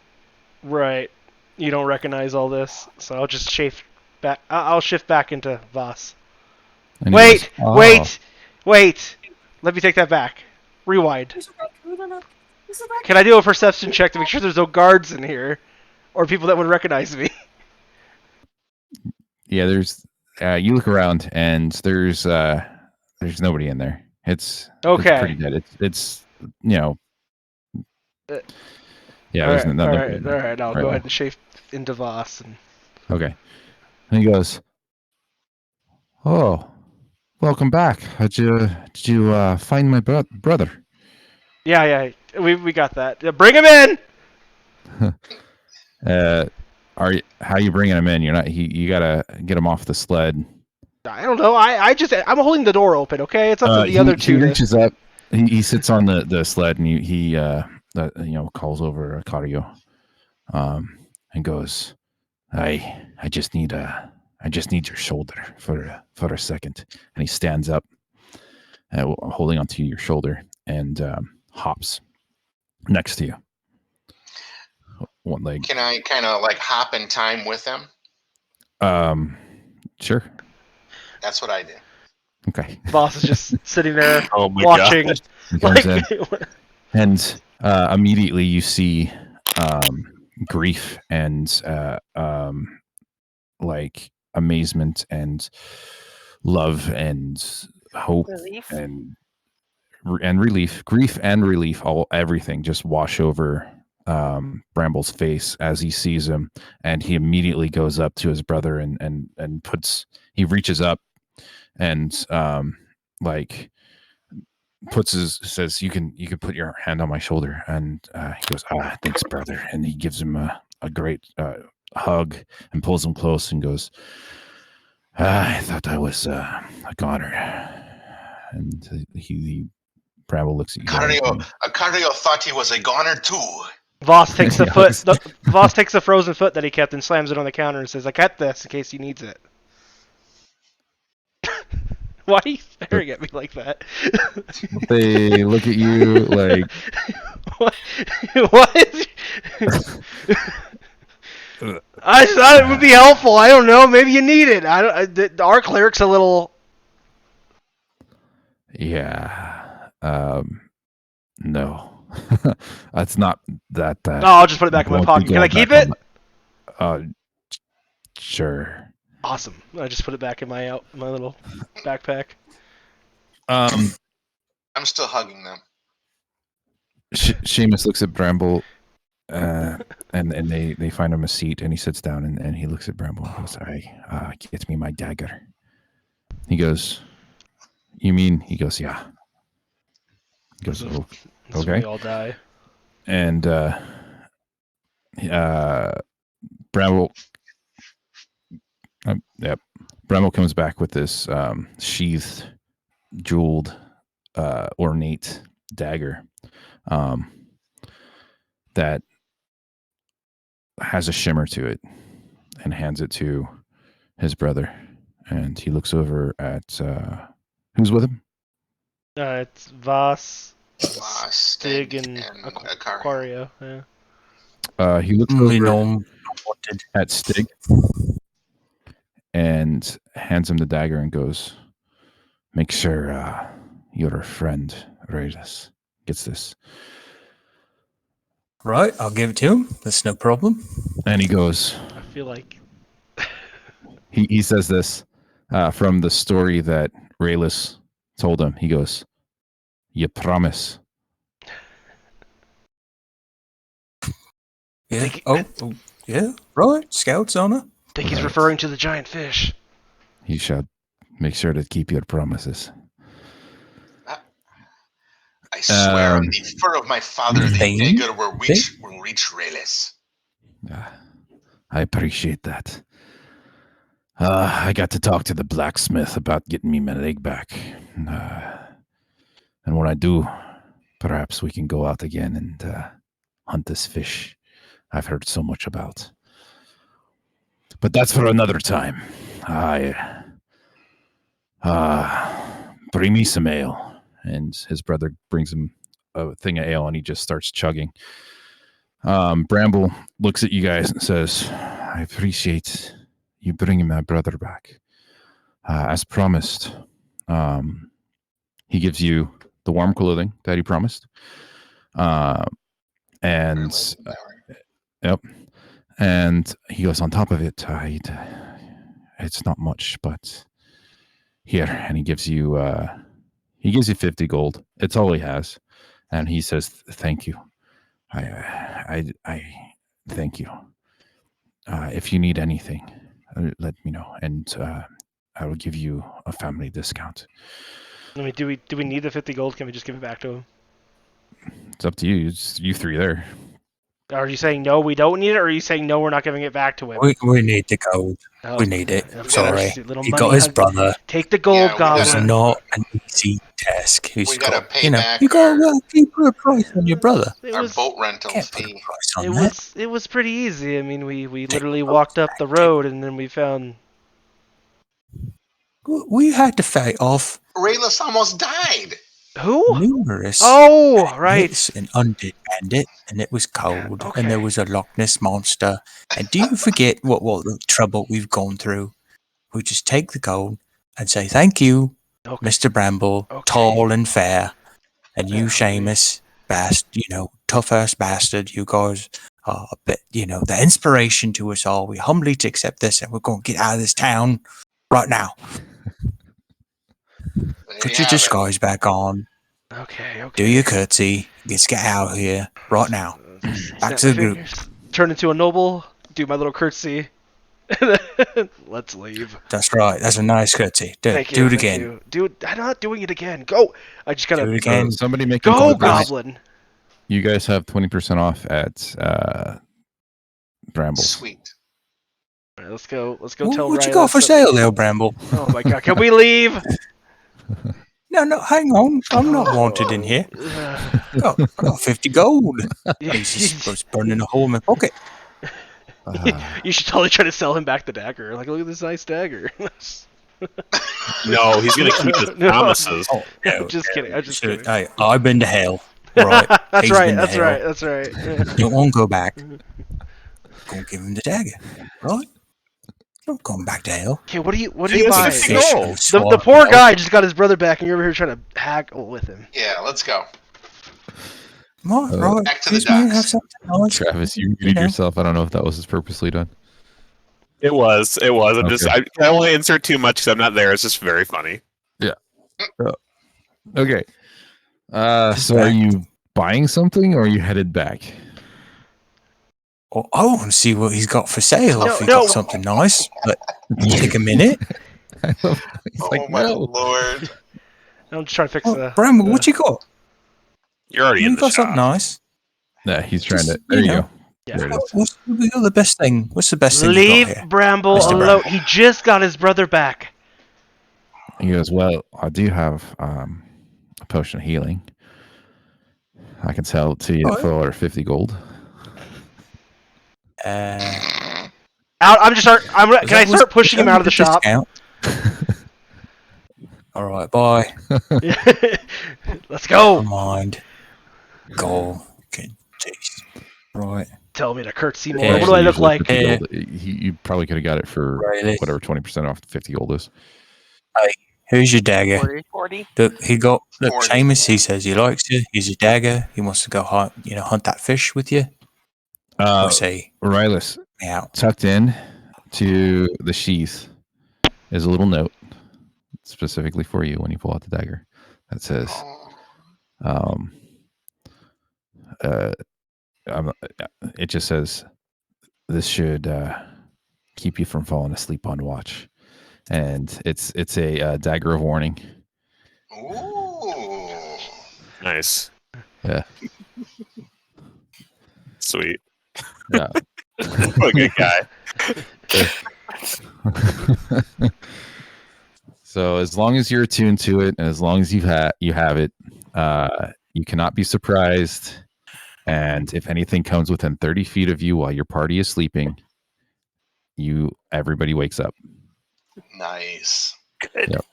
A: right. You don't recognize all this, so I'll just shift back. I'll shift back into Voss.
F: And he
A: Wait,
F: goes, "Oh."
A: wait. Let me take that back. Rewind. Can I do a perception check to make sure there's no guards in here, or people that would recognize me?
F: Yeah, there's. You look around, and there's nobody in there. It's
A: Okay.
F: It's pretty dead. It's yeah.
A: All
F: There's nobody
A: right.
F: in there.
A: All right. I'll
F: Right
A: go
F: now.
A: ahead and shift into Voss. And
F: Okay. And he goes, "Oh, welcome back. Did you find my brother?"
A: yeah, we got that. Bring him in.
F: How you bringing him in? You're not. You gotta get him off the sled.
A: I don't know. I'm holding the door open. Okay, it's up to the other two.
F: He reaches up. He sits on the sled and he calls over Cario, and goes, I just need your shoulder for a second. And he stands up, holding onto your shoulder, and hops next to you. One leg.
E: Can I kind of like hop in time with them?
F: Sure.
E: That's what I do.
F: Okay.
A: Boss is just sitting there
B: Oh my
A: watching.
B: God.
F: He comes in, and immediately you see grief and like amazement and love and hope
G: Relief.
F: and relief, grief and relief, everything just wash over Bramble's face as he sees him, and he immediately goes up to his brother and he reaches up and like says, you can put your hand on my shoulder, and he goes, thanks, brother, and he gives him a great hug and pulls him close and goes, I thought I was a goner. And Bramble looks at you guys.
E: Acario thought he was a goner too.
A: Voss takes the
F: Yeah,
A: foot. Voss takes the frozen foot that he kept and slams it on the counter and says, "I got this in case he needs it." Why are you staring at me like that?
F: They look at you like,
A: what? What? I thought it would be helpful. I don't know. Maybe you need it. Our cleric's a little.
F: yeah, no, that's not that.
A: Oh, I'll just put it back in my pocket. Can I keep it?
F: Sure.
A: Awesome. I just put it back in my little backpack.
E: I'm still hugging them.
F: Seamus looks at Bramble, and they find him a seat, and he sits down, and he looks at Bramble and goes, get me my dagger. He goes, you mean? He goes, yeah. He goes, oh, okay.
A: We all die.
F: And Bramble, yep. Bramble comes back with this sheathed, jeweled, ornate dagger that has a shimmer to it, and hands it to his brother. And he looks over at who's with him?
A: It's Voss,
E: Stig,
A: and Aquario. Yeah.
F: He looks over at Stig and hands him the dagger and goes, make sure your friend Reyes gets this.
D: Right, I'll give it to him. That's no problem.
F: And he goes,
A: I feel like
F: he says this from the story that Raylis told him. He goes, you promise?
D: Yeah. Yeah. Right. Scout's honor.
A: I think he's referring to the giant fish.
F: You shall make sure to keep your promises.
E: I swear on the fur of my father, the dagger will reach Reyes.
F: I appreciate that. I got to talk to the blacksmith about getting me my leg back. And when I do, perhaps we can go out again and hunt this fish I've heard so much about. But that's for another time. Bring me some ale. And his brother brings him a thing of ale, and he just starts chugging. Bramble looks at you guys and says, I appreciate you bringing my brother back. As promised, he gives you the warm clothing that he promised. Yep. And he goes, on top of it, it's not much, but here. And he gives you 50 gold. It's all he has. And he says, thank you. I thank you. If you need anything, let me know, and I will give you a family discount.
A: I mean, do we need the 50 gold? Can we just give it back to him?
F: It's up to you. It's you three there.
A: Are you saying no, we don't need it, or are you saying no, we're not giving it back to him?
D: We need the gold.
A: Oh,
D: we need it.
A: of
D: Sorry.
A: course,
D: He got his brother.
A: Take the gold,
E: Yeah,
A: goblin.
D: It's not an easy task. He's
E: We gotta
D: got,
E: pay back
D: you got
E: our-
D: to keep a price on your brother.
E: Our boat rental
D: Can't put a
E: fee.
D: price on that.
A: It was pretty easy. I mean, we literally walked up the road and then we found.
D: We had to fight off
E: Reyes almost died.
A: Who?
D: numerous
A: Right.
D: hits and undead bandit, and it was cold,
A: Okay.
D: and there was a Loch Ness monster. And do you forget what the trouble we've gone through? We just take the gold and say thank you,
A: Okay.
D: Mr. Bramble,
A: Okay.
D: tall and fair, and you,
A: Okay.
D: Seamus, tough ass bastard. You guys are a bit, the inspiration to us all. We humbly accept this, and we're going to get out of this town right now.
E: There
D: Put
E: you
D: your
E: have it.
D: disguise back on.
A: Okay.
D: Do your curtsy. Let's get out of here right now. Back
A: Snap
D: to
A: my
D: the group.
A: fingers. Turn into a noble. Do my little curtsy. Let's leave.
D: That's right. That's a nice curtsy. Do
A: Thank
D: it
A: you.
D: again.
A: Dude, I'm not doing it again. Go. I just
D: Do
A: gotta
D: it again.
F: somebody make
A: go,
F: a
A: Goblin.
F: You guys have 20% off at Brambles.
E: Sweet.
A: All right, let's go. Let's go tell
D: What you
A: Riley
D: got for sale there, Bramble?
A: Oh my god, can we leave?
D: No, hang on. I'm not wanted in here. I got 50 gold. It's burning a hole in my pocket.
A: You should totally try to sell him back the dagger. Like, look at this nice dagger.
B: No, he's gonna keep his
A: No.
B: promises.
D: Oh,
A: I'm just kidding. I'm just kidding.
D: Hey, I've been to hell. Right.
A: That's
D: He's
A: right.
D: been to
A: That's
D: hell.
A: right. That's right.
D: Don't want to go back. Go and give him the dagger. Right? Don't go back to hell.
A: Okay, what do you
B: He has
A: buy?
B: 50
D: Fish
B: gold.
D: and
A: The
D: swallow.
A: poor guy just got his brother back, and you're over here trying to haggle with him.
E: Yeah, let's go.
D: Right.
E: Back to the
D: Excuse me,
E: docks.
D: have something nice.
F: Travis, you muted
D: know.
F: yourself. I don't know if that was purposely done.
B: It was. I'm just.
F: Okay.
B: I don't want to insert too much because I'm not there. It's just very funny.
F: Okay. So are you buying something or are you headed back?
D: Oh, I want to see what he's got for sale.
A: No,
D: if he
A: no.
D: got something nice, but take a minute.
F: He's
E: Oh
F: like,
E: my
F: no.
E: lord.
A: I'm just trying to fix the.
D: Bramble, what you got?
B: You're already in
D: You
B: the
D: got
B: shop.
D: something nice.
F: Nah, he's trying
D: Just,
F: to. There you
D: you know.
F: go.
A: Yeah.
F: There it is.
D: What's the best thing? What's the best thing you
A: Leave
D: got here?
A: Bramble
D: Mr.
A: alone.
D: Bramble.
A: He just got his brother back.
F: He goes, well, I do have a potion of healing. I can sell it to you
D: Oh,
F: for 50 gold.
A: Out. I'm just start. Can I start pushing him out of the shop?
D: All right, bye.
A: Let's go.
D: Never mind. Go. Okay, jeez. Right.
A: Tell me to curtsy more.
D: Yeah,
A: What do I look
F: Usually
A: like?
F: 50 gold. You probably could have got it for
D: Riley.
F: whatever 20% off 50 gold is.
D: Here's your dagger.
G: 40.
D: Look, Seamus,
E: 40.
D: he says he likes you. Here's your dagger. He wants to go hunt that fish with you. Or say,
F: Rylis,
D: me out.
F: tucked in to the sheath is a little note specifically for you when you pull out the dagger that says, it just says, this should keep you from falling asleep on watch. And it's a dagger of warning.
E: Ooh.
B: Nice.
F: Yeah.
B: Sweet.
F: Yeah.
B: What a good guy.
F: So as long as you're attuned to it, and as long as you have it, you cannot be surprised. And if anything comes within 30 feet of you while your party is sleeping, everybody wakes up.
E: Nice.
G: Good.
F: Yep.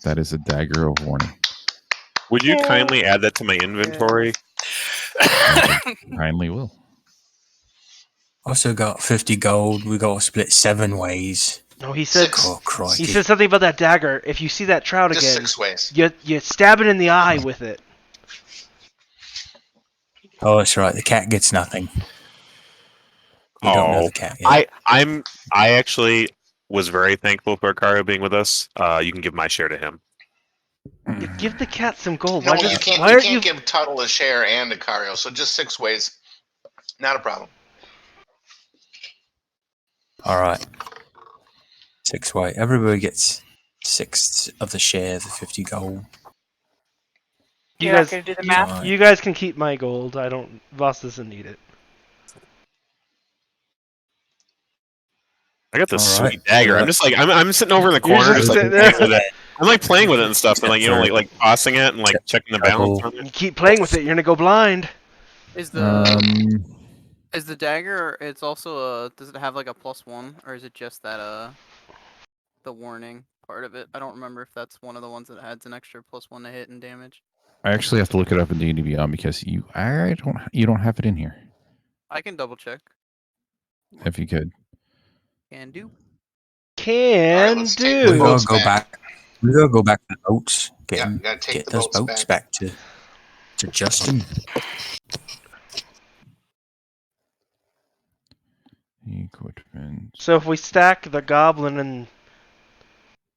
F: That is a dagger of warning.
B: Would you kindly add that to my inventory?
F: Kindly will.
D: Also got 50 gold. We got to split 7 ways.
A: No, he said.
D: Oh, crikey.
A: He said something about that dagger. If you see that trout
E: Just
A: again,
E: 6 ways.
A: you stab it in the eye with it.
D: Oh, that's right. The cat gets nothing. You don't know the cat yet.
B: I actually was very thankful for Akario being with us. You can give my share to him.
A: You give the cat some gold.
E: No,
A: Why,
E: you can't.
A: why
E: You
A: aren't
E: can't give Tuttle a share and a Cario. So just 6 ways. Not a problem.
D: All right. 6 way. Everybody gets 6 of the share, the 50 gold.
A: You
G: You're
A: guys,
G: not going to do the math?
A: you guys can keep my gold. I don't. Voss doesn't need it.
B: I got this
D: All right.
B: sweet dagger. I'm just like I'm sitting over in the corner,
A: just
B: just like
A: sitting there.
B: playing with it. I'm like playing with it and stuff, and like like tossing it and like checking the balance on
A: You
B: it.
A: keep playing with it, you're gonna go blind.
C: Is the dagger? It's also does it have like a +1, or is it just that the warning part of it? I don't remember if that's one of the ones that adds an extra +1 to hit and damage.
F: I actually have to look it up in D&D Beyond because you don't have it in here.
C: I can double check.
F: If you could.
C: Can do.
A: Can
E: let's take
D: We
E: the
A: do.
E: boats
D: gotta go back. We gotta go back to the boats.
E: Yeah, we gotta take
D: Get
E: the
D: those
E: boats
D: boats
E: back.
D: back to Justin.
F: Equipment.
A: So if we stack the goblin and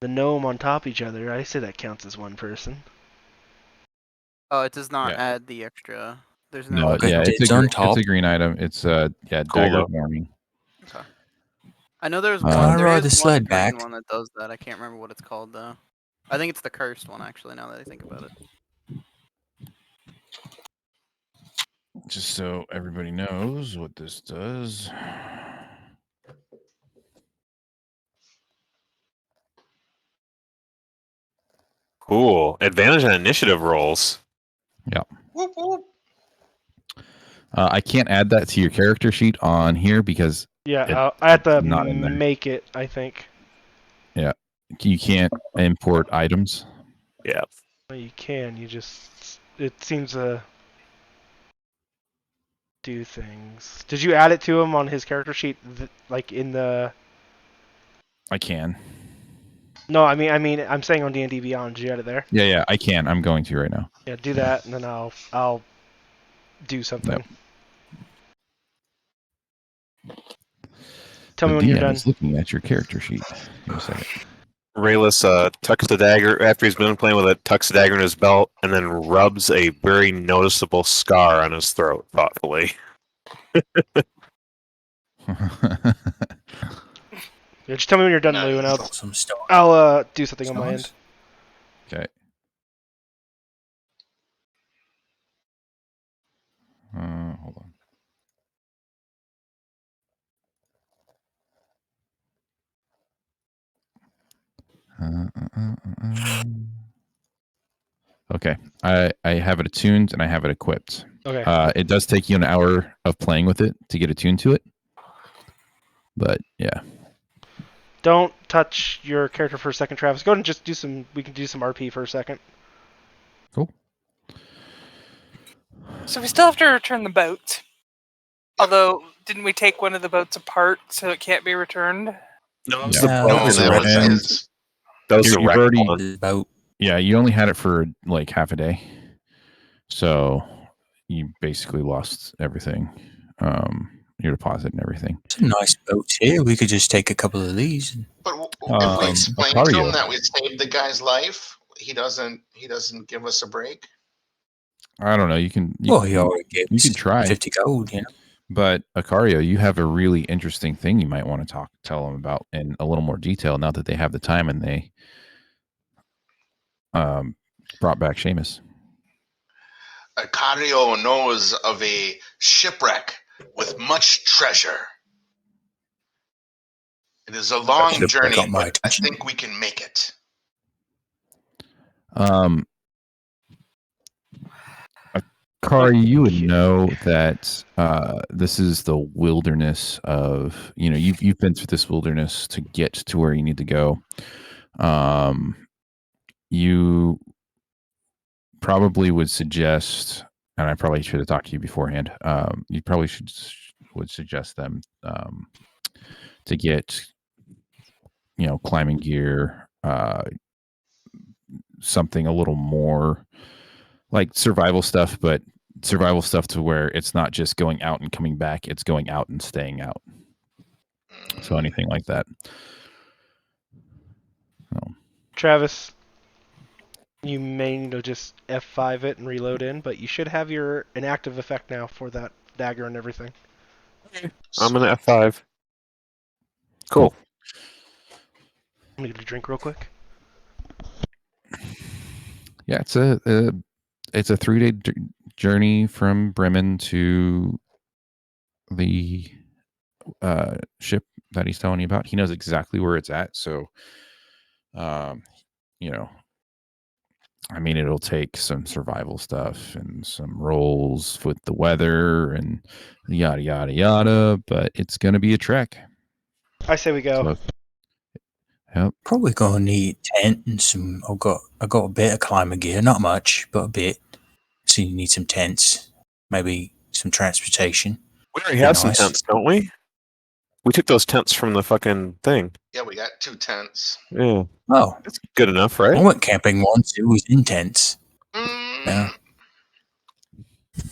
A: the gnome on top of each other. I say that counts as one person.
C: Oh, it does not
F: Yeah.
C: add the extra. There's
F: No,
C: no.
F: yeah,
D: It's on top.
F: it's a green item. It's
B: Cool,
F: dagger
B: though.
F: of warning.
C: Okay. I know there's
F: Can
C: one.
F: I
C: There
D: ride
C: is
D: the
C: one
D: sled
C: green
D: back?
C: one that does that. I can't remember what it's called though. I think it's the cursed one actually. Now that I think about it.
F: Just so everybody knows what this does.
B: Cool. Advantage on initiative rolls.
E: Whoop, whoop.
F: I can't add that to your character sheet on here because
A: Yeah, I have to
F: not in there.
A: make it, I think.
F: You can't import items.
B: Yeah.
A: Well, you can, it seems to do things. Did you add it to him on his character sheet, like in the...
F: I can.
A: No, I mean, I'm saying on D&D Beyond. Did you add it there?
F: Yeah, I can. I'm going to right now.
A: Yeah, do that, and then I'll do something. Tell
F: The
A: me when
F: DM
A: you're done.
F: is looking at your character sheet. Give me a second.
B: Rayless tucks the dagger after he's been playing with it, tucks the dagger in his belt, and then rubs a very noticeable scar on his throat thoughtfully.
A: Yeah, just tell me when you're done,
E: Nice.
A: Lou, and
D: Got some stuff.
A: I'll do something on my end.
F: Okay. Hold on. Okay, I have it attuned and I have it equipped.
A: Okay.
F: It does take you an hour of playing with it to get attuned to it, but yeah.
A: Don't touch your character for a second, Travis. Go ahead and just do some. We can do some RP for a second.
F: Cool.
G: So we still have to return the boat. Although, didn't we take one of the boats apart so it can't be returned?
B: No,
F: Yeah.
D: Yeah,
E: No,
D: that was
E: that
D: a
E: was
F: and-
E: his.
B: That was
F: You're-
B: the
F: you've
B: wreck
F: already-
B: one.
D: boat.
F: Yeah, you only had it for like half a day, so you basically lost everything, your deposit and everything.
D: It's a nice boat here. We could just take a couple of these.
E: But if we explain to
F: Macario.
E: him that we saved the guy's life, he doesn't give us a break.
F: I don't know. You can.
D: Well, he already gave
F: you
D: us
F: can try.
D: 50 gold, you know.
F: But Acario, you have a really interesting thing you might want to tell them about in a little more detail now that they have the time and they brought back Seamus.
E: Acario knows of a shipwreck with much treasure. It is a long
D: shipwreck
E: journey,
D: got my
E: but I
D: attention.
E: think we can make it.
F: Acario, you would know that this is the wilderness of, you've been through this wilderness to get to where you need to go. You probably would suggest, and I probably should have talked to you beforehand. You probably would suggest them to get, climbing gear, something a little more like survival stuff, but survival stuff to where it's not just going out and coming back; it's going out and staying out. So anything like that.
A: Travis, you may need to just F5 it and reload in, but you should have an active effect now for that dagger and everything.
B: I'm an F5. Cool.
A: I'm gonna get a drink real quick.
F: Yeah, it's a 3-day journey from Bremen to the ship that he's telling you about. He knows exactly where it's at, so it'll take some survival stuff and some rolls with the weather and yada yada yada, but it's gonna be a trek.
A: I say we go.
F: So, yep.
D: Probably gonna need tent and some. I got a bit of climber gear, not much, but a bit. So you need some tents, maybe some transportation.
B: We already have some
D: Nice.
B: tents, don't we? We took those tents from the fucking thing.
E: Yeah, we got 2 tents.
B: Yeah.
D: Oh,
B: That's good enough,
D: I
B: right?
D: went camping once. It was in tents. Yeah.
F: Like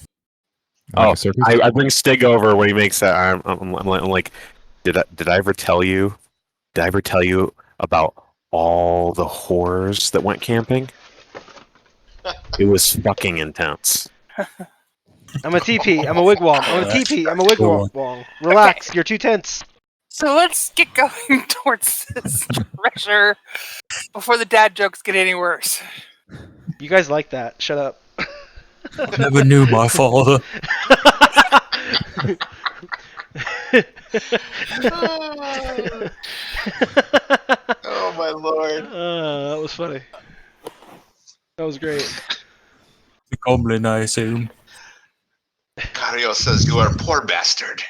B: Oh,
F: a circus?
B: I bring Stig over when he makes that. I'm like, did I ever tell you? Did I ever tell you about all the whores that went camping. It was fucking intense.
A: I'm a TP. I'm a wigwam. I'm a TP. I'm a wigwam. Relax. You're too tense.
G: So let's get going towards this treasure before the dad jokes get any worse.
A: You guys like that. Shut up.
D: I never knew my father.
E: Oh my lord.
A: That was funny. That was great.
D: The goblin, I assume.
E: Cario says you are a poor bastard.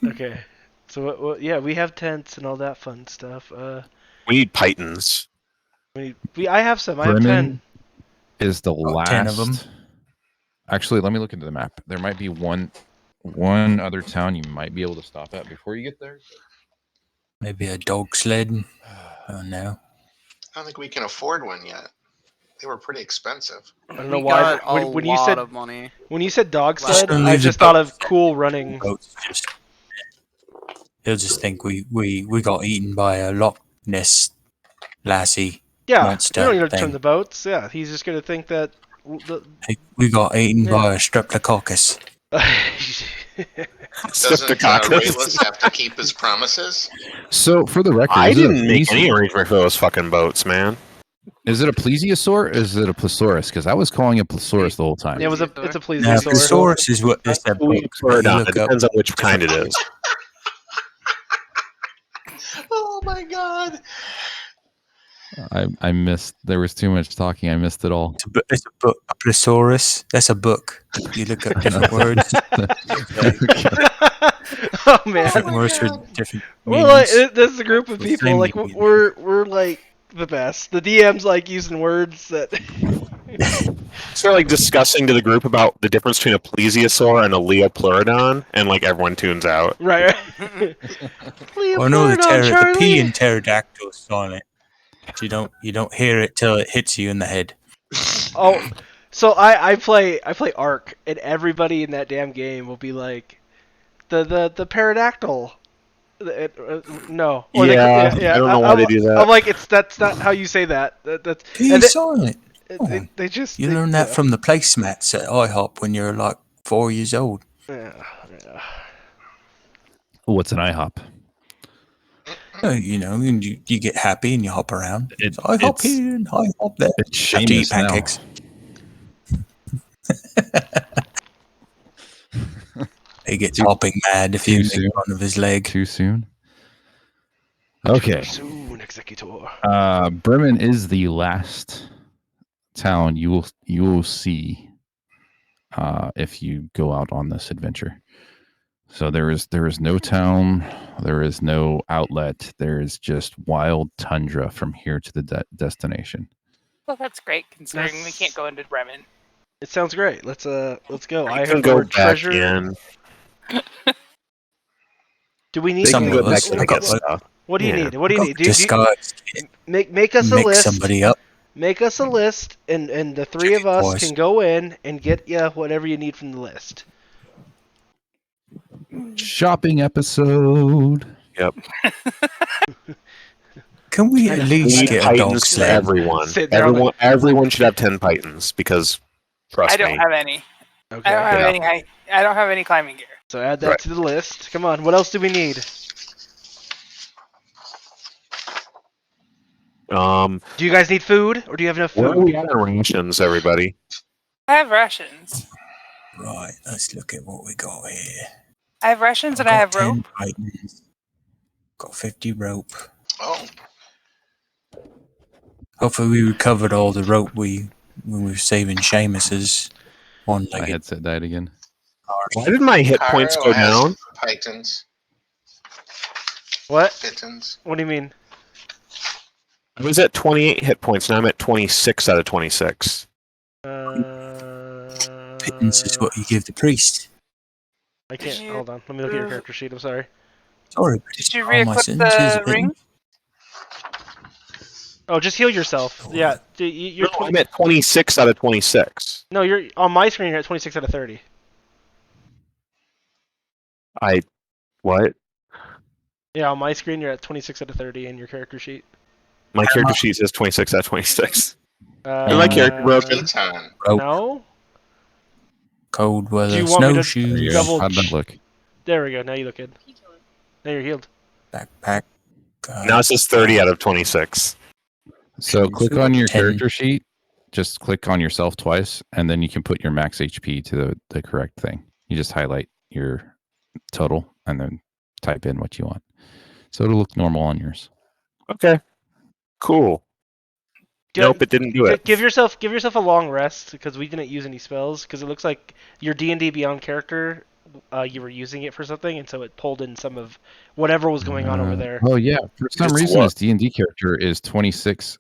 A: Okay. So yeah, we have tents and all that fun stuff.
B: We need pythons.
A: I have some. I have 10.
F: Bremen is the last.
D: 10 of them.
F: Actually, let me look into the map. There might be one other town you might be able to stop at before you get there.
D: Maybe a dog sled. Oh no.
E: I don't think we can afford one yet. They were pretty expensive.
A: I don't know
C: We
A: why.
C: got a
A: When
C: lot of money.
A: you said dog
C: Last
A: sled,
C: time.
A: I just thought of cool running.
D: He'll just think we got eaten by a Loch Ness lassie.
A: Yeah,
D: monster
A: we don't need to
D: thing.
A: turn the boats. Yeah, he's just gonna think that.
D: We got eaten by a streptococcus.
E: Doesn't Raylis have to keep his promises?
F: So, for the record,
B: I
F: is it a
B: didn't make
F: plesi-
B: any arrangement for those fucking boats, man.
F: Is it a plesiosaur or is it a plesiosaurus? Because I was calling it plesiosaurus the whole time.
A: It's a
D: Now,
A: plesiosaur.
D: Thesaurus is what this that book.
B: Or
D: You
B: not.
D: look
B: It
D: up.
B: depends on which kind it is.
E: Oh my god.
F: I missed. There was too much talking. I missed it all.
D: It's a book. A plesiosaurus. That's a book. You look up different words.
A: Oh man.
D: Different words for different
A: We're like,
D: meanings.
A: this is a group of
D: The
A: people.
D: same
A: Like
D: meaning.
A: we're like the best. The DM's like using words that.
B: So like discussing to the group about the difference between a plesiosaur and a leopleurodon, and like everyone tunes out.
A: Right.
D: Oh no, the P in pterodactyl is silent. You don't hear it till it hits you in the head.
A: Oh, so I play Ark, and everybody in that damn game will be like, the pterodactyl. No. Or
B: Yeah, I don't know why they do that.
A: I'm like, that's not how you say that. That's
D: P
A: and
D: is silent.
A: they just
D: You learn that from the placemats at IHOP when you're like 4 years old.
A: Yeah.
F: What's an IHOP?
D: You know, and you get happy and you hop around.
F: It-
D: So I hop
F: it's-
D: here and I hop there.
F: It's
D: Have to eat
F: Seamus now.
D: pancakes. He gets hopping mad if you
F: too
D: make
F: soon.
D: fun of his leg.
F: Too soon. Okay.
A: Soon, executor.
F: Bremen is the last town you will see if you go out on this adventure. So there is no town, there is no outlet, there is just wild tundra from here to the destination.
G: Well, that's great considering we can't go into Bremen.
A: It sounds great. Let's go. I
B: can
A: heard the
B: go
A: word
B: back
A: treasure.
B: in.
A: Do we need?
B: They
D: Some
B: can
D: of
B: go back
D: us
B: in and get stuff.
A: What do you
B: Yeah.
A: need? What do you need?
D: Disguise.
A: Make us a
D: Mix
A: list.
D: somebody up.
A: Make us a list, and the three of us
D: Boys.
A: can go in and get you whatever you need from the list.
F: Shopping episode.
B: Yep.
D: Can we at
B: We
D: least
B: need
D: get a dog
B: pythons for
D: sled?
B: everyone.
A: Sit there on
B: Everyone should have 10 pythons because trust
G: I don't
B: me.
G: have any.
A: Okay.
G: I don't have
B: Yeah.
G: any. I don't have any climbing gear.
A: So add that
B: Right.
A: to the list. Come on. What else do we need? Do you guys need food, or do you have enough
B: Where are
A: food?
B: we at on rations, everybody?
G: I have rations.
D: Right, let's look at what we got here.
G: I have rations and I have rope.
D: 10 pythons. Got 50 rope.
E: Oh,
D: Hopefully we recovered all the rope when we were saving Seamus's
F: My
D: one-legged
F: headset died again.
B: Why did my hit points go
E: Cairo has
B: down?
E: Pythons.
A: What?
E: Pittons.
A: What do you mean?
B: I was at 28 hit points, now I'm at 26 out of 26.
D: pittance is what you give the priest.
A: I can't. Hold on. Let me look at your character sheet. I'm sorry.
D: Sorry,
G: Did you
D: all my
G: re-equip
D: sins is a
G: the
D: pittance.
G: ring?
A: Oh, just heal yourself. Yeah. You're
B: No, I'm at 26 out of 26.
A: No, you're on my screen. You're at 26 out of 30.
B: What?
A: Yeah, on my screen you're at 26 out of 30 in your character sheet.
B: My character sheet says 26 out of 26.
A: Uh,
B: my character broken?
E: Ton.
A: No.
D: Cold
A: Do
D: weather,
A: you want me to
D: snowshoes,
F: There you go.
A: double?
F: How'd that look?
A: There we go. Now you look good. Now you're healed.
D: backpack.
B: Now it says 30 out of 26.
F: So
D: Okay,
F: click
D: so
F: on your
D: 10.
F: character sheet. Just click on yourself twice, and then you can put your max HP to the correct thing. You just highlight your total and then type in what you want. So it'll look normal on yours.
B: Okay. Cool. Nope, it didn't do it.
A: Give yourself a long rest because we didn't use any spells because it looks like your D&D Beyond character, you were using it for something, and so it pulled in some of whatever was going on over there.
F: Oh yeah, for some
B: Just
F: reason
B: what?
F: his D&D character is 26.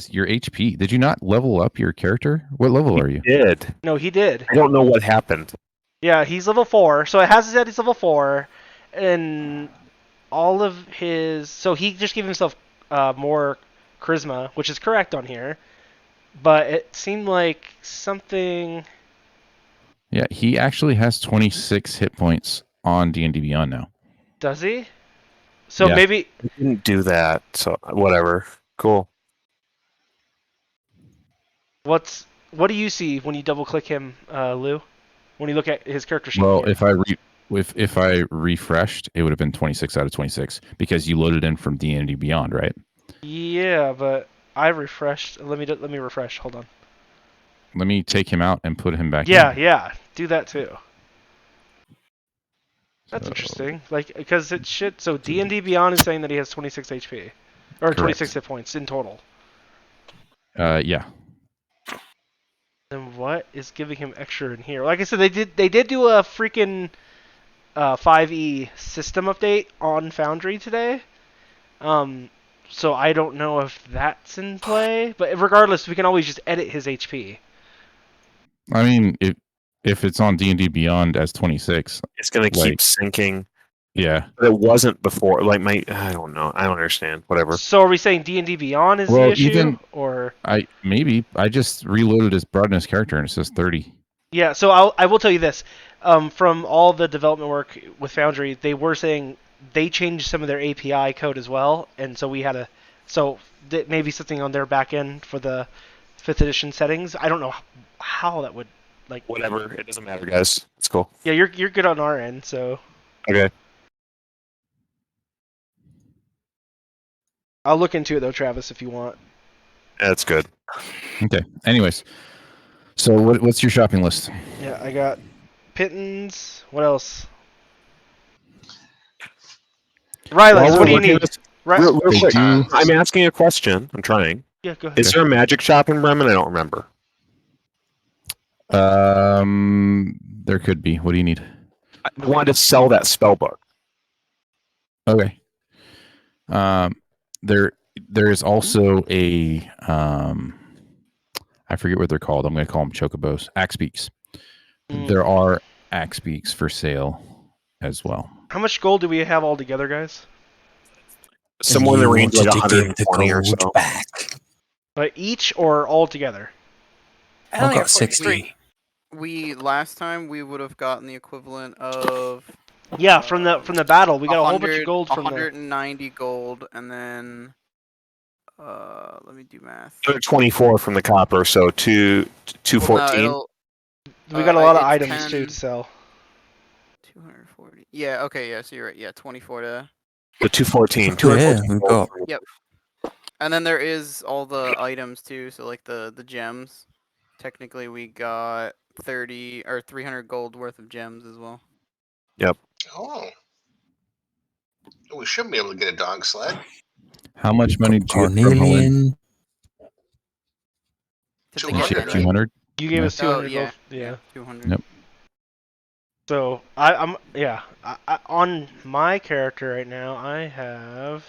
F: Your HP. Did you not level up your character? What level are you?
B: Did.
A: No, he did.
B: I don't know what happened.
A: Yeah, he's level 4, so it has said he's level 4, and all of his... So he just gave himself more charisma, which is correct on here, but it seemed like something...
F: Yeah, he actually has 26 hit points on D&D Beyond now.
A: Does he? So
F: Yeah.
A: maybe...
B: It didn't do that, so whatever. Cool.
A: What do you see when you double-click him, Lou? When you look at his character sheet?
F: Well,
A: here?
F: if I refreshed, it would have been 26 out of 26 because you loaded in from D&D Beyond, right?
A: Yeah, but I refreshed. Let me refresh. Hold on.
F: Let me take him out and put him back
A: Yeah,
F: in.
A: yeah. Do that too. That's
F: So-
A: interesting. Like, because it should. So D&D Beyond is saying that he has 26 HP, or
F: Correct.
A: 26 hit points in total.
F: Yeah.
A: Then what is giving him extra in here? Like I said, they did do a freaking 5e system update on Foundry today. So I don't know if that's in play, but regardless, we can always just edit his HP.
F: I mean, if it's on D&D Beyond as 26,
B: It's going to keep
F: Like-
B: sinking.
F: yeah.
B: But it wasn't before. Like, I don't know. I don't understand. Whatever.
A: So are we saying D&D Beyond is
F: Well,
A: the issue,
F: even-
A: or?
F: I just reloaded his broadness character and it says 30.
A: Yeah, so I will tell you this. From all the development work with Foundry, they were saying they changed some of their API code as well, and so we had a... So maybe something on their back end for the 5th edition settings. I don't know how that would... like.
B: Whatever. It doesn't matter, guys. It's cool.
A: Yeah, you're good on our end, so...
B: Okay.
A: I'll look into it, though, Travis, if you want.
B: That's good.
F: Okay. Anyways, so what's your shopping list?
A: Yeah, I got Pittons. What else? Rylands,
B: While
A: what do
B: we're
A: you
B: looking
A: need?
B: at
A: Ry-
B: Real
F: They
B: quick.
F: do-
B: I'm asking a question. I'm trying.
A: Yeah, go ahead.
B: Is there a magic shop in Bremen? I don't remember.
F: There could be. What do you need?
B: I wanted to sell that spell book.
F: Okay. There is also a I forget what they're called. I'm going to call them chocobos. Axe beaks.
A: Mm.
F: There are axe beaks for sale as well.
A: How much gold do we have all together, guys?
B: Somewhere in the
D: You
B: range of like
D: wanted to give the
B: 120 or
D: gold
B: so.
D: back.
A: Each or all together?
G: I
D: I've
G: only
D: got
G: have 43.
C: We last time we would have gotten the equivalent of
A: Yeah, from the battle, we got a whole bunch of
C: 100
A: gold from the.
C: 190 gold, and then let me do math.
B: 24 from the copper, so 214.
C: Well, no,
A: We got a lot of
C: it's
A: items too
C: 10.
A: to sell.
C: 240. Yeah. Okay. Yeah. So you're right. Yeah. 24 to.
B: The 214.
D: Yeah,
B: 214
D: we got
C: And then there is all the items too. So like the gems. Technically, we got 30 or 300 gold worth of gems as well.
E: Oh. We should be able to get a dog sled.
F: How much money did you get from Helene?
D: Cornelian.
C: To
E: 200,
C: get
E: right?
C: it.
F: 200?
A: You gave
F: Yeah.
A: us 200
C: yeah.
A: gold. Yeah.
C: 200.
F: Yep.
A: So I'm on my character right now. I have.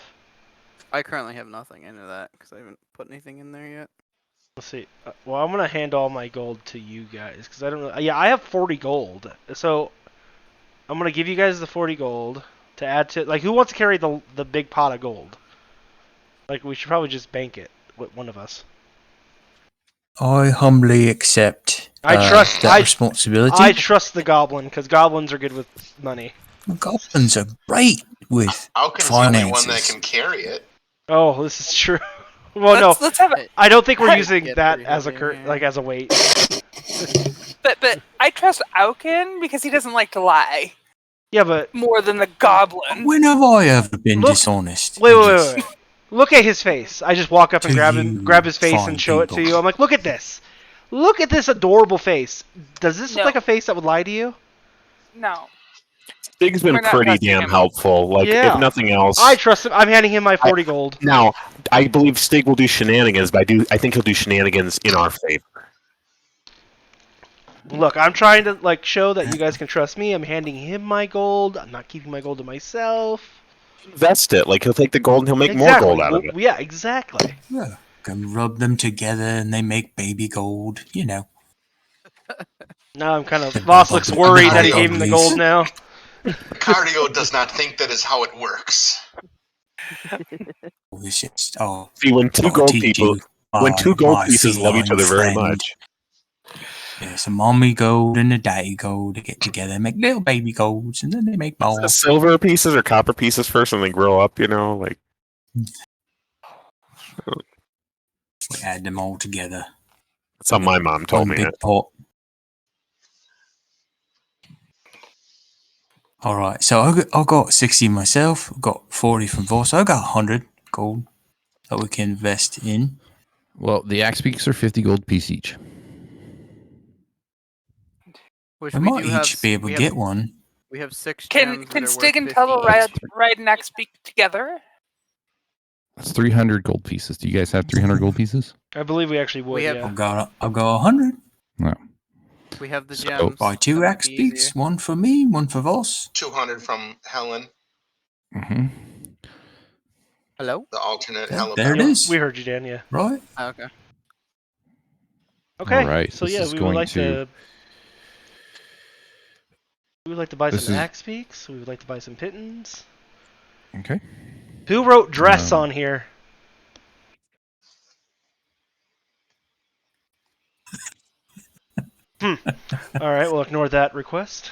C: I currently have nothing into that because I haven't put anything in there yet.
A: Let's see. Well, I'm gonna hand all my gold to you guys because I don't know. Yeah, I have 40 gold. So I'm gonna give you guys the 40 gold to add to. Like, who wants to carry the big pot of gold? Like, we should probably just bank it with one of us.
D: I humbly accept
A: I trust-
D: that
A: I-
D: responsibility.
A: I trust the goblin because goblins are good with money.
D: Goblins are great with
E: Alkin's the only one that
D: finances.
E: can carry it.
A: Oh, this is true. Well, no,
G: Let's have a.
A: I don't think we're
G: Hey.
A: using
C: Get
A: that
C: pretty
A: as a
C: heavy, yeah.
A: like as a weight.
G: But I trust Auken because he doesn't like to lie
A: Yeah, but
G: more than the goblin.
D: When have I ever been
A: Look-
D: dishonest?
A: wait. Look at his face. I just walk up and
D: To
A: grab his face
D: fine
A: and show it to
D: people.
A: you. I'm like, look at this. Look at this adorable face. Does this look
G: No.
A: like a face that would lie to you?
G: No.
B: Stig's been
G: We're not
B: pretty
G: trusting
B: damn
G: him.
B: helpful. Like,
A: Yeah.
B: if nothing else,
A: I trust him. I'm handing him my 40 gold.
B: now I believe Stig will do shenanigans, but I think he'll do shenanigans in our favor.
A: Look, I'm trying to like show that you guys can trust me. I'm handing him my gold. I'm not keeping my gold to myself.
B: Invest it. Like, he'll take the gold and he'll make
A: Exactly.
B: more gold out of it.
A: Yeah, exactly.
D: Yeah, can rub them together and they make baby gold. You know.
A: Now I'm kind of Voss looks worried that he gave him the gold now.
E: Cardio does not think that is how it works.
D: It's just,
B: See, when two
D: gotta
B: gold
D: teach
B: people,
D: you
B: when
D: my-
B: two gold
D: my
B: pieces love each
D: feline
B: other very
D: friend.
B: much,
D: It's a mommy gold and a daddy gold. They get together and make little baby golds, and then they make more.
B: the silver pieces or copper pieces first, and they grow up. You know, like
D: We add them all together.
B: that's how my mom told
D: One
B: me.
D: big pot. All right, so I got 60 myself. I got 40 from Voss. So I got 100 gold that we can invest in.
F: Well, the axe beaks are 50 gold piece each.
C: Which
D: We
C: we
D: might
C: do have.
D: each be able
C: we
D: to
C: have-
D: get one.
C: We have 6
G: Can
C: gems that are
G: Stig
C: worth
G: and Tuttle
C: 50 each.
G: ride an axe beak together?
F: That's 300 gold pieces. Do you guys have 300 gold pieces?
A: I believe we actually would.
C: We have-
A: Yeah.
D: I've got 100.
C: We have the
F: So,
C: gems.
D: Buy
C: that
D: two
C: might
D: axe
C: be
D: beaks.
C: easier.
D: One for me, one for Voss.
E: 200 from Helen,
F: Mm-hmm.
C: Hello?
E: the alternate
D: Yeah,
E: Helen.
D: there it
A: Yeah,
D: is.
A: we heard you, Dan. Yeah.
D: Right?
C: Oh, okay.
A: Okay.
F: All right,
A: So
F: this
A: yeah,
F: is
A: we would
F: going
A: like
F: to-
A: to. We would like to buy
F: This
A: some
F: is-
A: axe beaks. We would like to buy some pittons.
F: Okay.
A: Who wrote dress
F: Um,
A: on here? All right, we'll ignore that request.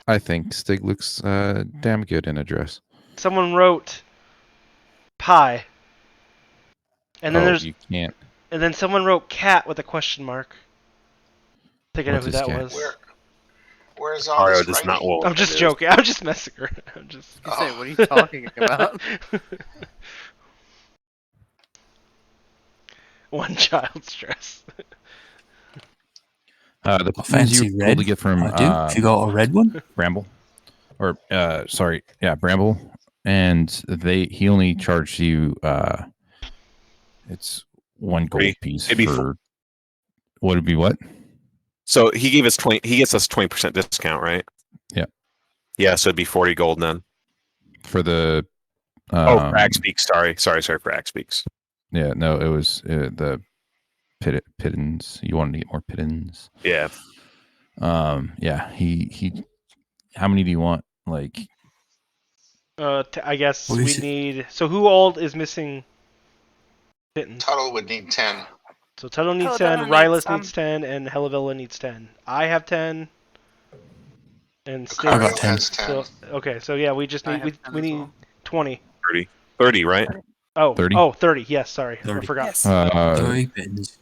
F: I think Stig looks damn good in a dress.
A: Someone wrote pie. And then
F: you can't.
A: and then someone wrote cat with a question mark. I think I know
F: What
A: who
F: is
A: that
F: cat?
A: was.
E: Where's all
B: Mario
E: this
B: does
E: writing?
B: not well.
A: I'm just joking. I'm just messing around. I'm just.
C: I was gonna say, what are you talking about?
A: One child's dress.
F: The
D: A
F: ones
D: fancy
F: you were
D: red.
F: able to get from
D: I do. If you got a red one.
F: Bramble, or Bramble, and he only charged you it's one gold
B: Three.
F: piece
B: It'd be
F: for would it be what?
B: So he gave us 20. He gets us 20% discount, right?
F: Yeah.
B: Yeah, so it'd be 40 gold then.
F: For the
B: For Axe Beaks. Sorry, for Axe Beaks.
F: yeah, no, it was the pittons. You wanted to get more pittons.
B: Yeah.
F: Yeah, he how many do you want? Like
A: I guess
D: What
A: we
D: is it?
A: need. So who all is missing? Pittons.
E: Tuttle would need 10.
A: So Tuttle needs
G: Tuttle
A: 10,
G: needs
A: Rylus
G: some.
A: needs 10, and Hellavilla needs 10. I have 10. And Stig.
D: I got
E: Cardio
D: 10.
E: has 10.
A: So, okay, so yeah, we just
C: I
A: need
C: have
A: we
C: 10 as
A: need
C: well.
A: 20.
B: 30, right?
A: Oh,
F: 30?
A: Oh, 30. Yes, sorry.
D: 30.
A: I forgot.
G: Yes.
D: 30 pittons.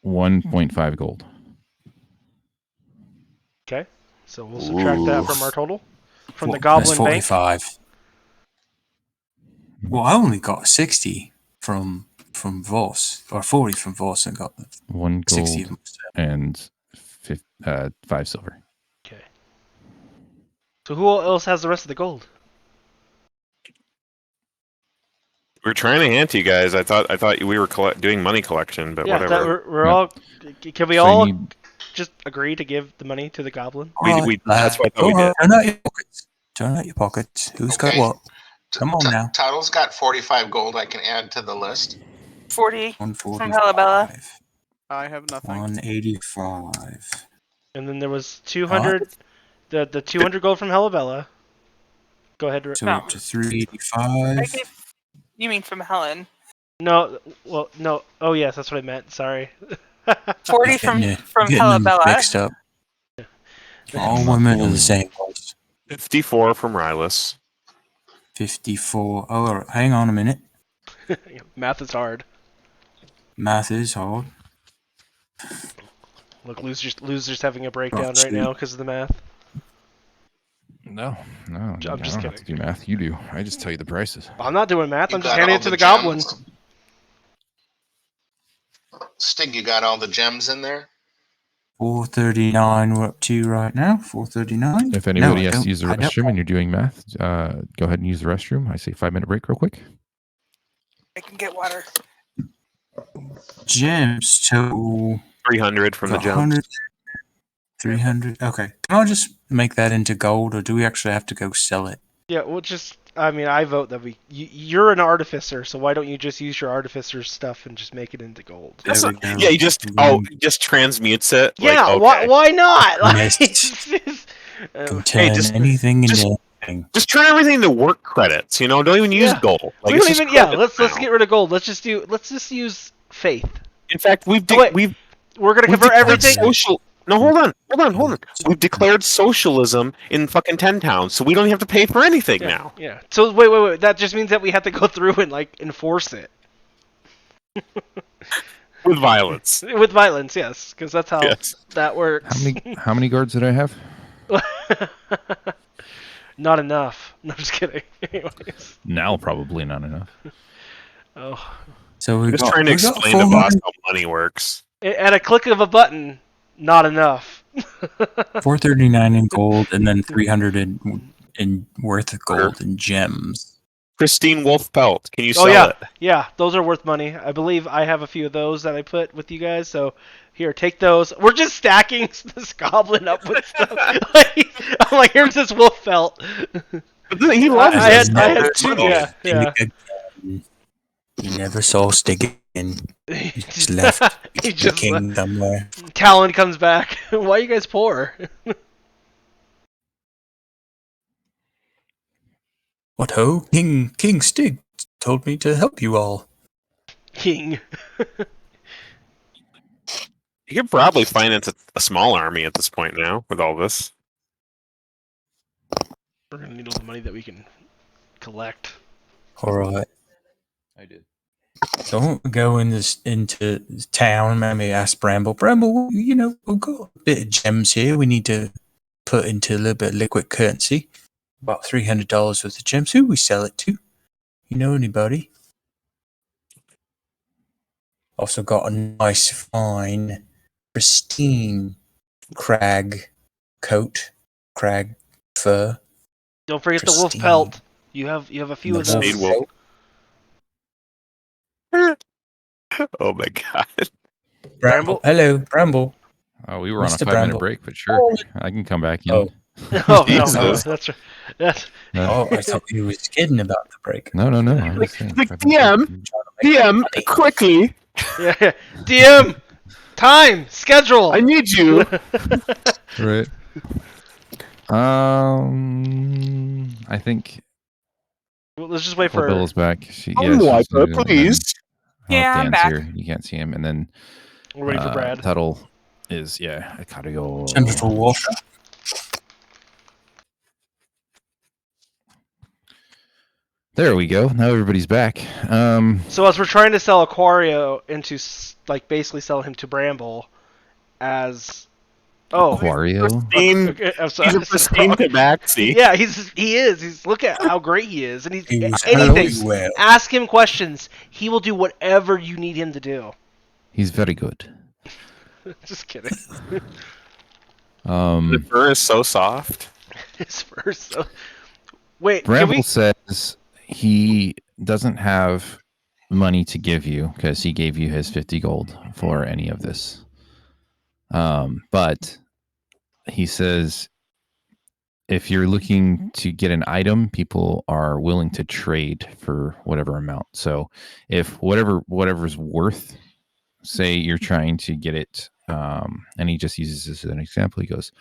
F: 1.5 gold.
A: Okay. So we'll subtract that from our total. From the
D: That's
A: Goblin Bank.
D: 45. Well, I only got 60 from Voss, or 40 from Voss, and got
F: 1
D: 60
F: gold
D: of them.
F: and 5 silver.
A: Okay. So who else has the rest of the gold?
B: We were trying to hand to you guys. I thought we were doing money collection, but
A: Yeah,
B: whatever.
A: we're
F: Yeah.
A: all. Can we
F: So you
A: all
F: need-
A: just agree to give the money to the Goblin?
B: That's what I thought we did.
D: Turn out your pockets. Turn out your pockets. Who's got
E: Okay.
D: what? Come on now.
E: Tuttle's got 45 gold I can add to the list.
G: 40
D: 145.
G: from Helabella.
C: I have nothing.
D: 185.
A: And then there was 200. The 200 gold from Hellavella. Go ahead.
D: So
G: No.
D: up to 385.
G: I gave, you mean from Helen?
A: No, well, no. Oh yes, that's what I meant. Sorry.
G: 40 from
D: Getting
G: from
D: them
G: Helabella.
D: mixed up. All women are the same. Boys.
B: 54 from Rylus.
D: 54. Oh, all right, hang on a minute.
A: Math is hard.
D: Math is hard.
A: Look, loser's having a breakdown
D: Oh,
A: right now because of the math.
F: No,
A: I'm
F: I
A: just
F: don't have
A: kidding.
F: to do math. You do. I just tell you the prices.
A: I'm not doing math.
E: You
A: I'm just
E: got
A: handing
E: all
A: it to
E: the
A: the goblin.
E: gems? Stig, you got all the gems in there?
D: 439 we're up to right now. 439.
F: If anybody
D: I
F: has to
D: don't-
F: use the
D: I don't-
F: restroom and you're doing math, go ahead and use the restroom. I say 5-minute break real quick.
G: I can get water.
D: Gems total
B: 300 from the gems.
D: 100, 300. Okay. Can I just make that into gold, or do we actually have to go sell it?
A: Yeah, well, just I mean, I vote that you're an artificer, so why don't you just use your artificer stuff and just make it into gold?
B: That's
D: There
B: not-
D: we go.
B: yeah, he just transmutes it.
A: Yeah,
B: like, okay.
A: why not? Like,
D: Yes.
A: it's just,
D: Can turn
B: just-
D: anything into
B: just-
D: anything.
B: Just turn everything to work credits. Don't even use
A: Yeah.
B: gold. Like,
A: we
B: it's
A: don't
B: just
A: even. Yeah,
B: credits
A: let's
B: now.
A: get rid of gold. Let's just use faith.
B: In fact, we've
A: Oh, wait.
B: we've
A: We're gonna
B: we've
A: convert
B: declared
A: everything.
B: social. No, hold on. We've declared socialism in fucking 10 towns, so we don't have to pay for anything now.
A: Yeah. So wait. That just means that we have to go through and like enforce it
B: With violence.
A: with violence. Yes, because that's how
B: Yes.
A: that works.
F: How many guards did I have?
A: Not enough. No, I'm just kidding. Anyways.
F: Now probably not enough.
A: Oh.
D: So we
B: I'm just
D: got,
B: trying to
D: we got
B: explain to boss
D: 400
B: how money works.
A: At a click of a button, not enough.
D: 439 in gold, and then 300 in worth of gold and gems.
B: Pristine wolf pelt. Can you sell
A: Oh yeah,
B: it?
A: yeah, those are worth money. I believe I have a few of those that I put with you guys. So here, take those. We're just stacking this goblin up with stuff. I'm like, here's this wolf felt.
B: But he loves
A: I
B: this.
A: had two. Yeah.
D: He never saw Stig again. He just left.
A: He
D: the
A: just
D: king somewhere.
A: Talon comes back. Why are you guys poor?
D: What ho? King Stig told me to help you all.
A: King.
B: You could probably finance a small army at this point now with all this.
A: We're gonna need all the money that we can collect.
D: Alright.
F: I did.
D: Don't go into town. Maybe ask Bramble. Bramble, we've got a bit of gems here. We need to put into a little bit of liquid currency. About $300 worth of gems. Who we sell it to? You know anybody? Also got a nice, fine, pristine crag coat, crag fur.
A: Don't forget the wolf
D: Pristine.
A: pelt. You have a few of
D: The
A: those.
B: wolf. Oh my god.
A: Bramble?
D: Hello, Bramble.
F: Oh, we were on a
D: Mr.
F: 5-minute
D: Bramble.
F: break, but sure, I can come back in.
D: Oh.
A: Oh no,
B: Jesus.
A: that's right. That's
D: Oh, I thought you was kidding about the break.
F: No. I'm just saying,
B: Like
F: 5-minute
B: DM,
F: break.
B: DM, quickly!
A: yeah. DM time schedule.
B: I need you!
F: Right. I think
A: Well, let's just wait for.
F: Bill is back. She's
B: Wiper,
F: just muted, and then-
B: please!
G: Yeah, I'm
F: Dan's
G: back.
F: here. You can't see him, and then
A: We're waiting for Brad.
F: Tuttle is I gotta go.
D: Central water.
F: There we go. Now everybody's back.
A: So as we're trying to sell Aquario into basically sell him to Bramble as
F: Aquario.
B: Pristine,
A: Okay, I'm sorry.
B: he's a pristine tabaxi.
A: Yeah, he is. He's look at how great he is, and he's
D: He was
A: anything.
D: very well.
A: Ask him questions. He will do whatever you need him to do.
F: He's very good.
A: Just kidding.
B: The fur is so soft.
A: His first. So... Wait, can
F: Bramble
A: we?
F: says he doesn't have money to give you because he gave you his 50 gold for any of this. But he says if you're looking to get an item, people are willing to trade for whatever amount. So if whatever's worth, say you're trying to get it, and he just uses this as an example. He goes,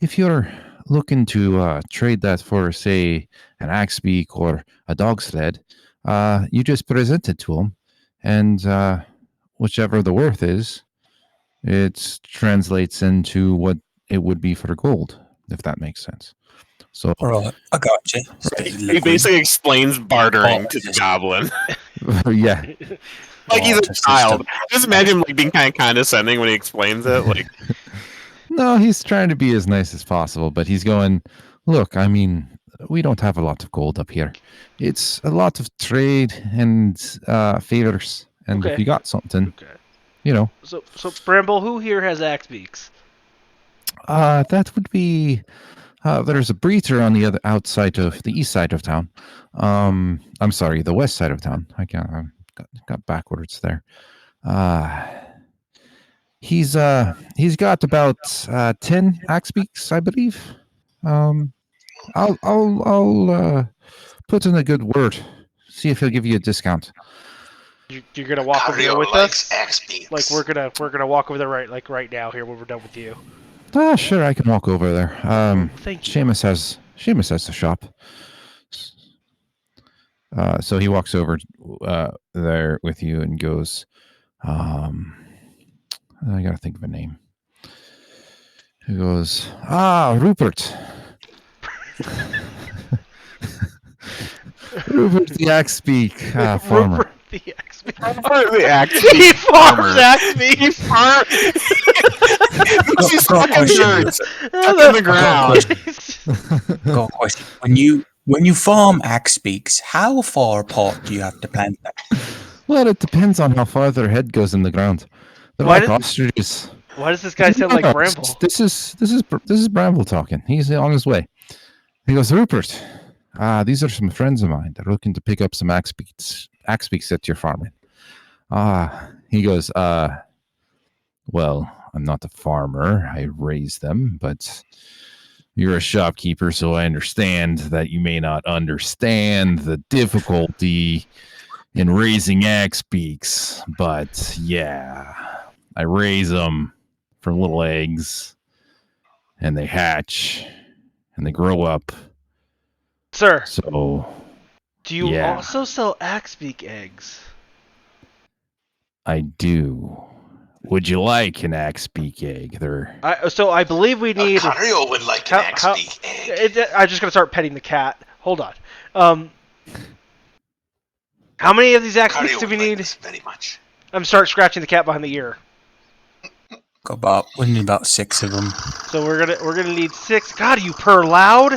F: if you're looking to trade that for, say, an axe beak or a dog sled, you just present it to him, and whichever the worth is, it translates into what it would be for gold. if that makes sense. So,
D: All right, I got you.
B: He basically explains bartering to the goblin.
F: yeah.
B: Like he's a child. Just imagine him like being kind of condescending when he explains it. Like,
F: No, he's trying to be as nice as possible, but he's going, look, I mean, we don't have a lot of gold up here. It's a lot of trade and favors. And
A: Okay.
F: if you got something,
A: Okay.
F: you know.
A: So Bramble, who here has axe beaks?
F: That would be there's a breeder on the east side of town. I'm sorry, the west side of town. I got backwards there. He's got about 10 axe beaks, I believe. I'll put in a good word. See if he'll give you a discount.
A: You're gonna walk over there with
E: likes
A: us?
E: axe beaks.
A: Like we're gonna walk over there right now here when we're done with you.
F: Sure, I can walk over there.
A: Thank you.
F: Seamus has the shop. So he walks over there with you and goes, I gotta think of a name. He goes, Rupert. Rupert the axe beak farmer.
A: Rupert the axe beak.
B: the axe
A: He farms axe beaks.
B: He's fucking dirt. Stuck in the ground.
D: Got a question. When you farm axe beaks, how far apart do you have to plant them?
F: Well, it depends on how far their head goes in the ground. They're
A: Why
F: like
A: did-
F: ostriches.
A: Why does this guy sound like Bramble?
F: This is Bramble talking. He's on his way. He goes, Rupert. These are some friends of mine. They're looking to pick up some axe beaks that you're farming. He goes, well, I'm not a farmer. I raise them, but you're a shopkeeper, so I understand that you may not understand the difficulty in raising axe beaks. But yeah, I raise them from little eggs, and they hatch, and they grow up.
A: Sir,
F: So
A: do you
F: yeah.
A: also sell axe beak eggs?
F: I do. Would you like an axe beak egg?
A: So I believe we need.
E: Cario would like an axe beak egg.
A: I'm just gonna start petting the cat. Hold on. How many of these axe beaks
E: Cario
A: do we
E: would like
A: need?
E: this very much.
A: I'm start scratching the cat behind the ear.
D: We need about 6 of them.
A: So we're gonna need 6. God, you purr loud.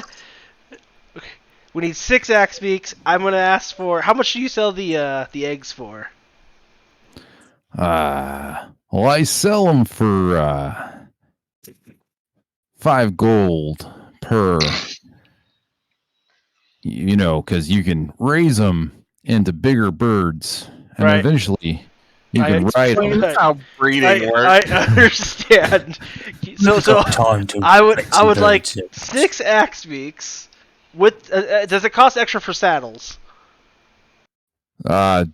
A: Okay. We need 6 axe beaks. I'm gonna ask for how much do you sell the eggs for?
F: Well, I sell them for 5 gold per. You know, because you can raise them into bigger birds, and
A: Right.
F: eventually you can ride them.
A: Right.
B: How breeding works.
A: I understand. So
D: Time to
A: I would
D: fix some
A: like
D: birds.
A: 6 axe beaks. With does it cost extra for saddles?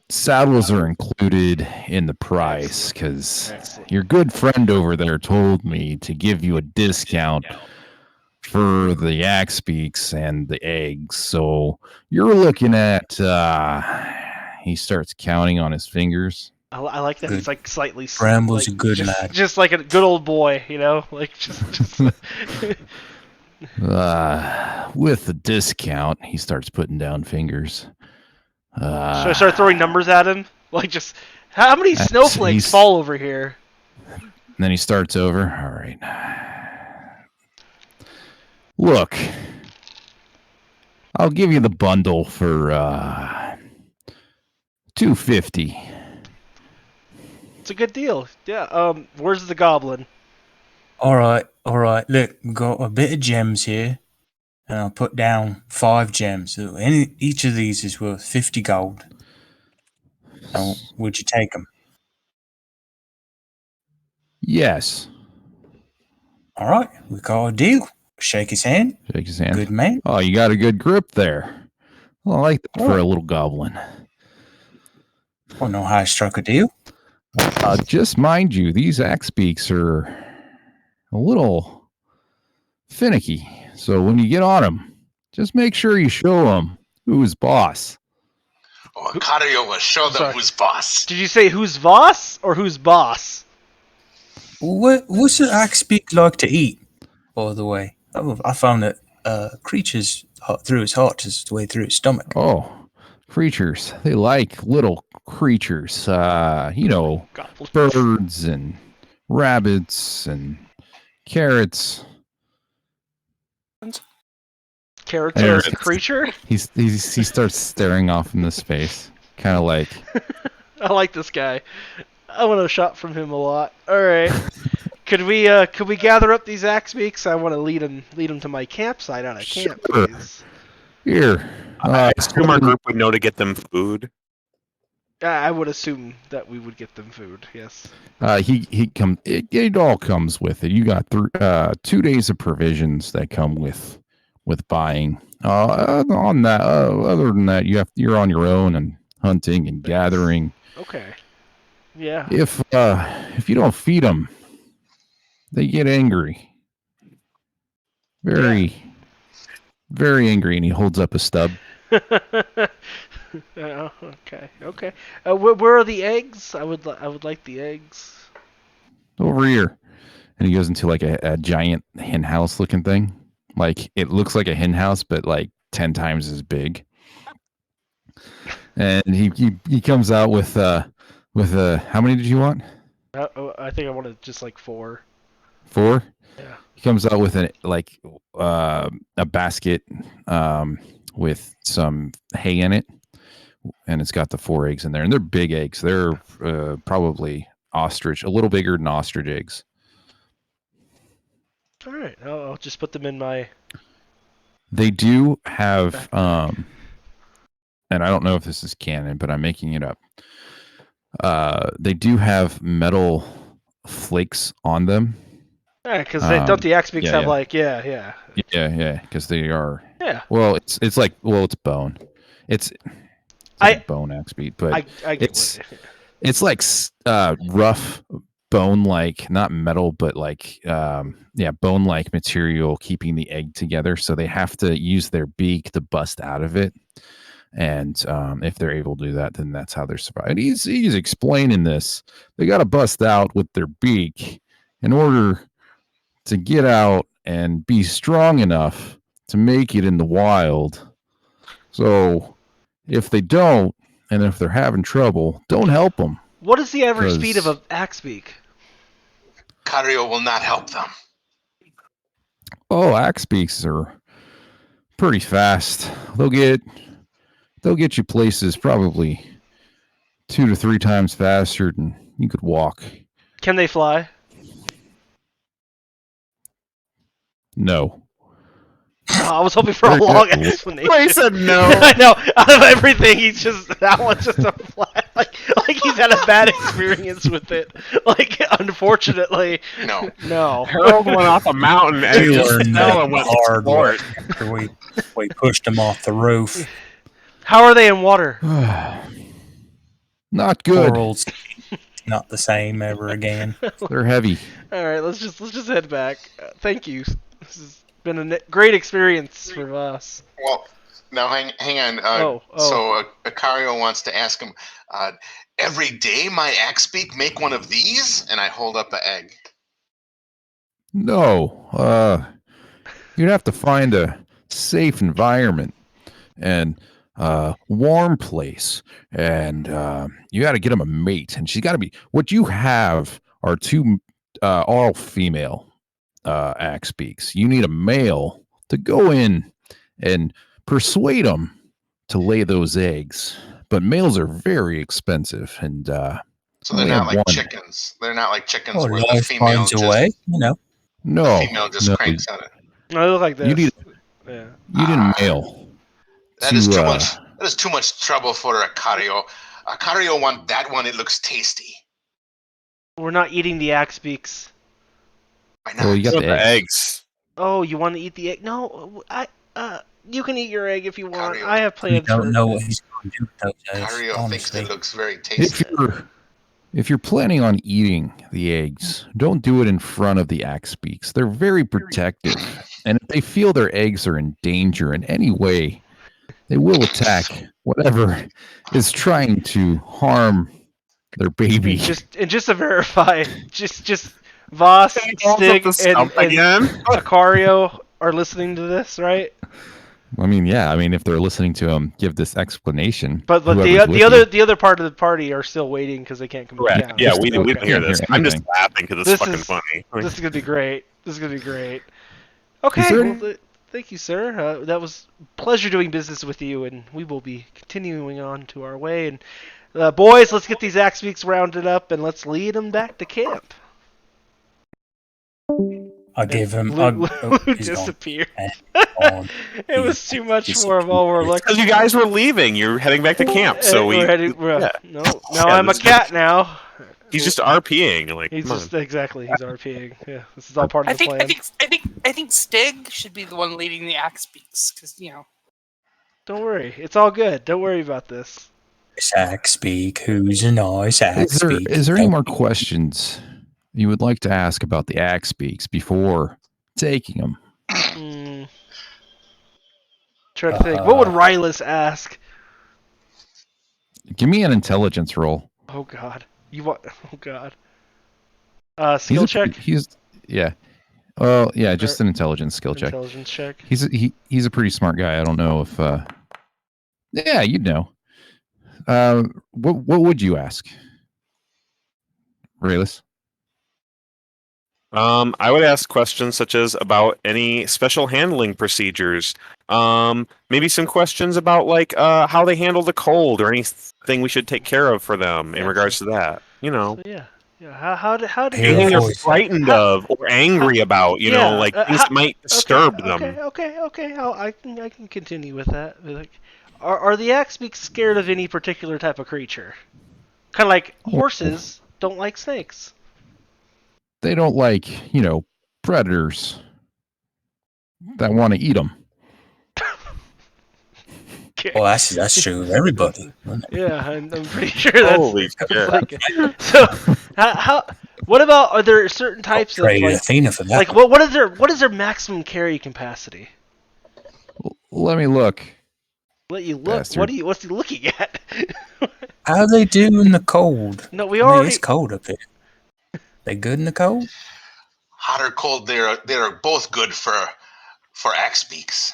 F: Saddles are included in the price because
A: Excellent.
F: your good friend over there told me to give you a discount for the axe beaks and the eggs. So you're looking at he starts counting on his fingers.
A: I like that.
D: Good.
A: It's like slightly.
D: Bramble's
A: like,
D: a good
A: just,
D: lad.
A: Just like a good old boy, you know, like just.
F: With the discount, he starts putting down fingers.
A: Should I start throwing numbers at him? Like just how many
F: That's-
A: snowflakes
F: he's-
A: fall over here?
F: And then he starts over. All right. Look, I'll give you the bundle for $250.
A: It's a good deal. Yeah. Where's the goblin?
D: All right. Look, we've got a bit of gems here, and I'll put down 5 gems. So each of these is worth 50 gold. Now, would you take them?
F: Yes.
D: All right, we got a deal. Shake his hand.
F: Shake his hand.
D: Good man.
F: Oh, you got a good grip there. Well, I like that for a little goblin.
D: I don't know how I struck a deal.
F: Just mind you, these axe beaks are a little finicky. So when you get on them, just make sure you show them who's boss.
E: Oh, Cario will show them
A: Sorry.
E: who's boss.
A: Did you say who's boss or who's boss?
D: What's an axe beak like to eat, by the way?
H: I found that creatures through his heart is the way through his stomach.
F: Oh, creatures. They like little creatures.
A: Goblins.
F: Birds and rabbits and carrots.
A: Carrots
F: There
A: are
F: it
A: a
F: is.
A: creature?
F: He starts staring off into space, kind of like.
A: I like this guy. I want a shot from him a lot. All right. Could we gather up these axe beaks? I want to lead them to my campsite out of camp,
F: Sure.
A: please.
F: Here.
B: I assume our group would know to get them food.
A: I would assume that we would get them food. Yes.
F: It all comes with it. You got 2 days of provisions that come with buying. On that, other than that, you're on your own and hunting and gathering.
A: Okay. Yeah.
F: If you don't feed them, they get angry. Very, very angry, and he holds up a stub.
A: Okay. Okay. Where are the eggs? I would like the eggs.
F: Over here. And he goes into like a giant hen house looking thing. Like it looks like a hen house, but like 10 times as big. And he comes out with how many did you want?
A: I think I wanted just like 4.
F: 4?
A: Yeah.
F: He comes out with a basket with some hay in it, and it's got the 4 eggs in there, and they're big eggs. They're probably ostrich, a little bigger than ostrich eggs.
A: All right. I'll just put them in my.
F: They do have, and I don't know if this is canon, but I'm making it up. They do have metal flakes on them.
A: Yeah, because don't the axe beaks have like
F: yeah, because they are.
A: Yeah.
F: Well, it's bone. It's a bone axe beak, but
A: I get
F: it's like rough bone, like not metal, but like bone like material keeping the egg together. So they have to use their beak to bust out of it. And if they're able to do that, then that's how they're surviving. He's explaining this. They got to bust out with their beak in order to get out and be strong enough to make it in the wild. So if they don't, and if they're having trouble, don't help them.
A: What is the average speed of an axe beak?
E: Cario will not help them.
F: Oh, axe beaks are pretty fast. They'll get you places probably 2 to 3 times faster than you could walk.
A: Can they fly?
F: No.
A: I was hoping for a long explanation.
B: He said no.
A: I know. Out of everything, that one's just a flat. Like he's had a bad experience with it. Like, unfortunately. No.
B: Harold went off a mountain and
H: We
B: just
H: learned
B: fell and went
H: hard
B: for it.
H: after we pushed him off the roof.
A: How are they in water?
F: Not good.
H: Poor old Steve. Not the same ever again.
F: They're heavy.
A: All right, let's just head back. Thank you. This has been a great experience for us.
E: Well, now hang on. So Acario wants to ask him, every day my axe beak make one of these? And I hold up an egg.
F: No. You'd have to find a safe environment and warm place, and you got to get them a mate, and she's got to be. What you have are 2 all female axe beaks. You need a male to go in and persuade them to lay those eggs, but males are very expensive, and
E: so they're not like chickens. They're not like chickens where the
H: life
E: female
H: finds a way,
E: the female just cranks at it.
A: I look like this.
F: You need a male.
E: That is too much. That is too much trouble for Acario. Acario want that one. It looks tasty.
A: We're not eating the axe beaks.
E: Why not?
F: Well, you got the
B: eggs.
A: Oh, you want to eat the egg? No, you can eat your egg if you want.
E: Cario.
A: I have plans.
H: We don't know what he's going to do with those eggs.
E: Acario thinks
H: Honestly.
E: it looks very tasty.
F: If you're planning on eating the eggs, don't do it in front of the axe beaks. They're very protective, and if they feel their eggs are in danger in any way, they will attack whatever is trying to harm their baby.
A: Just to verify, just Voss, Stig, and
B: again.
A: Acario are listening to this, right?
F: I mean, yeah. I mean, if they're listening to him give this explanation,
A: But
F: whoever's with
A: the other part of the party are still waiting because they can't come to
B: Correct.
A: town.
B: Yeah, we didn't
A: Okay.
B: hear this. I'm just
F: anything.
B: laughing because it's
A: This
B: fucking
A: is-
B: funny.
A: This is gonna be great. This is gonna be great. Okay.
F: there
A: Well, thank you, sir. That was a pleasure doing business with you, and we will be continuing on to our way. And boys, let's get these axe beaks rounded up and let's lead them back to camp.
H: I give him.
A: Lou
H: He's gone.
A: disappeared.
H: Gone.
A: It was too much for him. All we're like,
B: Because you guys were leaving. You're heading back to camp. So
A: we're heading.
B: yeah.
A: No, now I'm a
B: this-
A: cat now.
B: He's just RPing. Like,
A: He's
B: come
A: just
B: on.
A: exactly. He's RPing. Yeah, this is all part
G: I
A: of the
G: think,
A: plan.
G: I think Stig should be the one leading the axe beaks because
A: Don't worry, it's all good. Don't worry about this.
H: Axe speak. Who's a nice axe speak?
F: Is there any more questions you would like to ask about the axe beaks before taking them?
A: Try to think. What would Rylus ask?
F: Give me an intelligence roll.
A: Oh God, you want? Oh God. Skill check.
F: Yeah. Well, yeah, just an intelligence skill check.
A: Intelligence check.
F: He's a pretty smart guy. I don't know if yeah, you'd know. What would you ask? Rayless?
B: I would ask questions such as about any special handling procedures. Maybe some questions about like how they handle the cold or anything we should take care of for them in regards to that. You know,
A: So, yeah. How do
B: anything they're
H: voice.
B: frightened of or angry about. You know, like things that might disturb them.
A: Okay. I can continue with that. Like, are the axe beaks scared of any particular type of creature? Kind of like horses don't like snakes.
F: They don't like, predators that want to eat them.
H: Well, that's true of everybody.
A: Yeah, I'm pretty sure that's.
B: Holy shit.
A: Like, so, what about? Are there certain types of
H: Pray to
A: like?
H: Athena for that.
A: Like, what is their maximum carry capacity?
F: Let me look.
A: Let you look.
F: Bastard.
A: What's he looking at?
H: How they do in the cold?
A: No,
H: It's cold up here. They good in the cold?
E: Hot or cold, they're both good for axe beaks.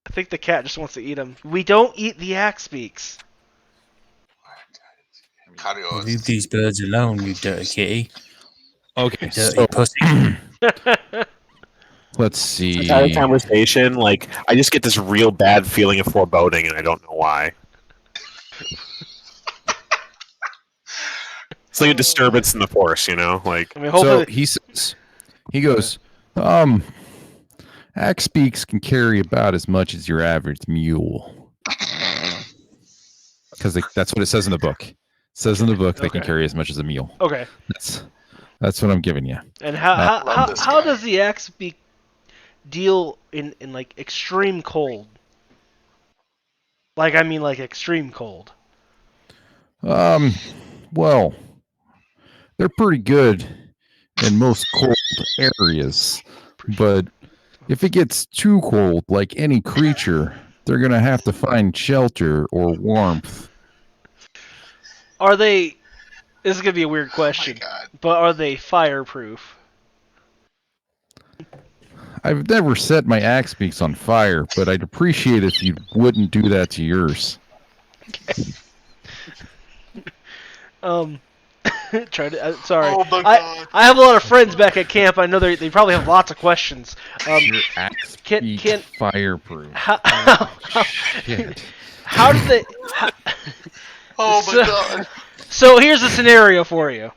A: I think the cat just wants to eat them. We don't eat the axe beaks.
E: Cardio
H: Leave these birds alone, you dirty kitty.
F: Okay,
H: Dirty
F: so
H: pussy.
F: let's see.
B: Entire conversation, like I just get this real bad feeling of foreboding, and I don't know why. It's like a disturbance in the force, you know. Like
A: I mean, hopefully,
F: So he goes, axe beaks can carry about as much as your average mule. Because that's what it says in the book. It says in the book they can
A: Okay.
F: carry as much as a mule.
A: okay.
F: That's what I'm giving you.
A: And
E: love
A: how
E: this
A: how
E: guy.
A: does the axe beak deal in like extreme cold? Like I mean, like extreme cold.
F: Well, they're pretty good in most cold areas, but if it gets too cold, like any creature, they're gonna have to find shelter or warmth.
A: Are they? This is gonna be a weird
E: Oh my
A: question,
E: God.
A: but are they fireproof?
F: I've never set my axe beaks on fire, but I'd appreciate if you wouldn't do that to yours.
A: Try to. Sorry,
E: Oh my God.
A: I have a lot of friends back at camp. I know they probably have lots of questions.
F: Your axe beak
A: can-
F: fireproof.
A: Shit. How do they?
E: Oh my
A: So-
E: God.
A: So here's a scenario for you.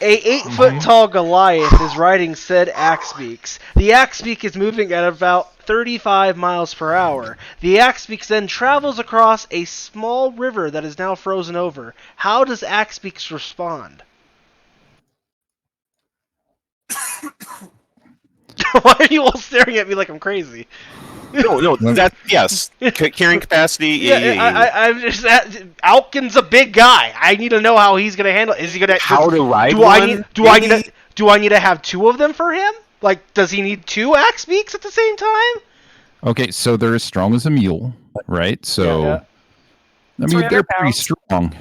A: A 8-foot tall Goliath is riding said axe beaks. The axe beak is moving at about 35 miles per hour. The axe beaks then travels across a small river that is now frozen over. How does axe beaks respond? Why are you all staring at me like I'm crazy?
B: no, that yes, carrying capacity.
A: Yeah, I'm just Alkin's a big guy. I need to know how he's gonna handle. Is he gonna?
B: How to ride
A: Do I
B: one,
A: need?
B: maybe?
A: Do I need to have two of them for him? Like, does he need two axe beaks at the same time?
F: Okay, so they're as strong as a mule, right? So,
A: Yeah.
F: I mean,
G: 300
F: they're pretty
G: pounds.
F: strong.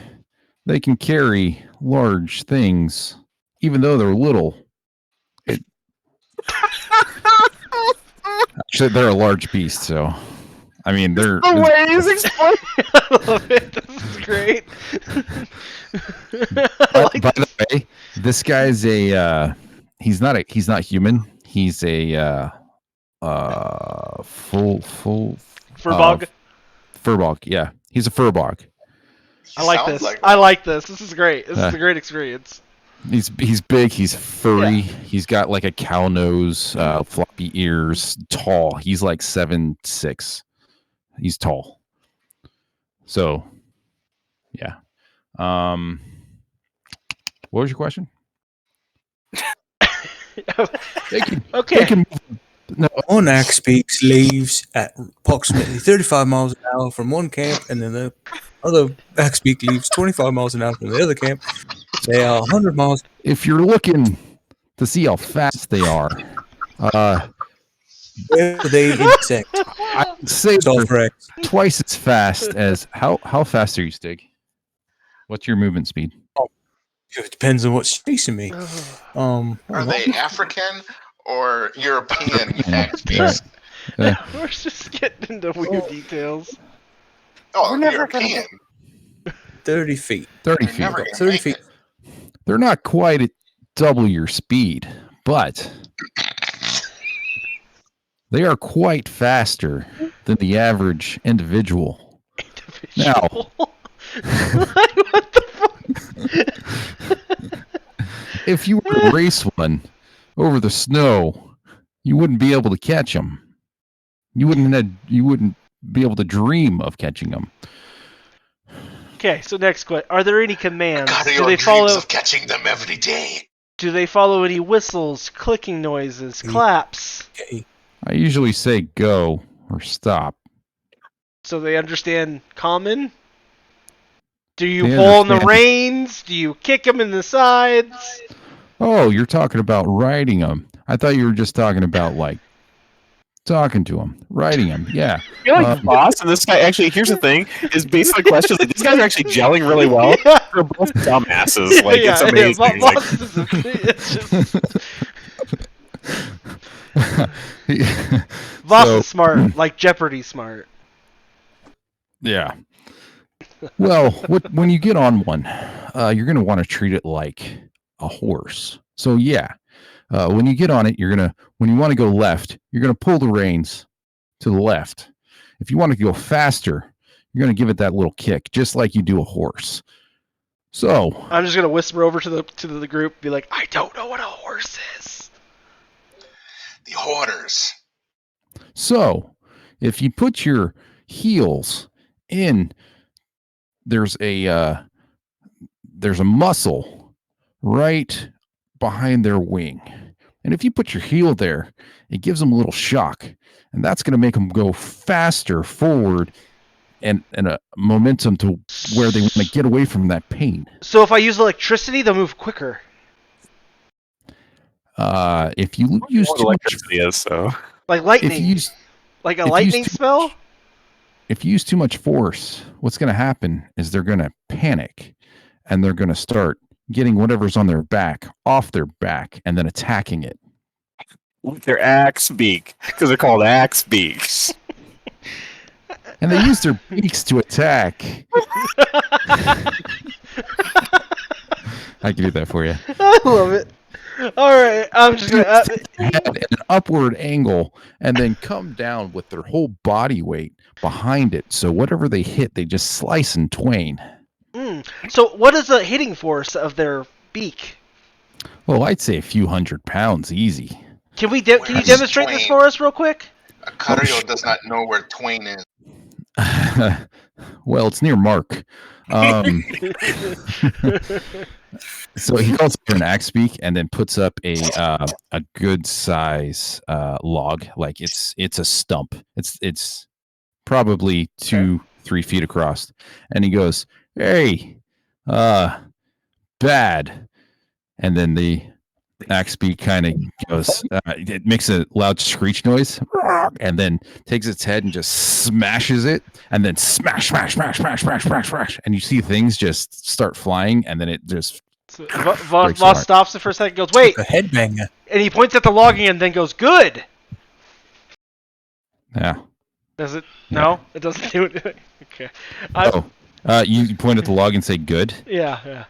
F: They can carry large things, even though they're little. Actually, they're a large beast, so I mean they're.
B: The way he's explaining.
A: I love it. This is great. I like
F: By
A: this.
F: the way, this guy's a. He's not human. He's a full
A: Furbog.
F: furbog. Yeah, he's a furbog.
A: I like
E: Sounds
A: this.
E: like
A: I like this. This is great. This is a great experience.
F: He's big. He's furry. He's got like a cow nose, floppy ears, tall. He's like 7'6". He's tall. So, yeah. What was your question?
A: Okay.
H: One axe beak leaves at approximately 35 miles an hour from one camp, and then the other axe beak leaves 25 miles an hour from the other camp. They are 100 miles.
F: If you're looking to see how fast they are,
H: Where they intersect.
F: I'd say
H: It's all
F: they're
H: correct.
F: twice as fast as how fast are you, Stig? What's your movement speed?
H: It depends on what's chasing me.
E: Are they African or European axe
F: Right.
E: beaks?
A: We're just getting into weird details.
E: Oh,
G: We're never gonna
E: European.
H: 30 feet.
F: 30
E: You're
F: feet.
E: never gonna
H: 30
E: make
H: feet.
E: it.
F: They're not quite at double your speed, but they are quite faster than the average individual. Now,
A: what the fuck?
F: if you were to race one over the snow, you wouldn't be able to catch them. You wouldn't be able to dream of catching them.
A: Okay, so next question: are there any commands?
E: God,
A: Do
E: your
A: they
E: dreams
A: follow?
E: of catching them every day.
A: Do they follow any whistles, clicking noises, claps?
H: Okay.
F: I usually say go or stop.
A: So they understand common? Do you
F: They
A: pull on the
F: understand.
A: reins? Do you kick them in the sides?
F: Oh, you're talking about riding them. I thought you were just talking about like talking to them, riding them. Yeah.
B: You're like boss, and this guy actually. Here's the thing: is based on questions. Like, these guys are actually gelling really well.
A: Yeah.
B: They're both dumbasses. Like it's amazing. Like,
A: Boss is it's just, Voss
F: So-
A: is smart, like Jeopardy smart.
F: Yeah. Well, when you get on one, you're going to want to treat it like a horse. So yeah, when you get on it, when you want to go left, you're going to pull the reins to the left. If you want to go faster, you're going to give it that little kick, just like you do a horse. So
A: I'm just gonna whisper over to the group, be like, I don't know what a horse is.
E: The hoarders.
F: So, if you put your heels in, there's a muscle right behind their wing, and if you put your heel there, it gives them a little shock, and that's going to make them go faster forward, and a momentum to where they want to get away from that pain.
A: So if I use electricity, they'll move quicker.
F: If you use
B: what
F: too much,
B: electricity is so.
A: Like
F: if
A: lightning.
F: you use
A: Like a
F: if you
A: lightning
F: use too
A: spell?
F: if you use too much force, what's going to happen is they're going to panic and they're going to start getting whatever's on their back off their back and then attacking it.
B: With their axe beak, because they're called axe beaks.
F: And they use their beaks to attack. I can do that for you.
A: I love it. Alright, I'm just gonna...
F: Head at an upward angle and then come down with their whole body weight behind it. So whatever they hit, they just slice in twain.
A: So what is the hitting force of their beak?
F: Well, I'd say a few 100 pounds, easy.
A: Can you demonstrate this for us real quick?
E: A Cario does not know where Twain is.
F: Well, it's near Mark. So he calls it an axe beak and then puts up a good size log, like it's a stump. It's probably 2-3 feet across, and he goes, "Hey, bad," and then the axe beak kind of goes. It makes a loud screech noise, and then takes its head and just smashes it, and then smash, smash, smash, smash, smash, smash, smash, and you see things just start flying, and then it just.
A: So
F: Breaks
A: Voss
F: apart.
A: stops it for a second, goes, wait,
H: A headbanger.
A: and he points at the logging and then goes, good.
F: Yeah.
A: Does it?
F: Yeah.
A: No, it doesn't do it. Okay.
F: You point at the log and say good.
A: Yeah.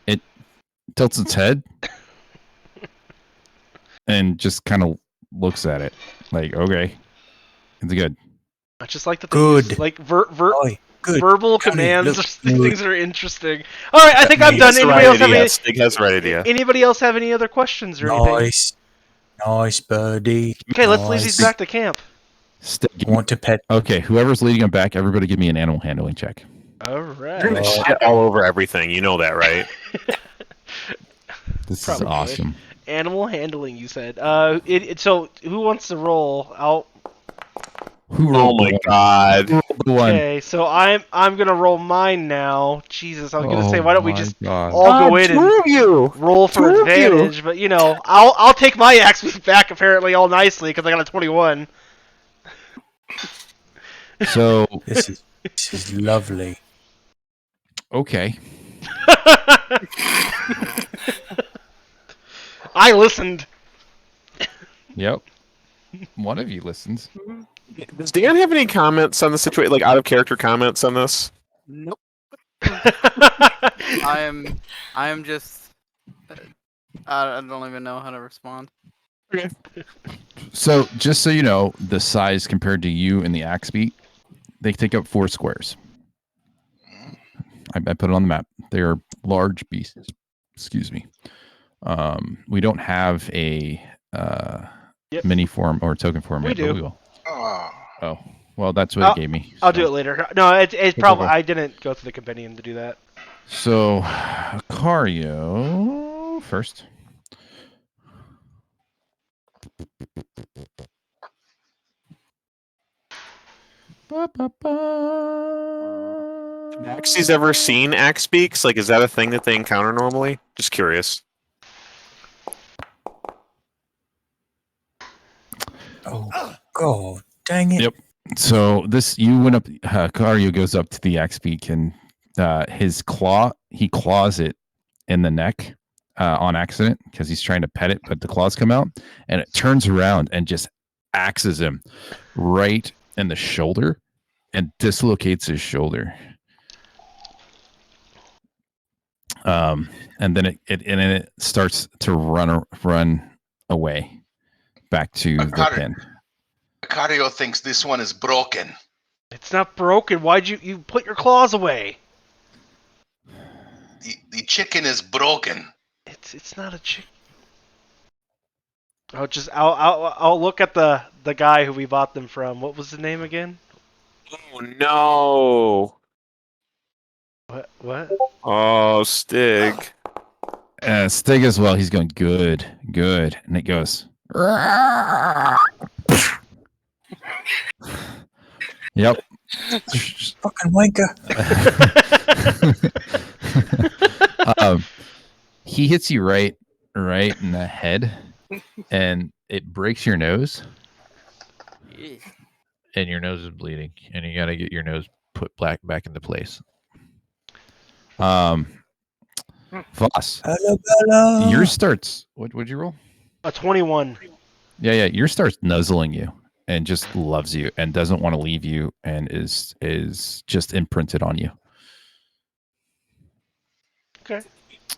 F: It tilts its head and just kind of looks at it like, okay, it's good.
A: I just like that they
H: Good.
A: use, like
H: Oi, good.
A: verbal
H: Johnny,
A: commands,
H: look
A: or
H: good.
A: things that are interesting. All right, I think I'm
B: He
A: done.
B: has the
A: Anybody
B: right
A: else have
B: idea.
A: any?
B: Stig has the right idea.
A: Anybody else have any other questions or anything?
H: Nice, birdie.
A: Okay, let's lead these
H: Nice.
A: back to camp.
H: I want to pet.
F: Okay, whoever's leading them back, everybody give me an animal handling check.
A: All
B: You're
A: right.
B: gonna shit all over everything. You know that, right?
F: This
A: Probably.
F: is awesome.
A: Animal handling, you said. So who wants to roll?
F: Who
B: Oh
F: rolled
B: my
F: the
B: god.
F: one? Who rolled the one?
A: Okay, so I'm gonna roll mine now. Jesus, I was gonna say,
F: Oh
A: why don't we
F: my
A: just
F: God.
A: all go in and
B: you.
A: roll for
B: Two of you.
A: advantage? But I'll take my axe back apparently all nicely because I got a 21.
F: So
H: This is lovely.
F: okay,
A: I listened.
F: yep. One of you listens.
B: Does Dan have any comments on the situation? Like out of character comments on this?
C: Nope. I am just. I don't even know how to respond.
F: So just so you know, the size compared to you and the axe beat, they take up 4 squares. I put it on the map. They are large beasts. Excuse me. We don't have a mini form or token form
A: We
F: yet,
A: do.
F: but we will.
E: Oh.
F: Oh, well, that's what it gave me.
A: I'll do it later. No, it's probably
F: cool.
A: I didn't go through the compendium to do that.
F: So, Cario first.
B: Maxie's ever seen axe beaks? Like, is that a thing that they encounter normally? Just curious.
H: Oh, God, dang it.
F: Yep. So you went up. Cario goes up to the axe beak and his claw. He claws it in the neck on accident because he's trying to pet it, but the claws come out and it turns around and just axes him right in the shoulder and dislocates his shoulder. And then it starts to run away back to the pen.
E: Cario thinks this one is broken.
A: It's not broken. Why'd you put your claws away?
E: The chicken is broken.
A: It's not a chicken. I'll look at the guy who we bought them from. What was his name again?
B: Oh no!
A: What?
B: Oh, Stig.
F: Stig as well. He's going good, and it goes. Yep.
H: Fucking wanker.
F: He hits you right in the head, and it breaks your nose, and your nose is bleeding, and you got to get your nose put back into place. Voss,
H: Hello.
F: yours starts. What'd you roll?
A: A 21.
F: Yeah. Yours starts nuzzling you and just loves you and doesn't want to leave you and is just imprinted on you.
A: Okay.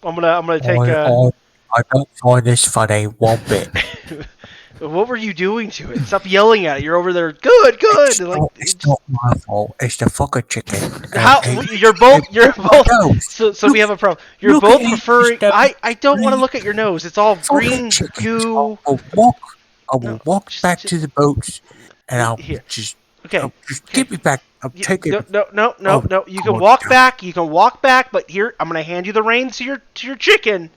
A: I'm gonna take.
H: I don't find this funny one bit.
A: What were you doing to it? Stop yelling at it. You're over there. Good.
H: It's not my fault. It's the fucking chicken.
A: How you're both. So we have a problem. You're
H: Look
A: both
H: at it,
A: preferring.
H: just
A: I don't want to look at your nose. It's all green goo.
H: I will walk back to the boats, and I'll just give me back. I'll take it.
A: No. You can walk back. You can walk back. But here, I'm gonna hand you the reins to your chicken.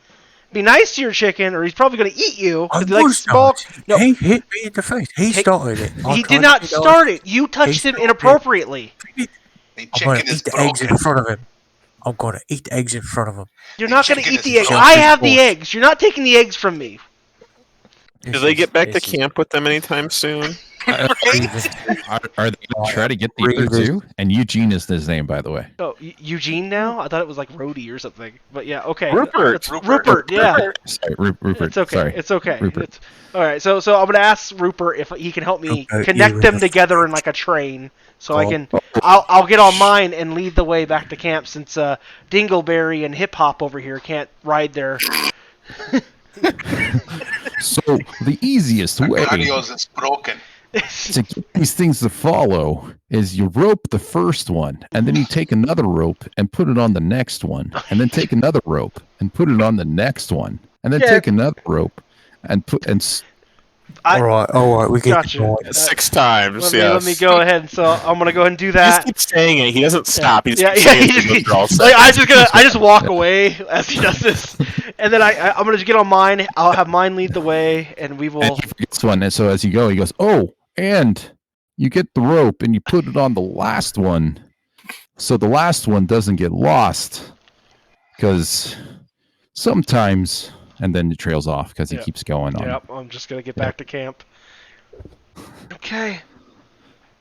A: Be nice to your chicken, or he's probably gonna eat you.
H: I
A: He likes
H: was
A: small. No,
H: He hit me in the face. He started it.
A: he did not start it. You touched him inappropriately.
E: The
H: I'm
E: chicken
H: gonna
E: is
H: eat the eggs
E: broken.
H: in front of him. I'm gonna eat the eggs in front of him.
A: You're not gonna
E: chicken
A: eat
E: is
A: the eggs.
E: broken.
A: I have the eggs. You're not taking the eggs from me.
B: Do they get back to camp with them anytime soon?
F: Are they going to try to get the other two? And Eugene is his name, by the way.
A: Oh, Eugene now? I thought it was like Rhodey or something. But yeah, okay.
B: Rupert.
A: It's Rupert, yeah.
F: Sorry, Rupert.
A: It's okay.
F: Sorry.
A: It's okay.
F: Rupert.
A: All right. So I'm gonna ask Rupert if he can help me connect them together in like a train, so I can. I'll get on mine and lead the way back to camp since Dingleberry and Hip Hop over here can't ride their.
F: So the easiest way
E: Cardio's is broken.
F: to get these things to follow is you rope the first one, and then you take another rope and put it on the next one, and then take another rope and put it on the next one, and then take another rope and put and.
H: All right, we get
A: Gotcha.
H: going.
B: 6 times.
A: Let me go ahead. So I'm gonna go ahead and do
B: He
A: that.
B: just keeps saying it. He doesn't stop. He just
A: Yeah,
B: keeps
A: yeah.
B: saying it.
A: Like, I just walk away as he does this, and then I'm gonna just get on mine. I'll have mine lead the way, and we will.
F: And he forgets one, and so as you go, he goes, "Oh, and you get the rope and you put it on the last one, so the last one doesn't get lost, because sometimes." And then it trails off because he keeps going on.
A: Yep, I'm just gonna get back to camp. Okay.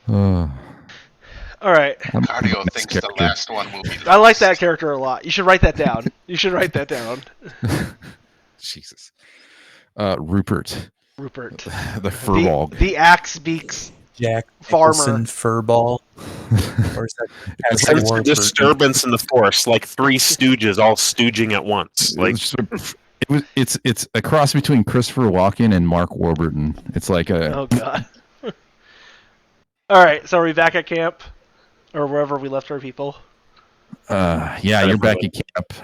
F: Uh,
A: All right.
E: Cardio thinks the last one will be lost.
A: I like that character a lot. You should write that down. You should write that down.
F: Jesus. Rupert.
A: Rupert.
F: The furball.
A: The axe beaks
H: Jack
A: farmer.
H: Nicholson furball. Or is that
B: It's a disturbance in the force, like 3 stooges all stooging at once. Like
F: It's a cross between Christopher Walken and Mark Warburton. It's like a.
A: Oh god. All right, so are we back at camp, or wherever we left our people?
F: Yeah, you're back at camp.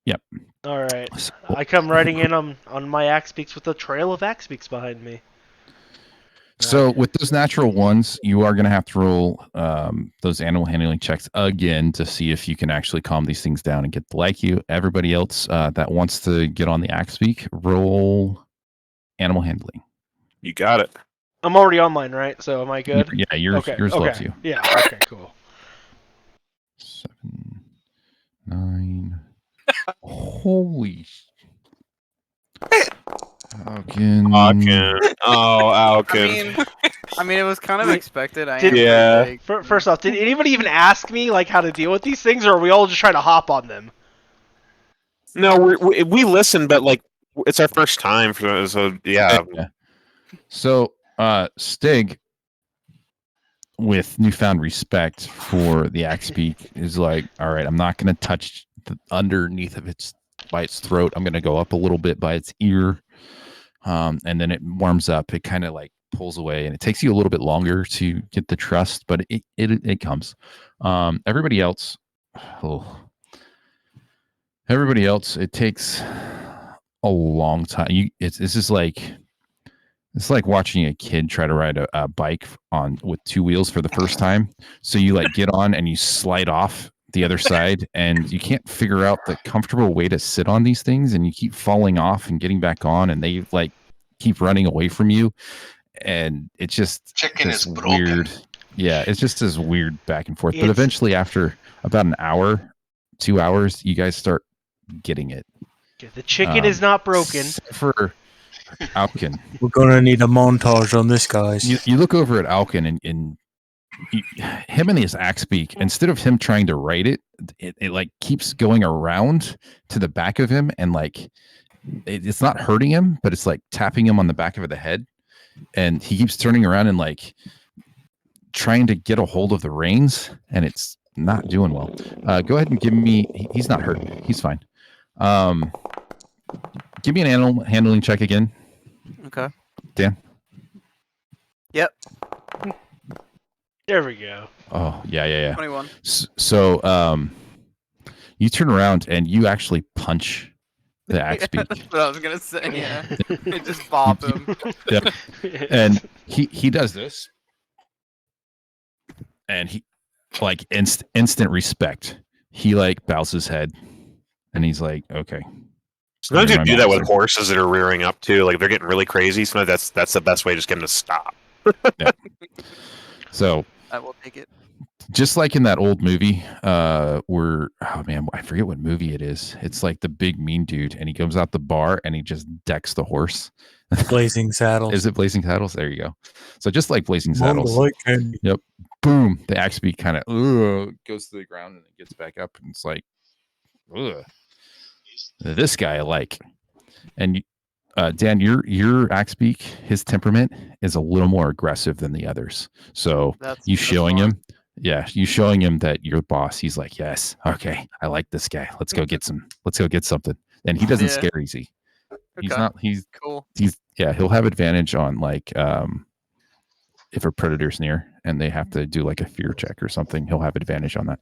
F: Yep.
A: All right. I come riding in on my axe beaks with a trail of axe beaks behind me.
F: So with those natural ones, you are going to have to roll those animal handling checks again to see if you can actually calm these things down and get to like you. Everybody else that wants to get on the axe beak, roll animal handling.
B: You got it.
A: I'm already on mine, right? So am I good?
F: Yeah, yours loves you.
A: Yeah. Okay. Cool.
F: 7, 9. Holy. Alkin.
B: Oh, Alkin.
C: I mean, it was kind of expected.
A: First off, did anybody even ask me like how to deal with these things, or are we all just trying to hop on them?
B: No, we listen, but like it's our first time for so yeah.
F: So Stig, with newfound respect for the axe beak, is like, all right, I'm not going to touch the underneath of its by its throat. I'm going to go up a little bit by its ear. And then it warms up. It kind of like pulls away, and it takes you a little bit longer to get the trust, but it comes. Everybody else, it takes a long time. It's just like watching a kid try to ride a bike with 2 wheels for the first time. So you like get on and you slide off the other side, and you can't figure out the comfortable way to sit on these things, and you keep falling off and getting back on, and they like keep running away from you, and it's just
E: chicken is broken.
F: Weird. Yeah, it's just this weird back and forth. But eventually, after about an hour, 2 hours, you guys start getting it.
A: The chicken is not broken.
F: For Alkin,
H: we're gonna need a montage on this, guys.
F: You look over at Alkin, and him and his axe beak, instead of him trying to right it like keeps going around to the back of him, and like it's not hurting him, but it's like tapping him on the back of the head, and he keeps turning around and like trying to get a hold of the reins, and it's not doing well. Go ahead and give me. He's not hurt. He's fine. Give me an animal handling check again.
C: Okay.
F: Dan.
C: Yep.
A: There we go.
F: Oh, yeah.
C: 21.
F: So, you turn around and you actually punch the axe beak.
C: That's what I was gonna say. Yeah. It just bop him.
F: Yep. And he does this, and he like instant respect. He like bows his head, and he's like, okay.
B: Sometimes you do that with horses that are rearing up too. Like they're getting really crazy. Sometimes that's the best way to just get them to stop.
F: Yeah. So
C: I will take it.
F: just like in that old movie, where oh man, I forget what movie it is. It's like the big mean dude, and he comes out the bar and he just decks the horse.
D: Blazing Saddles.
F: Is it Blazing Saddles? There you go. So just like Blazing
D: Among the
F: Saddles.
D: light candy.
F: Yep. Boom. The axe beak kind of goes to the ground and it gets back up, and it's like, ugh. This guy I like. And Dan, your axe beak, his temperament is a little more aggressive than the others. So you showing him that you're the boss. He's like, yes, okay, I like this guy. Let's go get something. And he doesn't scare easy. He's
C: cool.
F: He'll have advantage on like if a predator's near and they have to do like a fear check or something, he'll have advantage on that.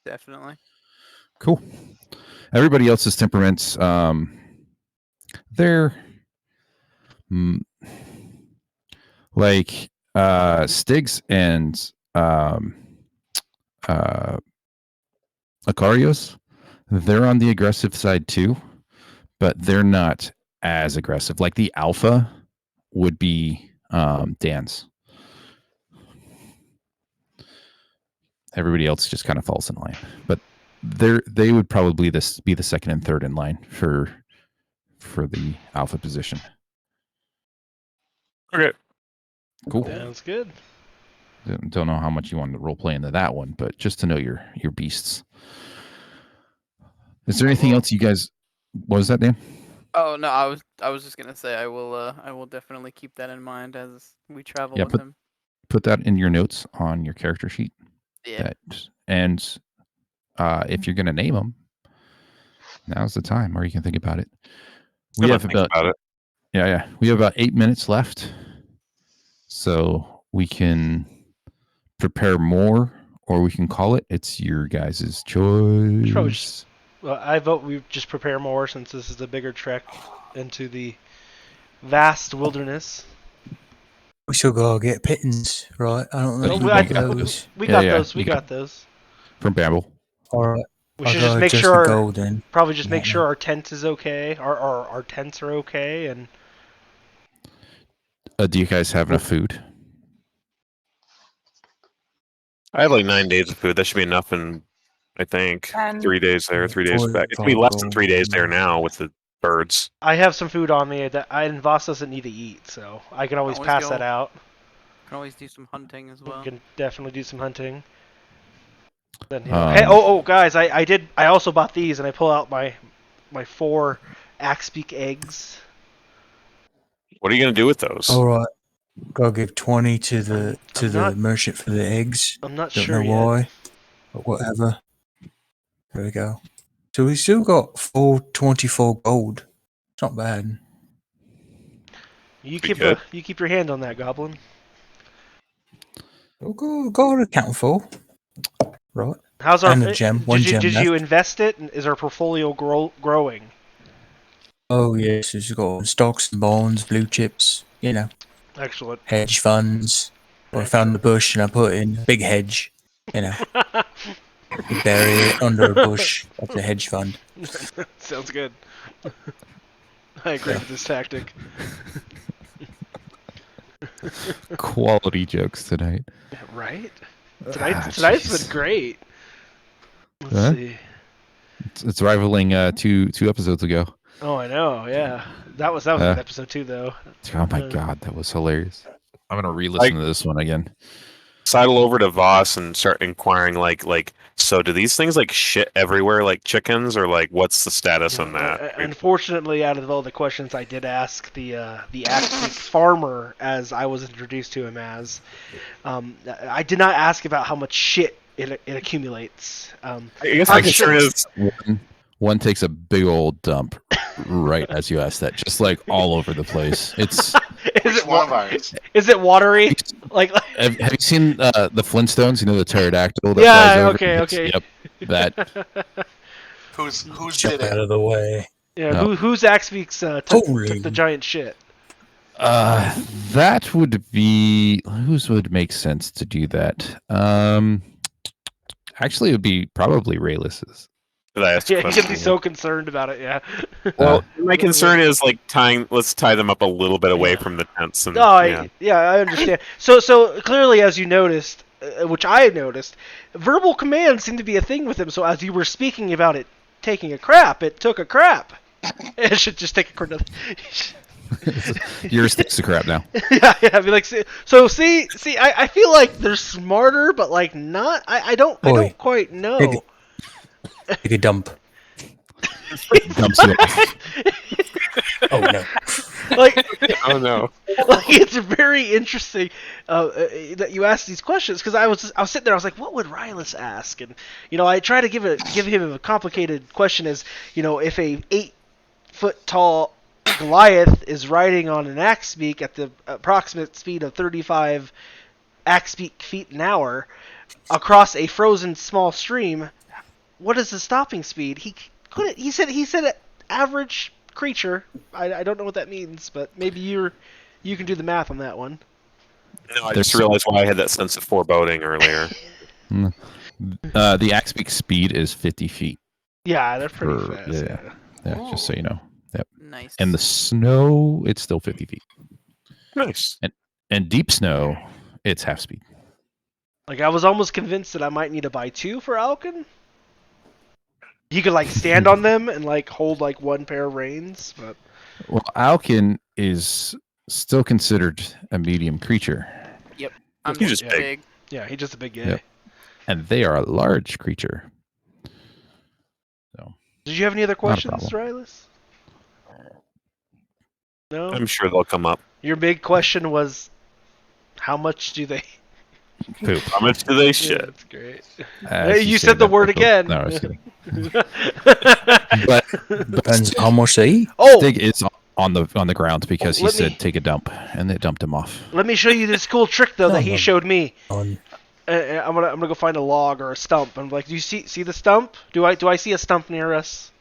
C: Definitely.
F: Cool. Everybody else's temperaments, they're like Styx and Acarios. They're on the aggressive side too, but they're not as aggressive. Like the alpha would be Dan's. Everybody else just kind of falls in line, but they would probably be the second and third in line for the alpha position.
B: Okay.
F: Cool.
A: Sounds good.
F: Don't know how much you want to role play into that one, but just to know your beasts. Is there anything else you guys? What was that, Dan?
C: Oh no, I was just gonna say I will definitely keep that in mind as we travel with him.
F: Put that in your notes on your character sheet.
C: Yeah.
F: And if you're gonna name them, now's the time, or you can think about it. We have about we have about 8 minutes left, so we can prepare more, or we can call it. It's your guys' choice.
A: Well, I vote we just prepare more since this is a bigger trek into the vast wilderness.
H: We still gotta get pittance, right? I don't know.
A: We got those
F: from Babel.
H: All right.
A: We should just make sure.
H: Gold, then.
A: Probably just make sure our tent is okay. Our tents are okay, and.
F: Do you guys have enough food?
B: I have like 9 days of food. That should be enough in, I think, 3 days there, 3 days back. It should be less than 3 days there now with the birds.
A: I have some food on me that Voss doesn't need to eat, so I can always pass that out.
C: Can always do some hunting as well.
A: We can definitely do some hunting. Then, hey, guys, I also bought these, and I pull out my 4 Axebeak eggs.
B: What are you gonna do with those?
H: All right, gotta give 20 to the merchant for the eggs.
A: I'm not
H: Don't
A: sure
H: know why, but whatever. There we go. So we still got 424 gold. It's not bad.
A: You keep your hand on that, Goblin.
H: We'll go account for. Right.
A: How's our
H: and a gem? One gem
A: did
H: left.
A: you invest it? Is our portfolio growing?
H: Oh yes, it's got stocks and bonds, blue chips. You know.
A: Excellent.
H: Hedge funds. Or I found the bush and I put in a big hedge. You know. You bury it under a bush. That's a hedge fund.
A: Sounds good. I agree with this tactic.
F: Quality jokes tonight.
A: Right? Tonight's been great. Let's see.
F: It's rivaling two episodes ago.
A: Oh, I know. Yeah, that was a good episode too, though.
F: Oh my god, that was hilarious. I'm gonna re-listen to this one again.
B: Sidle over to Voss and start inquiring, like, so do these things like shit everywhere, like chickens, or like what's the status on that?
A: Unfortunately, out of all the questions I did ask the Axebeak farmer, as I was introduced to him as, I did not ask about how much shit it accumulates.
B: I guess my concern is
F: one takes a big old dump right as you ask that, just like all over the place. It's
A: is it watery? Like
F: have you seen the Flintstones? You know the pterodactyl. That
A: flies over? Okay.
F: Yep, that.
E: Who's
H: Jump
E: did it?
H: out of the way.
A: Yeah, no. Who's Axebeak's took the giant shit?
F: That would be whose would make sense to do that. Actually, it would be probably Raylis's.
B: Did I ask
A: yeah, he's gonna be so concerned about it. Yeah.
B: Well, my concern is like let's tie them up a little bit away from the tents. And,
A: I understand. So clearly, as you noticed, which I noticed, verbal commands seem to be a thing with him. So as you were speaking about it taking a crap, it took a crap. It should just take a crap.
F: Yours takes a crap now.
A: Yeah, I'd be like, see, I feel like they're smarter, but like not. I don't quite know.
H: Take a dump.
F: Dumps you off.
H: Oh no.
A: Like,
B: Oh no.
A: like it's very interesting that you ask these questions, because I was sitting there, I was like, what would Rylus ask? And I try to give him a complicated question as, if a 8-foot tall Goliath is riding on an axe beak at the approximate speed of 35 axe beak feet an hour across a frozen small stream, what is the stopping speed? He said average creature. I don't know what that means, but maybe you can do the math on that one.
B: No, I just realized why I had that sense of foreboding earlier.
F: The axe beak speed is 50 feet.
A: Yeah, they're pretty fast.
F: Yeah, just so you know. Yep.
C: Nice.
F: And the snow, it's still 50 feet.
B: Nice.
F: And deep snow, it's half speed.
A: Like, I was almost convinced that I might need to buy 2 for Alkin. You could stand on them and hold one pair of reins, but
F: Well, Alkin is still considered a medium creature.
C: Yep.
B: He's just big.
A: Yeah, he's just a big guy.
F: Yep. And they are a large creature. So,
A: did you have any other questions,
F: problem.
A: Rylus? No?
B: I'm sure they'll come up.
A: Your big question was, how much do they...
F: poop.
B: How much do they
A: Yeah,
B: shit?
A: that's great.
F: As
A: You
F: say
A: said the
F: that,
A: word
F: poop.
A: again.
F: No, I was kidding.
H: But depends how much they eat.
F: Stig is on the ground because he said take a dump, and they dumped him off.
A: Let me show you this cool trick though that he showed me.
H: On
A: I'm gonna go find a log or a stump. I'm like, do you see the stump? Do I see a stump near us?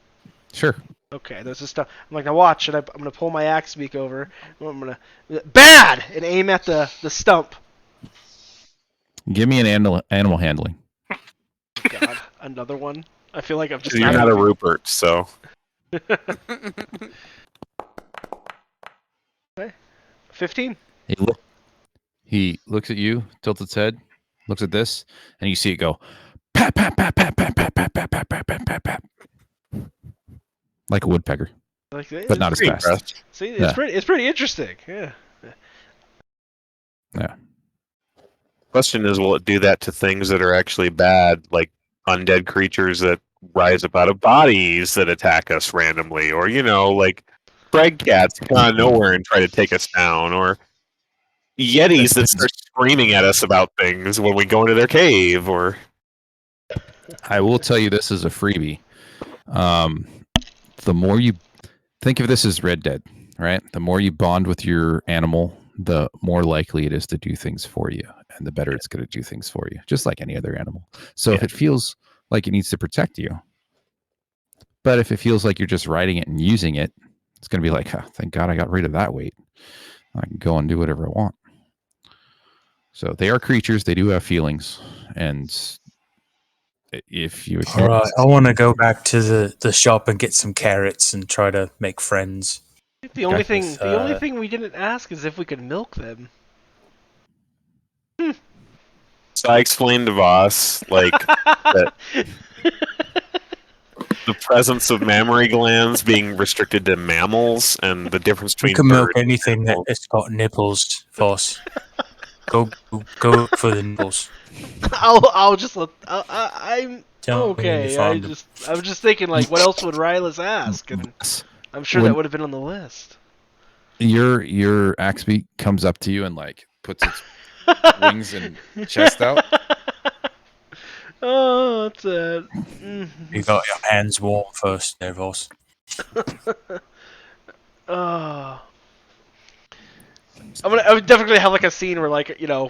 F: Sure.
A: Okay, there's a stump. I'm like, now watch, and I'm gonna pull my axe beak over. I'm gonna bad and aim at the stump.
F: Give me an animal handling.
A: God, another one. I feel like I'm just.
B: You're not a Rupert, so.
A: Okay. 15.
F: He looks at you, tilts its head, looks at this, and you see it go pat pat pat pat pat pat pat pat pat pat pat pat pat, like a woodpecker, but not as fast.
B: Impressed.
A: See, it's pretty interesting. Yeah.
F: Yeah.
B: Question is, will it do that to things that are actually bad, like undead creatures that rise up out of bodies that attack us randomly, or like frag cats come out of nowhere and try to take us down, or yetis that start screaming at us about things when we go into their cave, or...
F: I will tell you this is a freebie. The more you think of this as Red Dead, right? The more you bond with your animal, the more likely it is to do things for you, and the better it's going to do things for you, just like any other animal. So if it feels like it needs to protect you, but if it feels like you're just riding it and using it, it's going to be like, oh, thank God I got rid of that weight. I can go and do whatever I want. So they are creatures. They do have feelings. And if you...
H: All right, I want to go back to the shop and get some carrots and try to make friends.
A: The only thing we didn't ask is if we could milk them.
B: So I explained to Voss, that the presence of mammary glands being restricted to mammals and the difference between
H: You can milk
B: birds and
H: anything that
B: animals.
H: has got nipples, Voss. Go for the nipples.
A: I'll just let. I'm
H: Don't
A: okay.
H: find
A: I was just thinking, what else would Rylus ask? And I'm sure that would have been on the list.
F: Your axe beak comes up to you and puts its wings and chest out.
A: Oh, that's it.
H: You got your hands warm first, there, Voss.
A: Oh. I would definitely have a scene where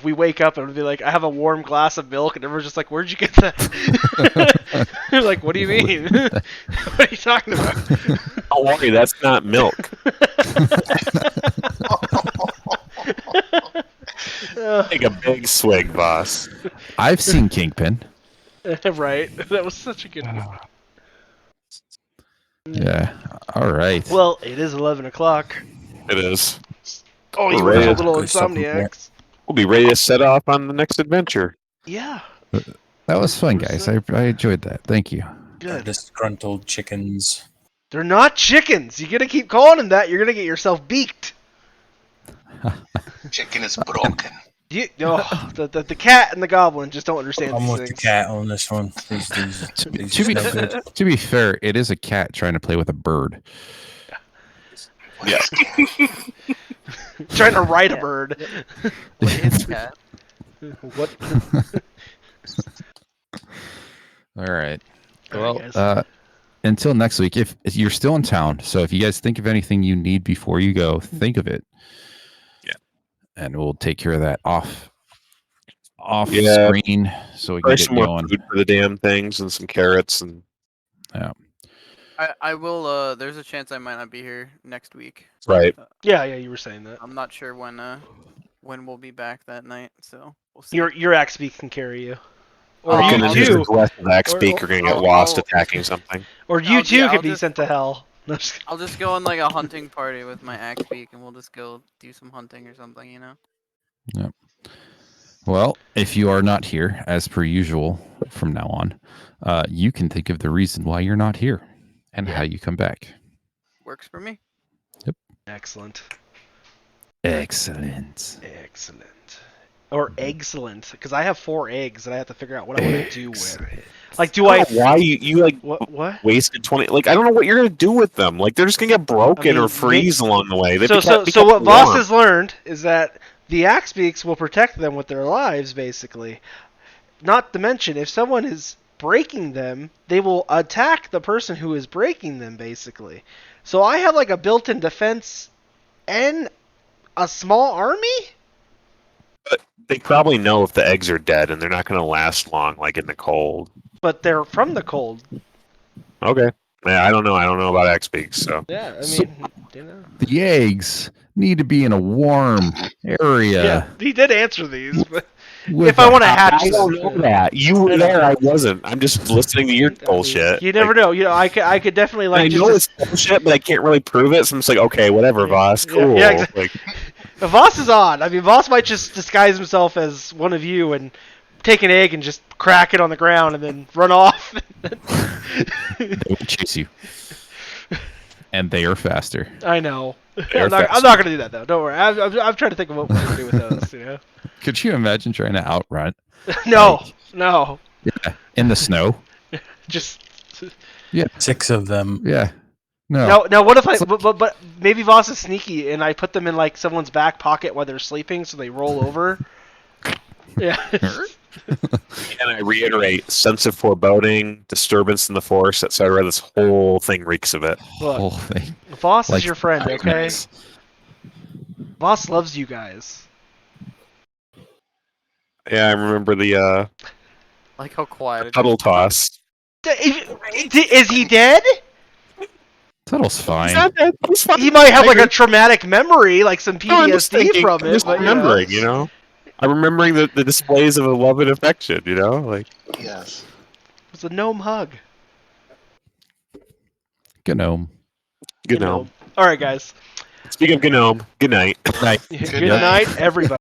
A: we wake up and it'd be I have a warm glass of milk, and everyone's just like, where'd you get that? Like, what do you mean? What are you talking about?
B: Don't worry, that's not milk. Take a big swig, boss.
F: I've seen Kingpin.
A: Right. That was such a good one.
F: Yeah. All right.
A: Well, it is 11 o'clock.
B: It is.
A: Oh, you
B: We're
A: were a
B: ready
A: little
H: to stop
A: insomniacs.
B: We'll be ready to set off on the next adventure.
A: Yeah.
F: That was fun, guys. I enjoyed that. Thank you.
A: Good.
D: Disgruntled chickens.
A: They're not chickens. You're gonna keep calling them that. You're gonna get yourself beaked.
E: Chicken is broken.
A: The cat and the goblin just don't understand
H: I'm
A: these
H: with the
A: things.
H: cat on this one. These
F: To
H: no good.
F: be fair, it is a cat trying to play with a bird.
B: Yeah.
A: Trying to ride a bird.
C: What is cat?
A: What?
F: All right.
A: All
F: Well,
A: right, guys.
F: until next week, if you're still in town, so if you guys think of anything you need before you go, think of it.
B: Yeah.
F: And we'll take care of that off
B: Yeah.
F: screen, so we can
B: Probably
F: get
B: some more
F: going.
B: food for the damn things and some carrots and.
F: Yeah.
C: I will. There's a chance I might not be here next week.
B: Right.
A: Yeah, you were saying that.
C: I'm not sure when we'll be back that night, so we'll see.
A: Your axe beak can carry you, or
C: Oh,
A: you
C: I'll
B: Just
A: too,
B: aggressive X-Beak are going to get lost
C: I'll-
B: attacking something.
A: or you
C: I'll-
A: too
C: yeah,
A: could
C: I'll
A: be
C: just-
A: sent to hell. No, just kidding.
C: I'll just go on like a hunting party with my axe beak, and we'll just go do some hunting or something, you know.
F: Yep. Well, if you are not here, as per usual from now on, you can think of the reason why you're not here and how you come back.
C: Works for me.
A: Excellent.
F: Excellent.
A: Or excellent, because I have 4 eggs and I have to figure out what I want to do with. Like, do
B: I
A: I?
B: don't know why you like
A: What?
B: wasted 20? Like, I don't know what you're going to do with them. Like, they're just going to get broken or freeze along the way. They
A: So
B: become
A: what Voss
B: warm.
A: has learned is that the axe beaks will protect them with their lives, basically. Not to mention, if someone is breaking them, they will attack the person who is breaking them, basically. So I have like a built-in defense and a small army?
B: They probably know if the eggs are dead, and they're not going to last long, like in the cold.
A: But they're from the cold.
B: Okay. Yeah, I don't know. I don't know about X-Beaks, so.
A: Yeah, I
F: So-
A: mean, you know.
F: The eggs need to be in a warm area.
A: Yeah, he did answer these, but
F: with
A: if I
F: a
A: want to
F: hot-
A: hatch
B: I don't
A: them,
B: know that. You
A: I
B: were
A: know.
B: there. I wasn't. I'm just listening to your bullshit.
A: You never know. You know, I could definitely
B: I
A: like
B: know
A: just.
B: it's bullshit, but I can't really prove it. So I'm just like, okay, whatever,
A: Yeah.
B: Voss.
A: Yeah,
B: Cool.
A: yeah, exactly.
B: Like,
A: Voss is on. I mean, Voss might just disguise himself as one of you and take an egg and just crack it on the ground and then run off.
F: They will chase you. And they are faster.
A: I know.
B: They're
A: I'm not
B: fast.
A: going to do that though. Don't worry. I'm trying to think of what we're going to do with those. You know?
F: Could you imagine trying to outrun
A: No, no.
F: in the snow?
A: Just
H: 6 of them.
F: Yeah. No.
A: no. What if I? But maybe Voss is sneaky and I put them in like someone's back pocket while they're sleeping, so they roll over. Yeah.
B: and I reiterate, sense of foreboding, disturbance in the force, etc. This whole thing reeks of it.
A: Look,
F: Whole thing.
A: Voss
F: Like
A: is your friend, okay?
F: nightmares.
A: Voss loves you guys.
B: Yeah, I remember the
C: Like how quiet it
B: huddle
C: is.
B: toss.
A: Is he dead?
F: Tuttle's fine.
B: He's not dead. He's fine.
A: He might have like
B: I
A: a traumatic memory, like some
B: No, I'm just
A: PTSD
B: thinking,
A: from
B: I'm
A: it.
B: just
A: But,
B: remembering, you know? I'm remembering the displays of a love and affection, you know? Like,
E: Yes.
A: It was a gnome hug.
F: Gnome.
B: Gnome.
A: All right, guys.
B: Speaking of Gnome, good night.
F: Night.
A: Good night, everybody.